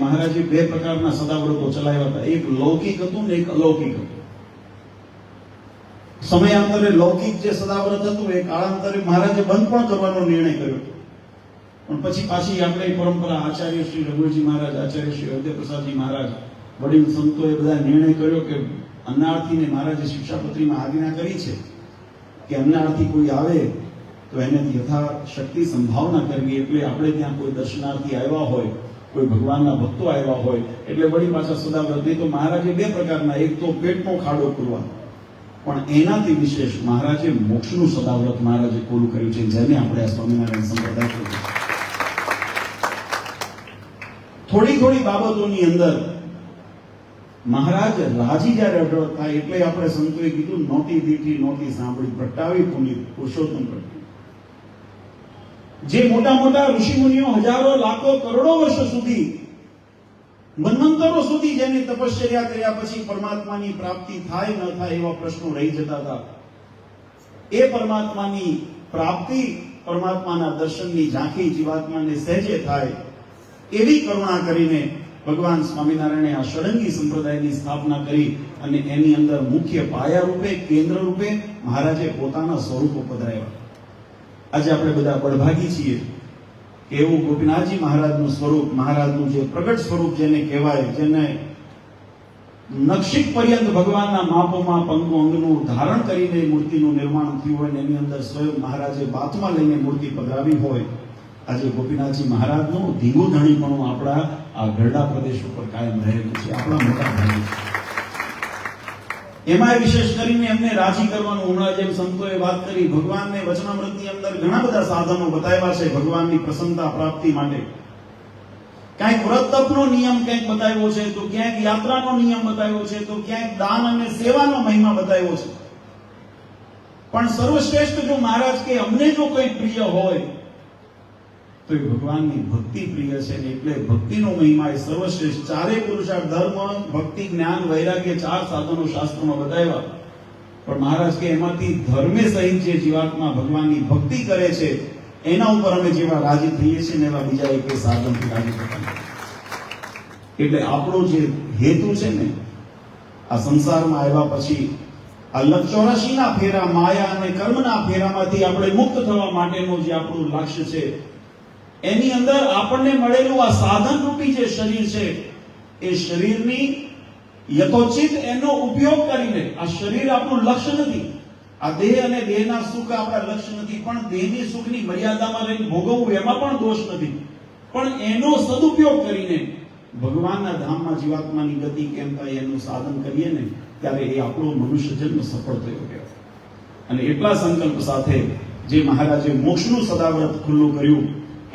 મહારાજે બે પ્રકારના સદાવ્રતો ચલાવ્યા હતા. એક લૌકિક હતું ને એક અલૌકિક હતું. સમયાંતરે લૌકિક જે સદાવ્રત હતું એ કાળાંતરે મહારાજે બંધ પણ કરવાનો નિર્ણય કર્યો હતો. પણ પછી પાછી આપણે પરંપરા આચાર્ય શ્રી રઘુજી મહારાજ, આચાર્ય શ્રી હૃદયપ્રસાદજી મહારાજ, વડીલ સંતોએ બધા નિર્ણય કર્યો કે અન્નાર્થીને મહારાજે શિક્ષાપત્રીમાં આજ્ઞા કરી છે કે અન્નાર્થી કોઈ આવે તો એને યથાશક્તિ સંભાવના કરવી. એટલે આપણે ત્યાં કોઈ દર્શનાર્થી આવ્યા હોય, કોઈ ભગવાનના ભક્તો આવ્યા હોય એટલે વળી પાછા સદાવ્રત. નહીં તો મહારાજે બે પ્રકારના, એક તો પેટનો ખાડો પૂરવા, પણ એનાથી વિશેષ મહારાજે મોક્ષનું સદાવ્રત મહારાજે પૂરું કર્યું છે, જેને આપણે આ સ્વામિનારાયણ સંપ્રદાય કહીએ છીએ. થોડી બાબતોની અંદર મહારાજ રાજી જ્યારે અઢળક થાય એટલે આપણે સંતોએ કીધું નોટી દીઠી નોટી સાંભળી પ્રગટાવી પુનિત પુરુષોત્તમ પ્રગટ્યું. જે મોટા ઋષિ મુનિઓ હજારો લાખો કરોડો વર્ષો સુધી, મન્વંતરો સુધી જેની તપશ્ચર્યા કર્યા પછી પરમાત્માની પ્રાપ્તિ થાય ન થાય એવા પ્રશ્નો રહી જતા હતા, એ પરમાત્માની પ્રાપ્તિ, પરમાત્માના દર્શનની ઝાંખી જીવાત્માને સહેજે થાય એવી કરુણા કરીને ભગવાન સ્વામિનારાયણે આ ષડંગી સંપ્રદાયની સ્થાપના કરી અને એની અંદર મુખ્ય પાયા રૂપે, કેન્દ્ર રૂપે મહારાજે પોતાના સ્વરૂપો પધરાવ્યા. આજે આપણે બધા બળભાગી છીએ કે એવું ગોપીનાથજી મહારાજનું સ્વરૂપ, મહારાજનું જે પ્રગટ સ્વરૂપ જેને કહેવાય, જેને નક્ષિક પર્યંત ભગવાનના માપોમાં પંગુ અંગનું ધારણ કરીને મૂર્તિનું નિર્માણ થયું હોય ને એની અંદર સ્વયં મહારાજે બાથમાં લઈને મૂર્તિ પધરાવી હોય. આજે ગોપીનાથજી મહારાજનું ધીંગું ધણીપણું આપણા આ ગરડા પ્રદેશ ઉપર કાયમ રહેલું છે, આપણા મોટા ભાઈ. એમાં વિશેષ કરીને એમને રાજી કરવાનું, હમણાં જેમ સંતોએ વાત કરી, ભગવાનને વચનામૃતની અંદર ઘણા બધા સાધનો બતાવ્યા છે ભગવાનની પ્રસન્નતા પ્રાપ્તિ માટે. ક્યાંક વ્રત તપનો નિયમ ક્યાંક બતાવ્યો છે, તો ક્યાંક યાત્રાનો નિયમ બતાવ્યો છે, તો ક્યાંક દાન અને સેવાનો મહિમા બતાવ્યો છે. પણ સર્વશ્રેષ્ઠ જો મહારાજ કે અમને જો કોઈ પ્રિય હોય તો એ ભગવાનની ભક્તિ પ્રિય છે ને એટલે ભક્તિનો મહિમા એ સર્વશ્રેષ્ઠ. ચારે પુરુષાર્થ ધર્મ, ભક્તિ, જ્ઞાન, વૈરાગ્ય 4 સાધનો શાસ્ત્રોમાં બતાવ્યા. પણ મહારાજ કે એમાંથી ધર્મે સહિત જે જીવાત્મા ભગવાનની ભક્તિ કરે છે એના ઉપર અમે જેવા રાજી થઈએ છીએ ને એવા બીજા એક સાધનથી રાજી થતા નથી. એટલે આપણો જે હેતુ છે ને આ સંસારમાં આવ્યા પછી આ 84ના ફેરા માયા અને કર્મના ફેરામાંથી આપણે મુક્ત થવા માટેનું જે આપણું લક્ષ્ય છે એની અંદર આપણને મળેલું આ સાધન રૂપી જે શરીર છે એ શરીરની યથોચિત એનો ઉપયોગ કરીને, આ શરીર આપણું લક્ષ્ય નથી, આ દેહ અને દેહના સુખ આપણા લક્ષ્ય નથી, પણ દેહની સુખની મર્યાદામાં રહીને ભોગવવું એમાં પણ દોષ નથી, પણ એનો સદુપયોગ કરીને ભગવાનના ધામમાં જીવાત્માની ગતિ કેમ થાય એનું સાધન કરીએ ને ત્યારે એ આપણો મનુષ્ય જન્મ સફળ થયો કહેવાય. અને એટલા સંકલ્પ સાથે જે મહારાજે મોક્ષનું સદાવ્રત ખુલ્લું કર્યું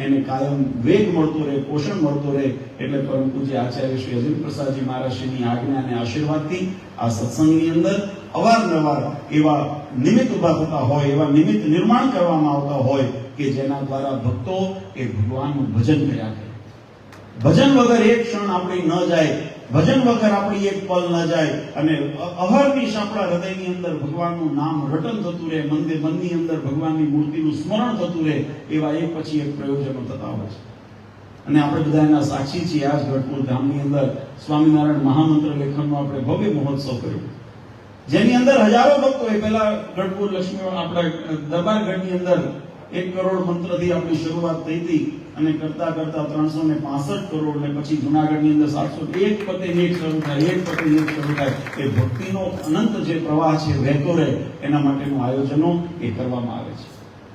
એને કાયમ વેગ મળતો રહે, પોષણ મળતો રહે. એટલે પરમ પૂજ્ય આચાર્ય શ્રી અજીત પ્રસાદજી મહારાજની આજ્ઞા અને આશીર્વાદથી આ સત્સંગની અંદર અવારનવાર એવા નિમિત્ત ઉભા થતા હોય, એવા નિમિત્ત નિર્માણ કરવામાં આવતા હોય કે જેના દ્વારા ભક્તો એ ભગવાનનું ભજન કર્યા કરે. ભજન વગર એક ક્ષણ આપણી ન જાય, ભજન વગર આપણી એક પલ ન જાય અને અહર્નિશ આપણા હૃદયની અંદર ભગવાનનું નામ રટન થતું રહે, મનની અંદર ભગવાનની મૂર્તિનું સ્મરણ થતું રહે, એવા એક પછી એક પ્રયોજનો થતા હોય છે. અને આપણે બધા એના સાક્ષી છીએ. આ જ ગઢપુર ધામની અંદર સ્વામિનારાયણ મહામંત્ર લેખનનો આપણે ભવ્ય મહોત્સવ કર્યો, જેની અંદર હજારો ભક્તોએ પહેલા ગઢપુર લક્ષ્મી આપણા દરબારગઢની અંદર 1 કરોડ મંત્રથી આપણી શરૂઆત થઈ હતી અને કરતા કરતા 365 કરોડ ને પછી જુનાગઢની અંદર 701 પતે એક શરૂ થાય, એક પતે એક શરૂ થાય. એ ભક્તિનો અનંત જે પ્રવાહ છે વહેતો રહે એના માટેનું આયોજનો એ કરવામાં આવે છે.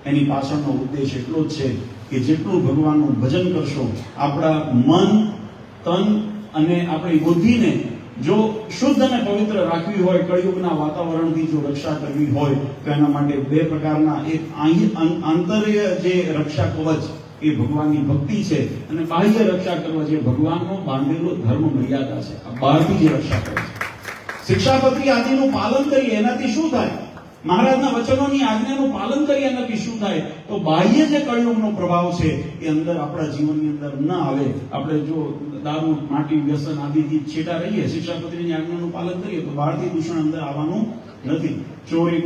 એની પાછળનો ઉદ્દેશ એટલો જ છે કે જેટલું ભગવાનનું ભજન કરશો, આપણા મન, તન અને આપણી બુદ્ધિને જો શુદ્ધ અને પવિત્ર રાખવી હોય, કળિયુગના વાતાવરણથી જો રક્ષા કરવી હોય તો એના માટે 2 પ્રકારના, એક આંતરિય જે રક્ષા કવચ એ ભગવાનની ભક્તિ છે અને બાહ્ય રક્ષા કરવા જે ભગવાનનો બાંધેલો ધર્મ મર્યાદા છે. આ બહારથી જે રક્ષા કરે છે, શિક્ષાપત્રી આદિનું પાલન કરીએ એનાથી શું થાય? મહારાજના વચનોની આજ્ઞાનું પાલન કરીએ એનાથી શું થાય? તો બાહ્ય જે કળિયુગનો પ્રભાવ છે એ અંદર આપણા જીવનની અંદર ન આવે. આપણે જો દારૂ, માટી, વ્યસન આદિથી છેટા રહીએ, શિક્ષાપત્રીની આજ્ઞાનું પાલન કરીએ તો બહારથી દૂષણ અંદર આવવાનું નથી. ચોરી,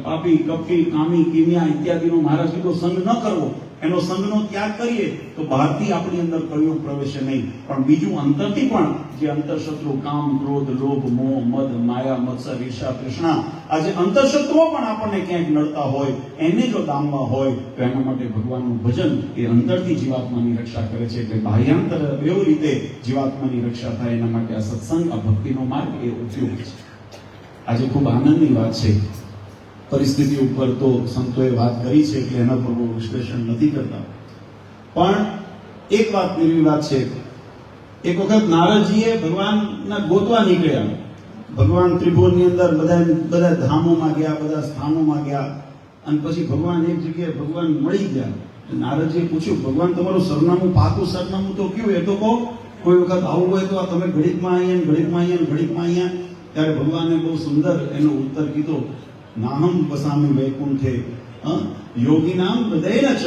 પાપી, કપટી, કામી, કિમિયા ઇત્યાદિનો મહારાજ કીધો સંગ ન કરવો, એનો સંગનો ત્યાગ કરીએ તો બહારથી આપણી અંદર કળિયુગ પ્રવેશે નહીં, પણ બીજું અંતરથી પણ જે અંતરશત્રુ કામ, ક્રોધ, લોભ, મોહ, મદ, માયા, મત્સર, ઈર્ષા, તૃષ્ણા, આ જે અંતરશત્રુઓ પણ આપણને ક્યાંક નડતા હોય એને જો દામવા હોય તો એના માટે ભગવાનનું ભજન એ અંતરથી જીવાત્માની રક્ષા કરે છે. એટલે બાહ્યાંતર એવી રીતે જીવાત્માની રક્ષા થાય એના માટે આ સત્સંગ, આ ભક્તિનો માર્ગ એ ઉપયોગી છે. આજે ખૂબ આનંદની વાત છે. પરિસ્થિતિ ઉપર તો સંતોએ વાત કરી છે એટલે એના પર વિશ્લેષણ નથી કરતા, પણ એક વાત એવી વાત છે. એક વખત નારદજીએ ભગવાનના ગોતવા નીકળ્યા. ભગવાન ત્રિભુવનની અંદર બધા ધામોમાં ગયા, બધા સ્થાનોમાં ગયા અને પછી ભગવાન એક જગ્યાએ ભગવાન મળી ગયા. નારદજીએ પૂછ્યું, ભગવાન તમારું સરનામું, પાકું સરનામું તો કયું, એ તો કહો. કોઈ વખત આવું હોય તો તમે ઘડીકમાં અહીંયા, ઘડીકમાં અહીંયા, ઘડીકમાં અહીંયા. ત્યારે ભગવાને બહુ સુંદર એનો ઉત્તર કીધો, નાહમ વસામી વૈકુંઠે યોગીનામ હૃદયના ચ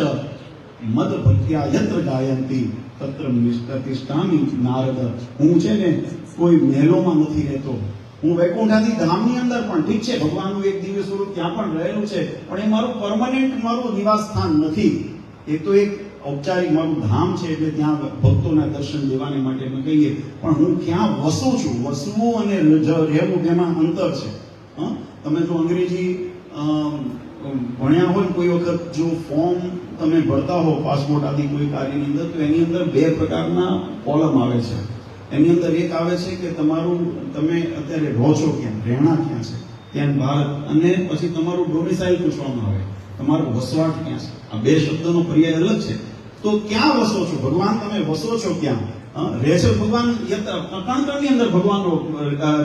મદ ભક્ત્યા યત્ર ગાયંતી તત્ર નિષ્ઠામિ નારદ. હું છે ને કોઈ મહેલોમાં નથી રહેતો, હું વૈકુંઠાદી ધામની અંદર પણ, ઠીક છે ભગવાનનું એક દિવ્ય સ્વરૂપ ત્યાં પણ રહેલું છે, પણ એ મારું પરમાનન્ટ મારું નિવાસ સ્થાન નથી. એ તો એક ઔપચારિક મારું ધામ છે, એટલે ત્યાં ભક્તોના દર્શન લેવાને માટે અમે કહીએ, પણ હું ક્યાં વસું છું, વસવું અને રહેવું તેમાં અંતર છે. તમે જો અંગ્રેજી ભણ્યા હોય, કોઈ વખત જો ફોર્મ તમે ભરતા હો પાસપોર્ટ આદિ કોઈ કાર્યની અંદર, તો એની અંદર 2 પ્રકારના કોલમ આવે છે. એની અંદર એક આવે છે કે તમારું, તમે અત્યારે રહો છો ક્યાં, રહેણા ક્યાં છે, ત્યાં ભારત, અને પછી તમારું ડોમિસાઇલ પૂછવામાં આવે, તમારો વસવાટ ક્યાં છે. આ 2 શબ્દનો પર્યાય અલગ છે. તો ક્યાં વસો છો ભગવાન, તમે વસો છો ક્યાં? રહે છે ભગવાન, કણ અંદર ભગવાનનો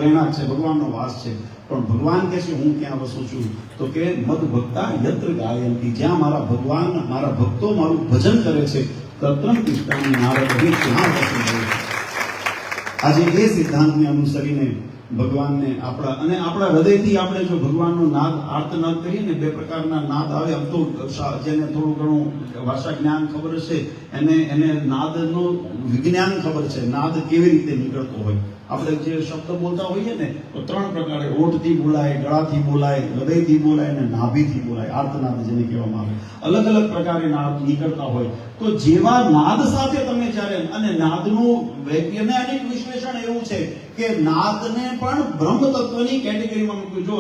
રહેણાંક છે, ભગવાનનો વાસ છે. પણ ભગવાન કહે છે હું ક્યાં વસું છું? તો કે મદ ભક્તા યત્ર ગાયંતી, જ્યાં મારા ભગવાન, મારા ભક્તો મારું ભજન કરે છે, તત્રમ તિષ્ઠામિ નારદ, ત્યાં વસું છું. આજે એ સિદ્ધાંતને અનુસરીને ભગવાનને આપણા હૃદયથી આપણે જો ભગવાનનો નાદ આર્તનાદ કરીએ ને, બે પ્રકારના નાદ આવે. આમ તો જેને થોડું ઘણું ભાષા જ્ઞાન ખબર છે એને નાદનું વિજ્ઞાન ખબર છે, નાદ કેવી રીતે નીકળતો હોય. આપણે જે શબ્દ બોલતા હોઈએ ને તો 3 પ્રકારે, ઓઠથી બોલાય, ગળાથી બોલાય, હૃદયથી બોલાય અને નાભીથી બોલાય. આર્તનાદ જેને કહેવામાં આવે. અલગ અલગ પ્રકારે નાદ નીકળતા હોય. તો જેવા નાદ સાથે તમે જ્યારે, અને નાદનું વૈજ્ઞાનિક વિશ્લેષણ એવું છે કે નાદને પણ બ્રહ્મ તત્વની કેટેગરીમાં મૂક્યું. જો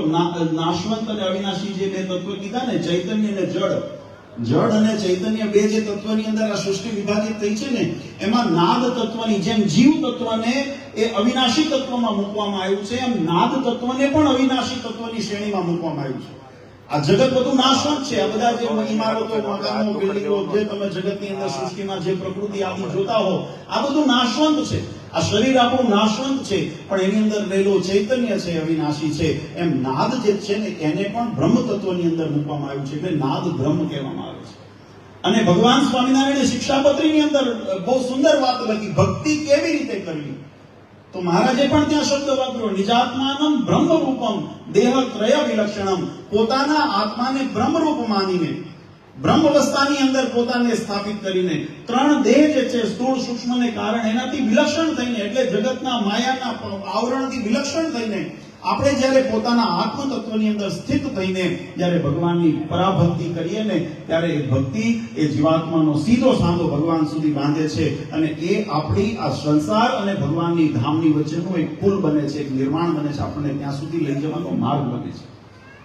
નાશવંત અને અવિનાશી જે 2 તત્વ કીધા ને, ચૈતન્ય અને જડ અને ચૈતન્ય, 2 જે તત્વની અંદર આ સૃષ્ટિ વિભાજિત થઈ છે ને, એમાં નાદ તત્વની જેમ જીવ તત્વને એ અવિનાશી તત્વમાં મૂકવામાં આવ્યું છે, એમ નાદ તત્વને પણ અવિનાશી તત્વની શ્રેણીમાં મૂકવામાં આવ્યું છે. આ જગત બધું નાશવંત છે. આ બધા જે ઇમારતો, મકાનો, બિલ્ડિંગો, જે તમે જગતની અંદર સૃષ્ટિમાં જે પ્રકૃતિ આદિ જોતા હો, આ બધું નાશવંત છે. આ શરીર આપણું નાશવંત છે, પણ એની અંદર રહેલો ચૈતન્ય છે, અવિનાશી છે. એમ નાદ જે છે ને એને પણ બ્રહ્મ તત્વની અંદર મૂકવામાં આવ્યું છે, એટલે નાદ બ્રહ્મ કહેવામાં આવે છે. અને ભગવાન સ્વામિનારાયણે શિક્ષાપત્રીની અંદર બહુ સુંદર વાત લખી, ભક્તિ કેવી રીતે કરવી. તો મહારાજે પણ ત્યાં શબ્દ વાપર્યો, નિજાત્માનમ બ્રહ્મ રૂપમ દેહ ત્રય વિલક્ષણમ. પોતાના આત્માને બ્રહ્મ રૂપ માનીને, બ્રહ્મ અવસ્થાની અંદર પોતાને સ્થાપિત કરીને, 3 દેહ જે છે સ્થૂળ, સૂક્ષ્મ ને કારણ, એનાથી વિલક્ષણ થઈને, એટલે જગતના માયાના આવરણથી વિલક્ષણ થઈને આપણે જ્યારે પોતાના આત્મ તત્વની અંદર સ્થિત થઈને જ્યારે ભગવાનની પરાભક્તિ કરીએ ને, ત્યારે એ ભક્તિ એ જીવાત્માનો સીધો સાંધો ભગવાન સુધી બાંધે છે, અને એ આપણી આ સંસાર અને ભગવાનની ધામની વચ્ચેનો એક પુલ બને છે, એક નિર્માણ બને છે, આપણને ત્યાં સુધી લઈ જવાનો માર્ગ બને છે.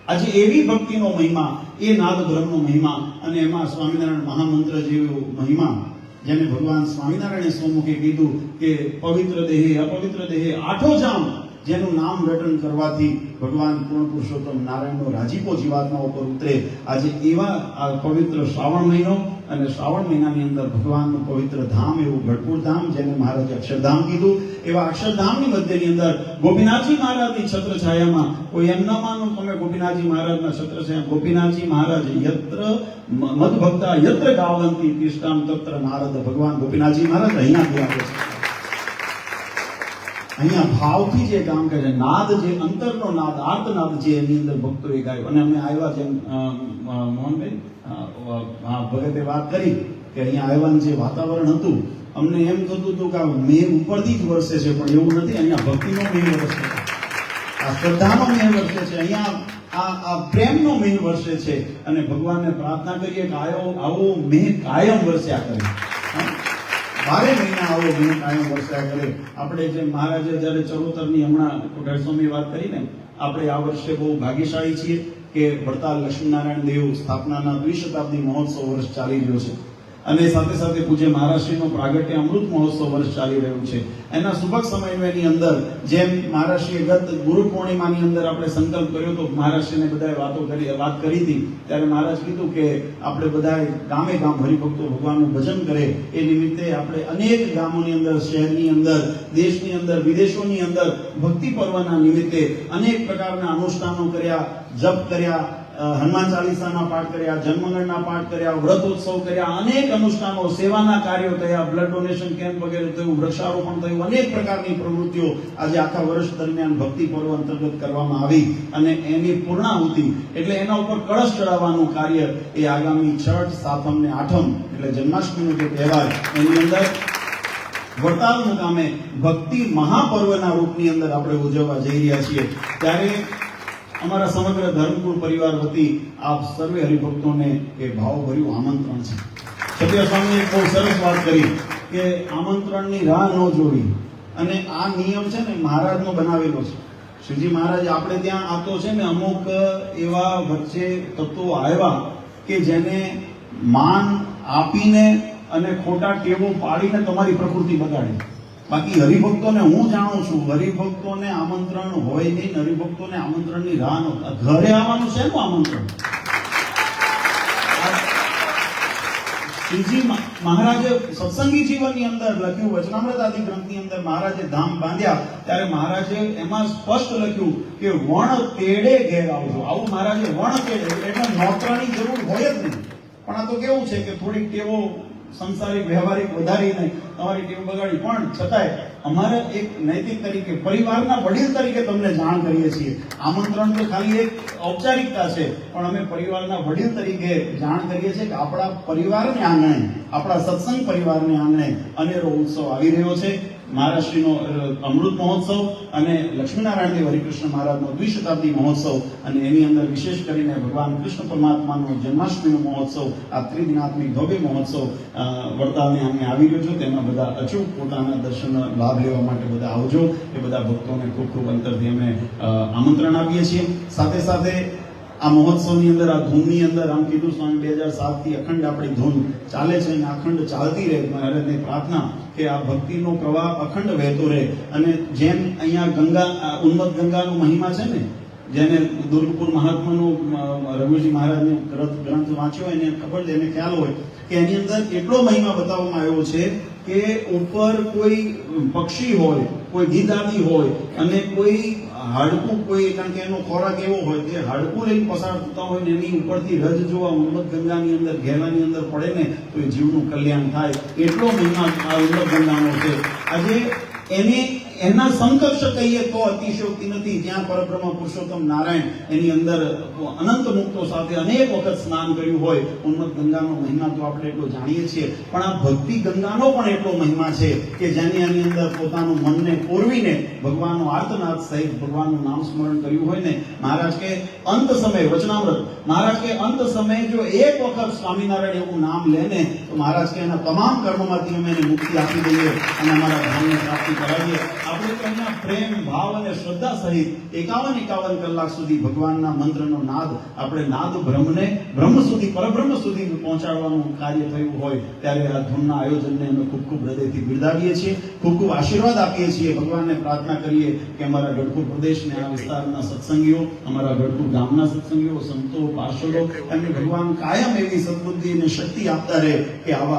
આજે એવી ભક્તિનો મહિમા, એ નાદ બ્રહ્મનો મહિમા, અને એમાં સ્વામિનારાયણ મહામંત્ર જેવો મહિમા, જેને ભગવાન સ્વામિનારાયણે સ્વમુખે કીધું કે પવિત્ર દેહે અપવિત્ર દેહે આઠો જામ, જેનું નામ રટન કરવાથી ભગવાન પૂર્ણ પુરુષોત્તમ નારાયણનો રાજીપો જીવાત્માઓ પર ઉતરે. આજે એવા આ પવિત્ર શ્રાવણ મહિનો, અને શ્રાવણ મહિનાની અંદર ભગવાનનું પવિત્ર ધામ એવું ગઢપુર ધામ, જેને મહારાજે અક્ષરધામ કીધું, એવા અક્ષરધામની મધ્યની અંદર ગોપીનાથજી મહારાજની છત્રછાયામાં, કોઈ એમ ન માનો તમે ગોપીનાથજી મહારાજના છત્રછાયા, ગોપીનાથજી મહારાજ યત્ર મદભક્તા યત્ર ગાવંતી તિષ્ઠામ તત્ર નારદ. ભગવાન ગોપીનાથજી મહારાજ અહીંયા ગયા છે, અહીંયા ભાવથી જે કામ કરે છે. નાદ જે અંતરનો નાદ, આર્તનાદ જે એની અંદર ભક્તોએ ગાયો. અને અમે આવ્યા, જેમ મોહનભાઈ ભગતે વાત કરી કે અહીંયા આવ્યાનું જે વાતાવરણ હતું, અમને એમ થતું હતું કે મેઘ ઉપરથી જ વરસે છે, પણ એવું નથી. અહીંયા ભક્તિનો મેઘ વરસે છે, આ શ્રદ્ધાનો મેઘ વરસે છે, અહીંયા આ પ્રેમનો મેઘ વરસે છે. અને ભગવાનને પ્રાર્થના કરીએ કે આવો મેઘ કાયમ વરસ્યા કરે, 12 મહિના આવો મેઘ કાયમ વરસ્યા કરે. આપણે જે મહારાજે જયારે ચરોતરની હમણાં કોઠારી વાત કરીને, આપણે આ વર્ષે બહુ ભાગ્યશાળી છીએ કે વડતાલ લક્ષ્મીનારાયણ દેવ સ્થાપનાના 2 શતાબ્દી મહોત્સવ વર્ષ ચાલી રહ્યો છે, અને સાથે સાથે પૂજ્ય મહારાષ્ટ્રીનો પ્રાગટ્ય અમૃત મહોત્સવ વર્ષ ચાલી રહ્યું છે. એના સુભગ સમયની અંદર જેમ મહારાષ્ટ્રીય ગત ગુરુ પૂર્ણિમાની અંદર આપણે સંકલ્પ કર્યો તો, મહારાષ્ટ્રીને બધાએ વાત કરી હતી, ત્યારે મહારાજ કીધું કે આપણે બધાએ ગામે ગામ હરિભક્તો ભગવાનનું ભજન કરે. એ નિમિત્તે આપણે અનેક ગામોની અંદર, શહેરની અંદર, દેશની અંદર, વિદેશોની અંદર ભક્તિ પર્વના નિમિત્તે અનેક પ્રકારના અનુષ્ઠાનો કર્યા, જપ કર્યા, હનુમાન ચાલીસાના પાઠ કર્યા, જન્મગણના પાઠ કર્યા, વ્રતોત્સવ કર્યા, અનેક અનુષ્ઠાનો, સેવાના કાર્યો થયા, બ્લડ ડોનેશન કેમ્પ વગેરે થયું, વૃક્ષારોપણ થયું, અનેક પ્રકારની પ્રવૃત્તિઓ આજે આખા વર્ષ દરમિયાન ભક્તિ પર્વ અંતર્ગત કરવામાં આવી. અને એની પૂર્ણાહુતિ એટલે એના ઉપર કળશ ચડાવવાનું કાર્ય એ આગામી છઠ, સાતમ ને આઠમ એટલે જન્માષ્ટમીનો જે તહેવાર, એની અંદર વડતાલ મુકામે ભક્તિ મહાપર્વના રૂપની અંદર આપણે ઉજવવા જઈ રહ્યા છીએ. ત્યારે અમારા સમગ્ર ધર્મકુળ પરિવાર વતી આપ સર્વે હરિભક્તોને એ ભાવભર્યું આમંત્રણ છે. સત્ય સ્વામીએ બહુ સરસ વાત કરી કે આમંત્રણની રાહ ન જોવી, અને આ નિયમ છે ને મહારાજનો બનાવેલો છે. શ્રીજી મહારાજ આપણે ત્યાં આ તો છે ને અમુક એવા વચ્ચે તત્વો આવ્યા કે જેને માન આપીને અને ખોટા ટેવો પાડીને તમારી પ્રકૃતિ બગાડી. બાકી હરિભક્તોને હું જાણું છું, હરિભક્તોને આમંત્રણ હોય નહીં, હરિભક્તોને આમંત્રણની રાહ ન, ઘરે આવવાનું છે એનું આમંત્રણ. શ્રીજી મહારાજે સત્સંગી જીવનની અંદર લખ્યું, વચનામૃત આદિ ગ્રંથની અંદર મહારાજે ધામ બાંધ્યા ત્યારે મહારાજે એમાં સ્પષ્ટ લખ્યું કે વણ તેડે ઘેર આવજો. આવું મહારાજે વણ તેડે એટલે નોતરાની જરૂર હોય જ નહીં. પણ આ તો કેવું છે કે થોડીક ટેવો સંસારિક વ્યવહારિક વધારીને તમારી ટેવ બગાડી, પણ છતાંય અમારે એક નૈતિક તરીકે પરિવારના વડીલ તરીકે તમને જાણ કરીએ છીએ. આમંત્રણ તો ખાલી એક ઔપચારિકતા છે, પણ અમે પરિવારના વડીલ તરીકે જાણ કરીએ છીએ કે આપણા પરિવારને આંગણે, આપણા સત્સંગ પરિવારને આંગણે અનેરો ઉત્સવ આવી રહ્યો છે. મહારાષ્ટ્રીનો અમૃત મહોત્સવ અને લક્ષ્મીનારાયણ દેવ હરિકૃષ્ણ મહારાજનો દ્વિશતાબ્દી મહોત્સવ, અને એની અંદર વિશેષ કરીને ભગવાન કૃષ્ણ પરમાત્માનો જન્માષ્ટમીનો મહોત્સવ, આ ત્રિદિનાત્મિક ભવ્ય મહોત્સવ વડતાલને આંગણે આવી રહ્યો છે. તેમાં બધા અચૂક પોતાના દર્શન લાભ લેવા માટે બધા આવજો. એ બધા ભક્તોને ખૂબ ખૂબ અંતરથી અમે આમંત્રણ આપીએ છીએ. સાથે સાથે આ મહોત્સવની અંદર, આ ધૂનની અંદર આમ કીધું સ્વામી 2007 થી અખંડ આપણી ધૂન ચાલે છે અને અખંડ ચાલતી રહે. મહારાજની પ્રાર્થના કે આ ભક્તિનો પ્રવાહ અખંડ વહેતો રહે. અને જેમ અહીંયા ગંગા, ઉન્મત્ત ગંગાનો મહિમા છે ને, જેને દુર્ગપુર મહાત્માનો રઘુજી મહારાજનો ગ્રંથ વાંચ્યો એને ખબર છે, એને ખ્યાલ હોય કે એની અંદર એટલો મહિમા બતાવવામાં આવ્યો છે કે ઉપર કોઈ પક્ષી હોય, કોઈ ગીધાદી હોય અને કોઈ હાડકું, કોઈ કારણ કે એનો ખોરાક એવો હોય કે હાડકું લઈને પસાર થતા હોય ને એની ઉપરથી રજ જો આ ઉન્મત્ત ગંગાની અંદર, ઘેલાની અંદર પડે ને તો એ જીવનું કલ્યાણ થાય. એટલો મહિમા આ ઉન્મત્ત ગંગાનો છે. આજે એના સમકક્ષ કહીએ તો અતિશયોક્તિ નથી. ત્યાં પરબ્રહ્મ પુરુષોત્તમ નારાયણ એની અંદર અનંત મુક્તો સાથે અનેક વખત સ્નાન કર્યું હોય. ઉન્મત્ત ગંગાનો મહિમા તો આપણે એટલો જાણીએ છીએ, પણ આ ભક્તિ ગંગાનો પણ એટલો મહિમા છે કે જેની એની અંદર પોતાનું મનને પોરવીને ભગવાનનો આર્તનાદ સહિત ભગવાનનું નામ સ્મરણ કર્યું હોય ને, મહારાજ કે અંત સમય વચનામૃત, મહારાજ કે અંત સમયે જો એક વખત સ્વામિનારાયણ એવું નામ લે ને તો મહારાજ કે એના તમામ કર્મોમાંથી અમે એને મુક્તિ આપી દઈએ અને અમારા ધામને પ્રાપ્તિ કરાવીએ. આપણે તો અહીંયા પ્રેમ, ભાવ અને શ્રદ્ધા સહિત 51 કલાક સુધી ભગવાનના મંત્રનો નાદ, આપણે નાદ બ્રહ્મને બ્રહ્મ સુધી, પરબ્રહ્મ સુધી પહોંચાડવાનું કાર્ય થયું હોય ત્યારે આ ધૂનના આયોજનને અમે ખૂબ ખૂબ હૃદયથી બિરદાવીએ છીએ, ખૂબ ખૂબ આશીર્વાદ આપીએ છીએ. ભગવાનને પ્રાર્થના કરીએ કે અમારા ગઢપુર પ્રદેશને, આ વિસ્તારના સત્સંગીઓ, અમારા ગઢપુર ગામના સત્સંગીઓ, સંતો, પાર્ષદો, એમને ભગવાન કાયમ એવી સદબુદ્ધિ અને શક્તિ આપતા રહે કે આવા